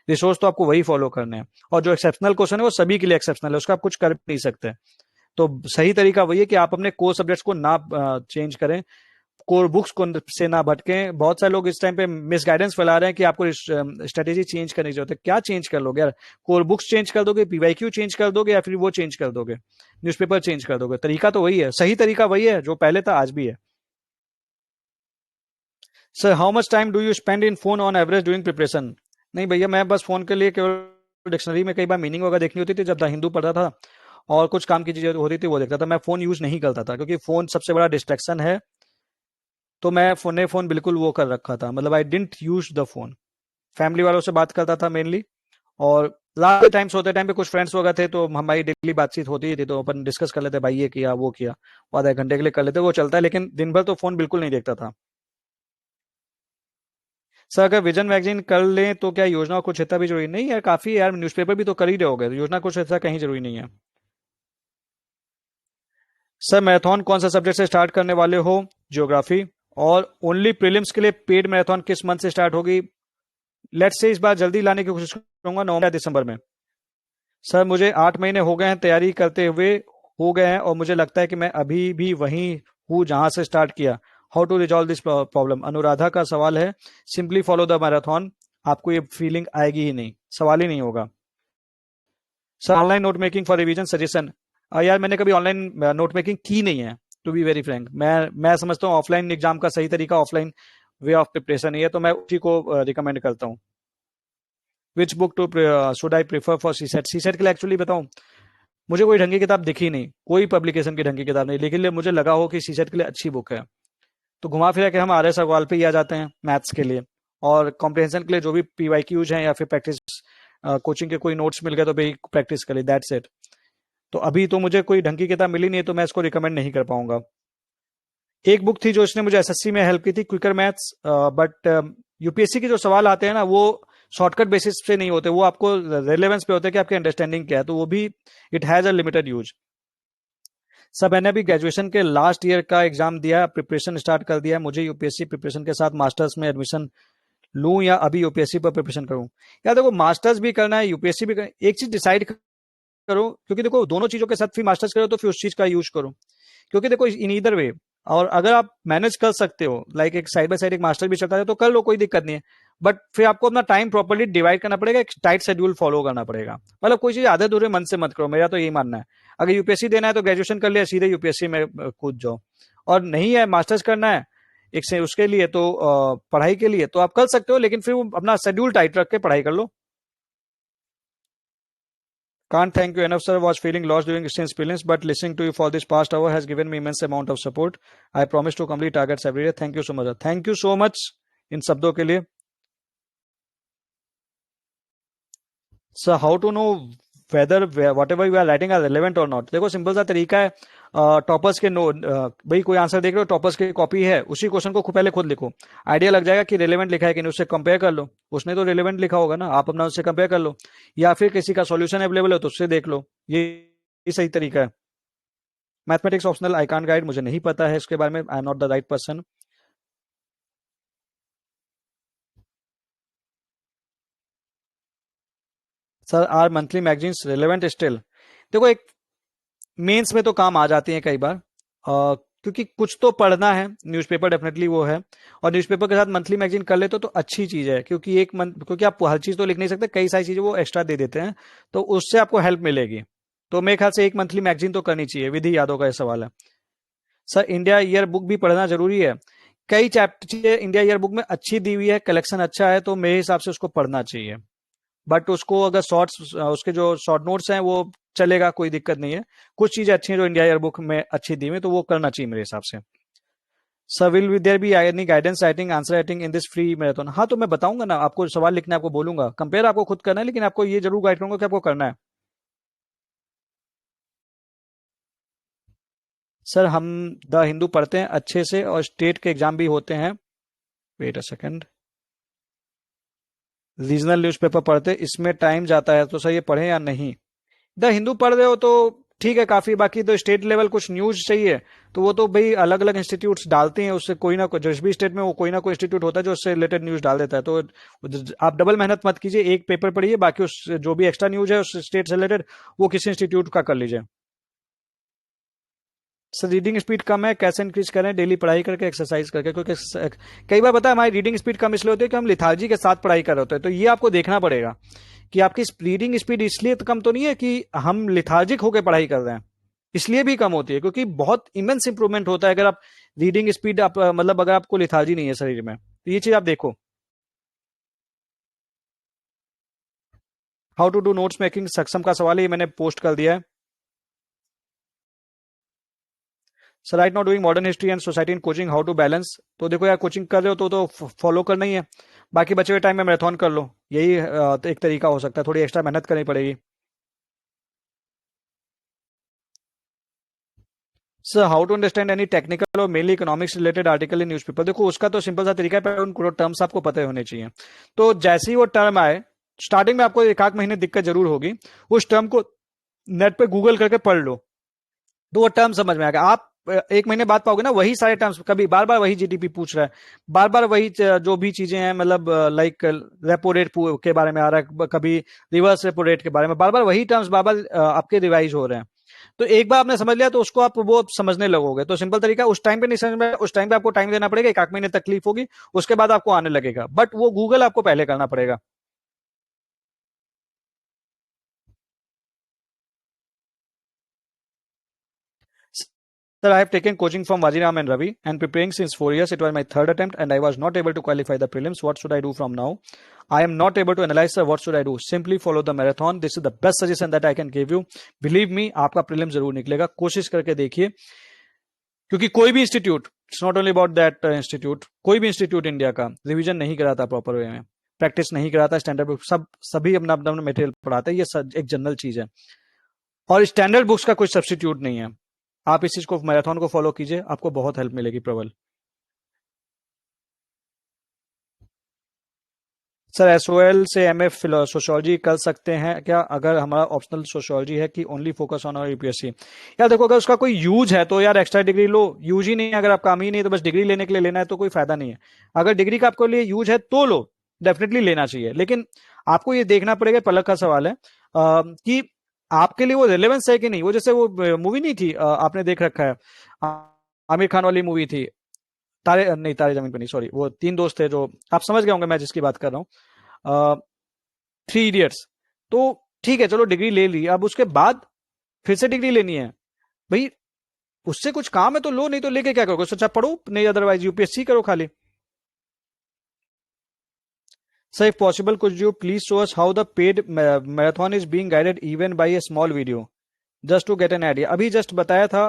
रिसोर्स तो आपको वही फॉलो करने हैं, और जो एक्सेप्शनल क्वेश्चन है वो सभी के लिए एक्सेप्शनल है, उसका आप कुछ कर नहीं सकते। तो सही तरीका वही है कि आप अपने कोर सब्जेक्ट्स को ना चेंज करें, कोर बुक्स को से ना भटकें। बहुत सारे लोग इस टाइम पे मिस गाइडेंस फैला रहे हैं कि आपको स्ट्रेटेजी चेंज करने की जरूरत है। क्या चेंज कर लोगे यार, कोर बुक्स चेंज कर दोगे, PYQ चेंज कर दोगे, या फिर वो चेंज कर दोगे, न्यूज़पेपर चेंज कर दोगे, तरीका तो वही है, सही तरीका वही है जो पहले था आज भी है। Sir how much time do you spend in phone on average during preparation. नहीं भैया, मैं बस फोन के लिए केवल डिक्शनरी में कई बार मीनिंग वगैरह देखनी होती थी जब द हिंदू पढ़ता था, और कुछ काम की चीजें होती थी वो देखता था, मैं फोन यूज नहीं करता था, क्योंकि फोन सबसे बड़ा डिस्ट्रैक्शन है। तो मैं फोन बिल्कुल वो कर रखा था, मतलब I didn't use the phone, family वालों से बात करता था मेनली, और लास्ट टाइम सोते टाइम पे कुछ फ्रेंड्स वगैरह थे तो हमारी डेली बातचीत होती थी, तो अपन डिस्कस कर लेते, भाई ये किया वो किया, वो आधा घंटे के लिए कर लेते, वो चलता है, लेकिन दिन भर तो फोन बिल्कुल नहीं देखता था। सर अगर विजन मैगजीन कर लें तो क्या योजना और कुछ हिस्सा भी जरूरी नहीं है, काफी यार, न्यूज़पेपर भी तो कर ही रहे होगे, तो योजना कुछ हिस्सा कहीं जरूरी नहीं है। सर मैराथन कौन सा सब्जेक्ट से स्टार्ट करने वाले हो, ज्योग्राफी, और ओनली प्रीलिम्स के लिए पेड मैराथन किस मंथ से स्टार्ट होगी। लेट्स से इस बार जल्दी लाने की कोशिश करूंगा, नवंबर या दिसंबर में। सर मुझे 8 महीने हो गए हैं तैयारी करते हुए, हो गए हैं, और मुझे लगता है कि मैं अभी भी वहीं हूँ जहां से स्टार्ट किया। How to resolve this problem, Anuradha का सवाल है। सिंपली फॉलो द मैराथन, आपको ये फीलिंग आएगी ही नहीं, सवाल ही नहीं होगा। Sir online note making for revision suggestion, यार मैंने कभी ऑनलाइन नोट मेकिंग की नहीं है, टू बी वेरी फ्रैंक। मैं समझता हूँ ऑफलाइन एग्जाम का सही तरीका ऑफलाइन वे ऑफ प्रिपरेशन ही है, तो मैं उसी को रिकमेंड करता हूँ। Which book to should I prefer for CSAT? CSAT के लिए एक्चुअली बताऊँ, मुझे कोई ढंग की किताब दिखी नहीं, कोई पब्लिकेशन की ढंग की किताब नहीं, लेकिन मुझे लगा हो कि सी सेट के लिए अच्छी बुक है, तो घुमा फिरा के हम आर एस अग्रवाल पे ही आ जाते हैं मैथ्स के लिए। और कॉम्प्रिहेंशन के लिए जो भी पीवाईक्यूज हैं या फिर प्रैक्टिस कोचिंग के कोई नोट्स मिल गए तो भाई प्रैक्टिस करी, दैट्स इट। तो अभी तो मुझे कोई ढंग की किताब मिली नहीं है, तो मैं इसको रिकमेंड नहीं कर पाऊंगा। एक बुक थी जो इसने मुझे एसएससी में हेल्प की थी, क्विकर मैथ्स, बट यूपीएससी के जो सवाल आते हैं ना, वो शॉर्टकट बेसिस पे नहीं होते, वो आपको रेलेवेंस पे होते हैं कि आपकी अंडरस्टैंडिंग क्या है, तो वो भी it has a limited use. सब मैंने अभी ग्रेजुएशन के लास्ट ईयर का एग्जाम दिया, प्रिपरेशन स्टार्ट कर दिया है, मुझे यूपीएससी प्रिपरेशन के साथ मास्टर्स में एडमिशन लूं या अभी यूपीएससी पर प्रिपरेशन करूं? या देखो, मास्टर्स भी करना है, यूपीएससी भी करना है, एक चीज डिसाइड करो, क्योंकि देखो दोनों चीजों के साथ फिर मास्टर्स करो तो फिर उस चीज का यूज करो, क्योंकि देखो इन ईदर वे, और अगर आप मैनेज कर सकते हो, लाइक एक साइड बाय साइड एक मास्टर भी चलता है तो कर लो, कोई दिक्कत नहीं है। बट फिर आपको अपना टाइम प्रॉपर्ली डिवाइड करना पड़ेगा, एक टाइट शेड्यूल फॉलो करना पड़ेगा, मतलब कोई चीज आधे अधूरे मन से मत करो, मेरा तो यही मानना है। अगर यूपीएससी देना है तो ग्रेजुएशन कर लिया, सीधे यूपीएससी में कूद जाओ। और नहीं है, मास्टर्स करना है एक से उसके लिए, तो पढ़ाई के लिए तो आप कर सकते हो, लेकिन फिर वो अपना शेड्यूल टाइट रख के पढ़ाई कर लो। Can't thank you enough, sir. Was feeling lost during distance experience, but listening to you for this past hour has given me immense amount of support. I promise to complete targets every day. Thank you so much, sir. Thank you so much इन शब्दों के लिए। Sir, how to know whether whatever you are writing are relevant और not? देखो सिंपल सा तरीका है, toppers के नो भाई कोई आंसर देख रहे हो, टॉपर्स की कॉपी है, उसी क्वेश्चन को पहले खुद लिखो, आइडिया लग जाएगा कि रिलेवेंट लिखा है कि नहीं, उससे कंपेयर कर लो, उसने तो रिलेवेंट लिखा होगा ना, आप अपना उससे कंपेयर कर लो, या फिर किसी का सॉल्यूशन अवेलेबल है तो उससे देख लो, ये सही तरीका है। Mathematics optional I can't guide, मुझे नहीं पता है इसके बारे में, I am not the right person. Sir, are monthly magazines relevant still? देखो, एक मेंस में तो काम आ जाती हैं कई बार, क्योंकि कुछ तो पढ़ना है, न्यूज़पेपर डेफिनेटली वो है, और न्यूज़पेपर के साथ मंथली मैगजीन कर ले तो अच्छी चीज़ है, क्योंकि एक मंथ, क्योंकि आप हर चीज़ तो लिख नहीं सकते, कई सारी चीज़ें वो एक्स्ट्रा दे देते हैं, तो उससे आपको हेल्प मिलेगी। तो मेरे ख्याल से एक मंथली मैगजीन तो करनी चाहिए। विधि यादव का ये सवाल है। सर, इंडिया ईयर बुक भी पढ़ना जरूरी है? कई चैप्टर इंडिया ईयर बुक में अच्छी दी हुई है, कलेक्शन अच्छा है, तो मेरे हिसाब से उसको पढ़ना चाहिए। बट उसको अगर शॉर्ट्स, उसके जो शॉर्ट नोट्स हैं वो चलेगा, कोई दिक्कत नहीं है। कुछ चीजें अच्छी हैं जो इंडिया ईयर बुक में अच्छी दी हुई, तो वो करना चाहिए मेरे हिसाब से। Sir, will there be any guidance writing answer writing in this free marathon? हाँ, तो मैं बताऊंगा ना आपको, सवाल लिखने आपको बोलूंगा, कंपेयर आपको खुद करना है, लेकिन आपको ये जरूर गाइड करूंगा कि आपको करना है। सर, हम द हिंदू पढ़ते हैं अच्छे से, और स्टेट के एग्जाम भी होते हैं। Wait a second. Regional newspaper पढ़ते हैं, इसमें टाइम जाता है, तो सर ये पढ़ें या नहीं? द हिंदू पढ़ रहे हो तो ठीक है, काफी। बाकी तो स्टेट लेवल कुछ न्यूज चाहिए, तो वो तो भाई अलग अलग इंस्टीट्यूट्स डालते हैं, उससे कोई ना कोई, जिस भी स्टेट में वो कोई ना कोई इंस्टीट्यूट होता है जो उससे रिलेटेड न्यूज डाल देता है, तो आप डबल मेहनत मत कीजिए, एक पेपर पढ़िए, बाकी उस जो भी एक्स्ट्रा न्यूज है उस स्टेट से रिलेटेड, वो किसी इंस्टीट्यूट का कर लीजिए। सर, रीडिंग स्पीड कम है, कैसे इंक्रीज करें? डेली पढ़ाई करके, एक्सरसाइज करके, क्योंकि कई बार पता है हमारी रीडिंग स्पीड कम इसलिए होती है कि हम लिथार्जी के साथ पढ़ाई कर रहे होते हैं, तो ये आपको देखना पड़ेगा कि आपकी रीडिंग स्पीड इसलिए तो कम तो नहीं है कि हम लिथार्जिक होकर पढ़ाई कर रहे हैं, इसलिए भी कम होती है, क्योंकि बहुत इमेंस इंप्रूवमेंट होता है अगर आप रीडिंग स्पीड, आप मतलब अगर आपको लिथार्जी नहीं है शरीर में, तो ये चीज आप देखो। How to do notes making, Saksham का सवाल है, ये मैंने पोस्ट कर दिया है। Sir, right now doing modern history and society in coaching, how to balance? तो देखो यार, कोचिंग कर रहे हो तो फॉलो करना ही है, बाकी बचे हुए टाइम में मैराथन कर लो, यही तो एक तरीका हो सकता है, थोड़ी एक्स्ट्रा मेहनत करनी पड़ेगी। Sir, how to understand any technical और mainly economics related article in newspaper? देखो, उसका तो सिंपल सा तरीका है, पहले उनको टर्म्स आपको पता होने चाहिए, तो जैसे ही वो टर्म आए, स्टार्टिंग में आपको एक आध महीने दिक्कत जरूर होगी, उस टर्म को नेट पे गूगल करके पढ़ लो, तो वो टर्म समझ में आएगा। आप एक महीने बाद पाओगे ना वही सारे टर्म्स, कभी बार बार वही जीडीपी पूछ रहा है, बार बार वही जो भी चीजें हैं, मतलब लाइक रेपो रेट के बारे में आ रहा है, कभी रिवर्स रेपो रेट के बारे में, बार बार वही टर्म्स बार बार आपके रिवाइज हो रहे हैं। तो एक बार आपने समझ लिया तो उसको आप वो समझने लगोगे, तो सिंपल तरीका, उस टाइम पे नहीं समझ में, उस टाइम पे आपको टाइम देना पड़ेगा, एक आध महीने तकलीफ होगी, उसके बाद आपको आने लगेगा, बट वो गूगल आपको पहले करना पड़ेगा। Sir, I have taken coaching from Vajiram and Ravi and preparing since 4 years. It was my third attempt and I was not able to qualify the prelims. What should I do from now? I am not able to analyze, sir. What should I do? Simply follow the marathon. This is the best suggestion that I can give you. Believe me, आपका prelim जरूर निकलेगा. कोशिश करके देखिए, क्योंकि कोई भी institute, it's not only about that institute, कोई भी इंस्टीट्यूट इंडिया का रिवीजन नहीं कराता प्रॉपर वे में, प्रैक्टिस नहीं कराता, स्टैंडर्ड बुक सभी अपना अपना मटेरियल पढ़ाते हैं. ये एक जनरल चीज है और स्टैंडर्ड बुक्स का कोई सब्स्टिट्यूट नहीं है. आप इस चीज को, मैराथन को फॉलो कीजिए, आपको बहुत हेल्प मिलेगी. प्रबल सर, एसओएल से एमए सोशियोलॉजी कर सकते हैं क्या अगर हमारा ऑप्शनल सोशियोलॉजी है कि ओनली फोकस ऑन और यूपीएससी? यार देखो, अगर उसका कोई यूज है तो यार एक्स्ट्रा डिग्री लो. यूज ही नहीं है, अगर आप काम ही नहीं है तो बस डिग्री लेने के लिए लेना है तो कोई फायदा नहीं है. अगर डिग्री का आपको लिए यूज है तो लो, डेफिनेटली लेना चाहिए. लेकिन आपको ये देखना पड़ेगा, पलक का सवाल है कि आपके लिए वो रिलेवेंस है कि नहीं. वो जैसे वो मूवी नहीं थी, आपने देख रखा है, आमिर खान वाली मूवी थी, तारे जमीन पर नहीं, सॉरी, वो तीन दोस्त थे जो, आप समझ गए होंगे मैं जिसकी बात कर रहा हूँ, 3 इडियट्स. तो ठीक है, चलो डिग्री ले ली, अब उसके बाद फिर से डिग्री लेनी है भाई, उससे कुछ काम है तो लो, नहीं तो लेके क्या करोगे? सोचा पढ़ो, नहीं अदरवाइज यूपीएससी करो खाली. Sir, if possible could you please show us how the paid marathon is being guided even by a small video just to get an idea. अभी जस्ट बताया था,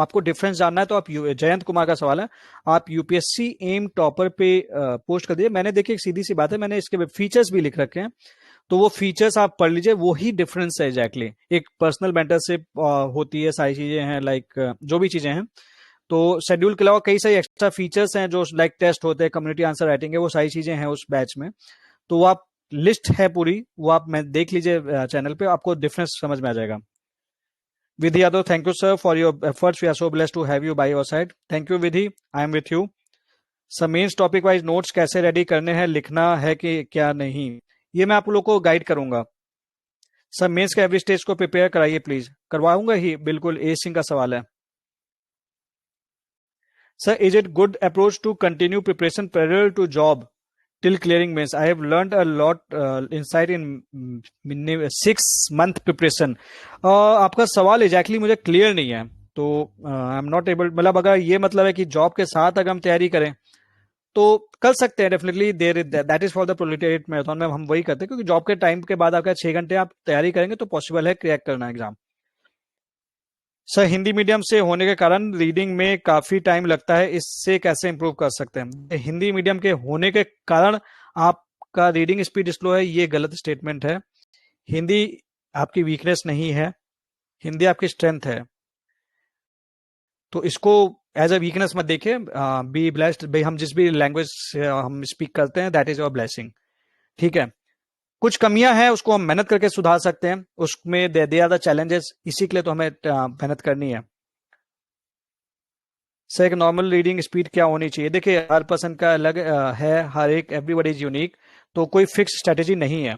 आपको डिफरेंस जानना है तो आप, जयंत कुमार का सवाल है, आप यूपीएससी एम टॉपर पे पोस्ट कर दिए. मैंने देखिए, एक सीधी सी बात है, मैंने इसके फीचर्स भी लिख रखे हैं, तो वो फीचर्स आप पढ़ लीजिए. वो ही डिफरेंस है एग्जैक्टली. एक पर्सनल मेंटरशिप होती है, सारी चीजें हैं, लाइक जो भी चीजें हैं. तो शेड्यूल के अलावा कई सारी एक्स्ट्रा फीचर्स हैं जो लाइक टेस्ट होते हैं, कम्युनिटी आंसर राइटिंग है, वो सारी चीजें हैं उस बैच में. तो वो आप, लिस्ट है पूरी, वो आप मैं देख लीजिए चैनल पे, आपको डिफरेंस समझ में आ जाएगा. Vidhi Yadav, thank you sir for your efforts. We are so blessed to have you by your side. Thank you Vidhi, I am with you. Sir, mains topic wise notes कैसे ready करने हैं, लिखना है कि क्या नहीं, ये मैं आप लोग को गाइड करूंगा. सर, मेंस के एवरी स्टेज को प्रिपेयर कराइए प्लीज. करवाऊंगा ही, बिल्कुल. ए सिंह का सवाल है. Sir, is it good approach to continue preparation parallel to job till clearing mains? I have learned a lot insight in 6 month preparation. आपका सवाल एग्जैक्टली मुझे क्लियर नहीं है, तो आई एम नॉट एबल, मतलब अगर ये मतलब है कि जॉब के साथ अगर हम तैयारी करें तो कर सकते हैं definitely. There that is for the proletariat marathon में हम वही करते हैं, क्योंकि जॉब के टाइम के बाद आपका 6 घंटे आप तैयारी करेंगे तो पॉसिबल है क्रैक करना एग्जाम. सर, हिंदी मीडियम से होने के कारण रीडिंग में काफी टाइम लगता है, इससे कैसे इंप्रूव कर सकते हैं? हिंदी मीडियम के होने के कारण आपका रीडिंग स्पीड स्लो है, ये गलत स्टेटमेंट है. हिंदी आपकी वीकनेस नहीं है, हिंदी आपकी स्ट्रेंथ है. तो इसको एज अ वीकनेस मत देखिए. बी ब्लेस्ड भाई, हम जिस भी लैंग्वेज हम स्पीक करते हैं, दैट इज अवर ब्लेसिंग. ठीक है, कुछ कमियां हैं उसको हम मेहनत करके सुधार सकते हैं, उसमें दे आर द चैलेंजेस, इसी के लिए तो हमें मेहनत करनी है. सर, एक नॉर्मल रीडिंग स्पीड क्या होनी चाहिए? देखिए, हर पर्सन का अलग है, हर एक, एवरीबॉडी इज यूनिक, तो कोई फिक्स स्ट्रेटेजी नहीं है.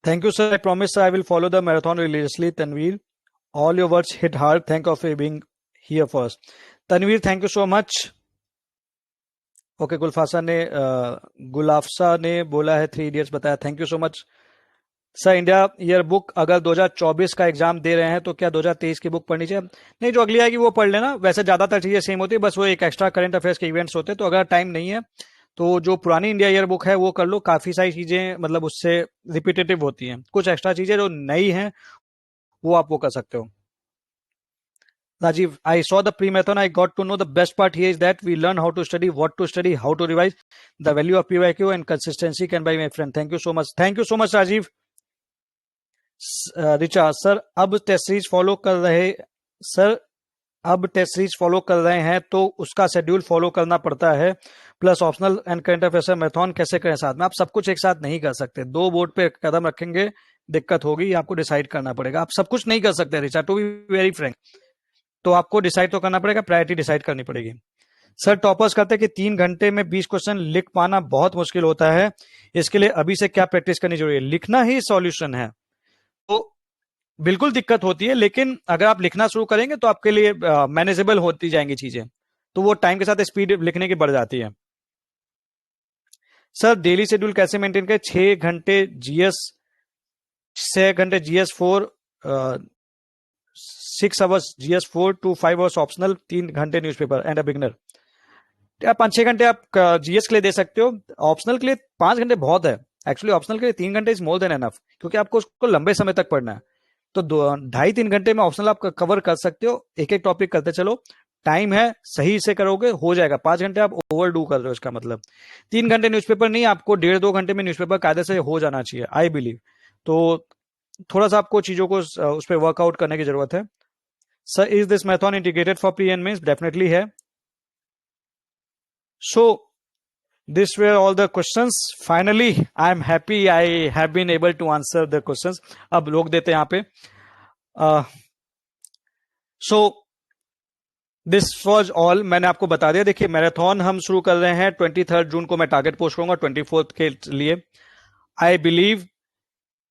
Thank you sir, I promise I will follow the marathon religiously. Tanveer, all your words hit hard, thank you for being here first. Tanveer, thank you so much. Okay, Gulafsa ने बोला है 3 idiots बताया, thank you so much. Sir, India year book अगर 2024 का exam दे रहे हैं तो क्या 2023 की बुक पढ़नी चाहिए? नहीं, जो अगली आएगी वो पढ़ लेना. वैसे ज्यादातर चीजें सेम होती है, बस वो एक एक्स्ट्रा करंट अफेयर्स के इवेंट्स होते हैं. तो अगर टाइम नहीं है तो जो पुरानी इंडिया ईयर बुक है वो कर लो. काफी सारी चीजें मतलब उससे रिपीटेटिव होती हैं, कुछ एक्स्ट्रा चीजें जो नई हैं वो आप वो कर सकते हो. Rajiv, I saw the pre-marathon. I got to know the best part here is that we learn how to study, what to study, how to revise. The value of PYQ and consistency can buy my friend. Thank you so much. Thank you so much, Rajiv. Richa, sir अब test series follow कर रहे sir अब test series follow कर रहे हैं तो उसका schedule follow करना पड़ता है, plus optional and current affairs marathon कैसे करें साथ में? आप सब कुछ एक साथ नहीं कर सकते, 2 बोर्ड पे कदम रखेंगे, दिक्कत होगी. आपको डिसाइड करना पड़ेगा, आप सब कुछ नहीं कर सकते Richa, to be very frank. तो आपको डिसाइड तो करना पड़ेगा, प्रायोरिटी डिसाइड करनी पड़ेगी. सर, टॉपर्स कहते हैं कि 3 घंटे में 20 क्वेश्चन लिख पाना बहुत मुश्किल होता है, इसके लिए अभी से क्या प्रैक्टिस करनी जरूरी है? लिखना ही सॉल्यूशन है. तो बिल्कुल दिक्कत होती है, लेकिन अगर आप लिखना शुरू करेंगे तो आपके लिए मैनेजेबल होती जाएंगी चीजें, तो वो टाइम के साथ स्पीड लिखने की बढ़ जाती है. सर, डेली शेड्यूल कैसे मेंटेन करें? 6 घंटे GS 4 6 hours GS 4 to 5 hours optional, 3 घंटे न्यूज़पेपर एंड अ बिगनर। आप 5-6 घंटे आप GS के लिए दे सकते हो, ऑप्शनल के लिए 5 घंटे बहुत है। एक्चुअली ऑप्शनल के लिए 3 घंटे इज मोर देन एनफ, क्योंकि आपको उसको लंबे समय तक पढ़ना है। तो 2.5-3 घंटे में ऑप्शनल आप कवर कर सकते हो, एक एक टॉपिक करते चलो, टाइम है, सही से करोगे हो जाएगा। 5 घंटे आप ओवर डू कर रहे हो, इसका मतलब 3 घंटे न्यूज़पेपर नहीं, आपको 1.5-2 घंटे में न्यूज़पेपर कायदे से हो जाना चाहिए, आई बिलीव। तो थोड़ा सा आपको चीजों को उस पर वर्कआउट करने की जरूरत है। Sir, is this marathon integrated for pre and mains? Definitely है। So these were all the questions. Finally I am happy I have been able to answer the questions. अब लोग देते हैं यहाँ पे। So this was all, मैंने आपको बता दिया। देखिए मैराथन हम शुरू कर रहे हैं 23 जून को, मैं टारगेट पोस्ट करूंगा 24 के लिए। आई बिलीव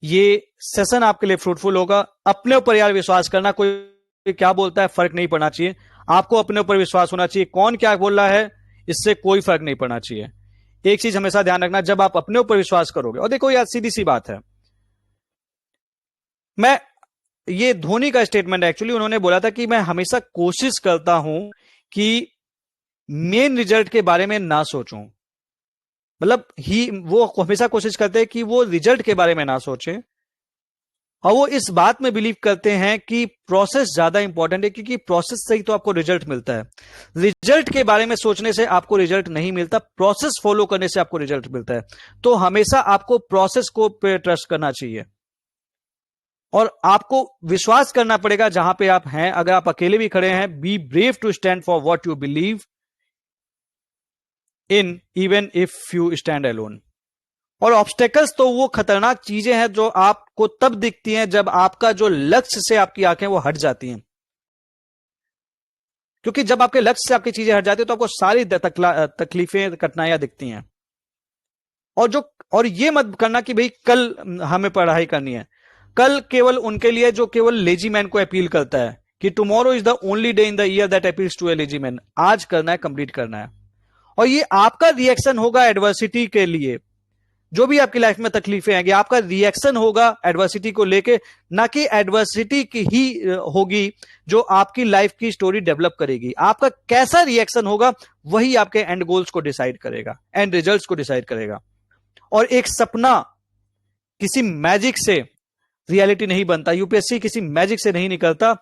ये सेशन आपके लिए फ्रूटफुल होगा। अपने ऊपर यार विश्वास करना, कोई क्या बोलता है फर्क नहीं पड़ना चाहिए, आपको अपने ऊपर विश्वास होना चाहिए। कौन क्या बोल रहा है इससे कोई फर्क नहीं पड़ना चाहिए। एक चीज हमेशा ध्यान रखना, जब आप अपने ऊपर विश्वास करोगे, और देखो यार सीधी सी बात है, मैं ये धोनी का स्टेटमेंट है एक्चुअली, उन्होंने बोला था कि मैं हमेशा कोशिश करता हूं कि मेन रिजल्ट के बारे में ना सोचूं। मतलब वो हमेशा कोशिश करते हैं कि वो रिजल्ट के बारे में ना सोचें, और वो इस बात में बिलीव करते हैं कि प्रोसेस ज्यादा इंपॉर्टेंट है, क्योंकि प्रोसेस से ही तो आपको रिजल्ट मिलता है। रिजल्ट के बारे में सोचने से आपको रिजल्ट नहीं मिलता, प्रोसेस फॉलो करने से आपको रिजल्ट मिलता है। तो हमेशा आपको प्रोसेस को पे ट्रस्ट करना चाहिए, और आपको विश्वास करना पड़ेगा जहां पे आप हैं। अगर आप अकेले भी खड़े हैं, be brave to stand for what you believe in, even if you stand alone. और ऑब्स्टेकल्स तो वो खतरनाक चीजें हैं जो आपको तब दिखती हैं जब आपका जो लक्ष्य से आपकी आंखें वो हट जाती हैं। क्योंकि जब आपके लक्ष्य से आपकी चीजें हट जाती है तो आपको सारी तकलीफें, कठिनाइयां दिखती हैं। और ये मत करना कि भाई कल हमें पढ़ाई करनी है। कल केवल उनके लिए जो केवल लेजी मैन को अपील करता है कि tomorrow is the only day in the year that appeals to a lazy man. आज करना है, कंप्लीट करना है। और ये आपका रिएक्शन होगा एडवर्सिटी के लिए। जो भी आपकी लाइफ में तकलीफें आएंगी, आपका रिएक्शन होगा एडवर्सिटी को लेके, ना कि एडवर्सिटी की ही होगी जो आपकी लाइफ की स्टोरी डेवलप करेगी। आपका कैसा रिएक्शन होगा वही आपके एंड गोल्स को डिसाइड करेगा, एंड रिजल्ट्स को डिसाइड करेगा। और एक सपना किसी मैजिक से रियलिटी नहीं बनता, यूपीएससी किसी मैजिक से नहीं निकलता।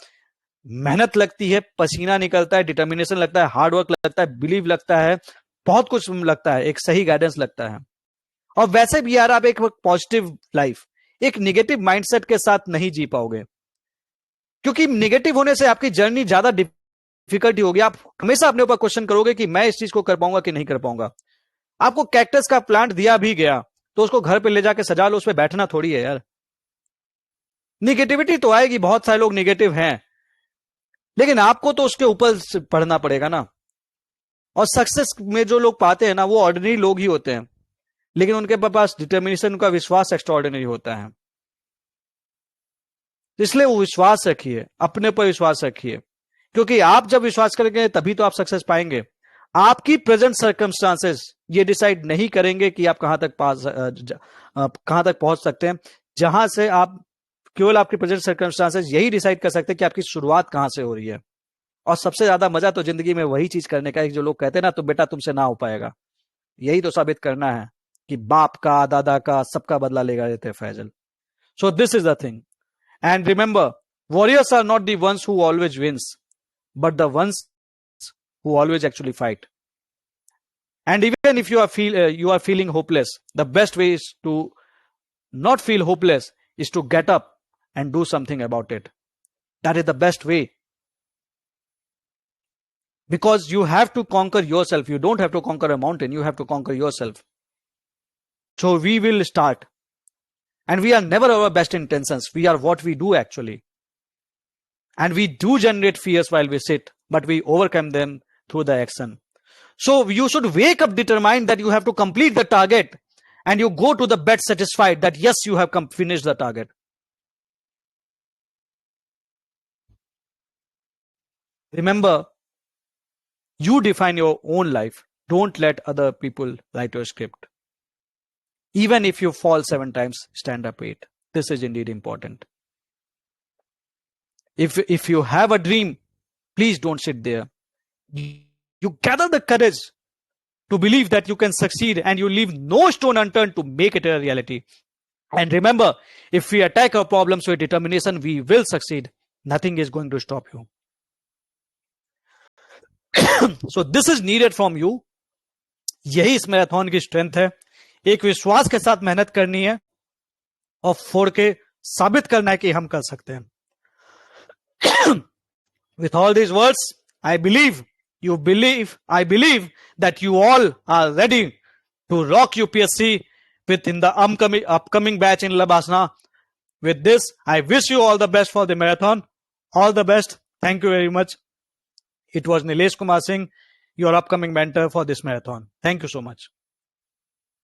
मेहनत लगती है, पसीना निकलता है, डिटर्मिनेशन लगता है, हार्डवर्क लगता है, बिलीव लगता है, बहुत कुछ लगता है, एक सही गाइडेंस लगता है। और वैसे भी यार आप एक पॉजिटिव लाइफ, एक निगेटिव माइंडसेट के साथ नहीं जी पाओगे, क्योंकि निगेटिव होने से आपकी जर्नी ज्यादा डिफिकल्टी होगी। आप हमेशा अपने ऊपर क्वेश्चन करोगे कि मैं इस चीज को कर पाऊंगा कि नहीं कर पाऊंगा। आपको कैक्टस का प्लांट दिया भी गया तो उसको घर पे ले जाके सजा लो, उस पर बैठना थोड़ी है यार। निगेटिविटी तो आएगी, बहुत सारे लोग निगेटिव हैं, लेकिन आपको तो उसके ऊपर पढ़ना पड़ेगा ना। और सक्सेस में जो लोग पाते हैं ना, वो ऑर्डिनरी लोग ही होते हैं, लेकिन उनके पास डिटर्मिनेशन, उनका विश्वास एक्स्ट्राऑर्डिनरी होता है। इसलिए वो विश्वास रखिए, अपने पर विश्वास रखिए, क्योंकि आप जब विश्वास करेंगे तभी तो आप सक्सेस पाएंगे। आपकी प्रेजेंट सर्कमस्टांसेस ये डिसाइड नहीं करेंगे कि आप कहां तक पहुंच सकते हैं। जहां से आप, केवल आपकी प्रेजेंट सर्कमस्टांसेस यही डिसाइड कर सकते हैं कि आपकी शुरुआत कहां से हो रही है। और सबसे ज्यादा मजा तो जिंदगी में वही चीज करने का है जो लोग कहते हैं ना, तो बेटा तुमसे ना हो पाएगा। यही तो साबित करना है कि बाप का, दादा का, सबका बदला लेगा देते Faisal. So this is the thing, and remember, warriors are not the ones who always wins, but the ones who always actually fight. And even if you are feeling hopeless, the best way is to not feel hopeless is to get up and do something about it. That is the best way, because you have to conquer yourself. You don't have to conquer a mountain, you have to conquer yourself. So we will start, and we are never our best intentions, we are what we do actually. And we do generate fears while we sit, but we overcome them through the action. So you should wake up determined that you have to complete the target, and you go to the bed satisfied that yes, you have finished the target. Remember, you define your own life. Don't let other people write your script. Even if you fall 7 times, stand up 8. This is indeed important. If you have a dream, please don't sit there. You gather the courage to believe that you can succeed, and you leave no stone unturned to make it a reality. And remember, if we attack our problems with determination, we will succeed. Nothing is going to stop you. So this is needed from you. यही इस marathon की strength है. एक विश्वास के साथ मेहनत करनी है और फोड़ के साबित करना है कि हम कर सकते हैं. With all these words, I believe that you all are ready to rock UPSC within the upcoming batch in Labasana. With this, I wish you all the best for the marathon. All the best. Thank you very much. It was Nilesh Kumar Singh, your upcoming mentor for this marathon. Thank you so much.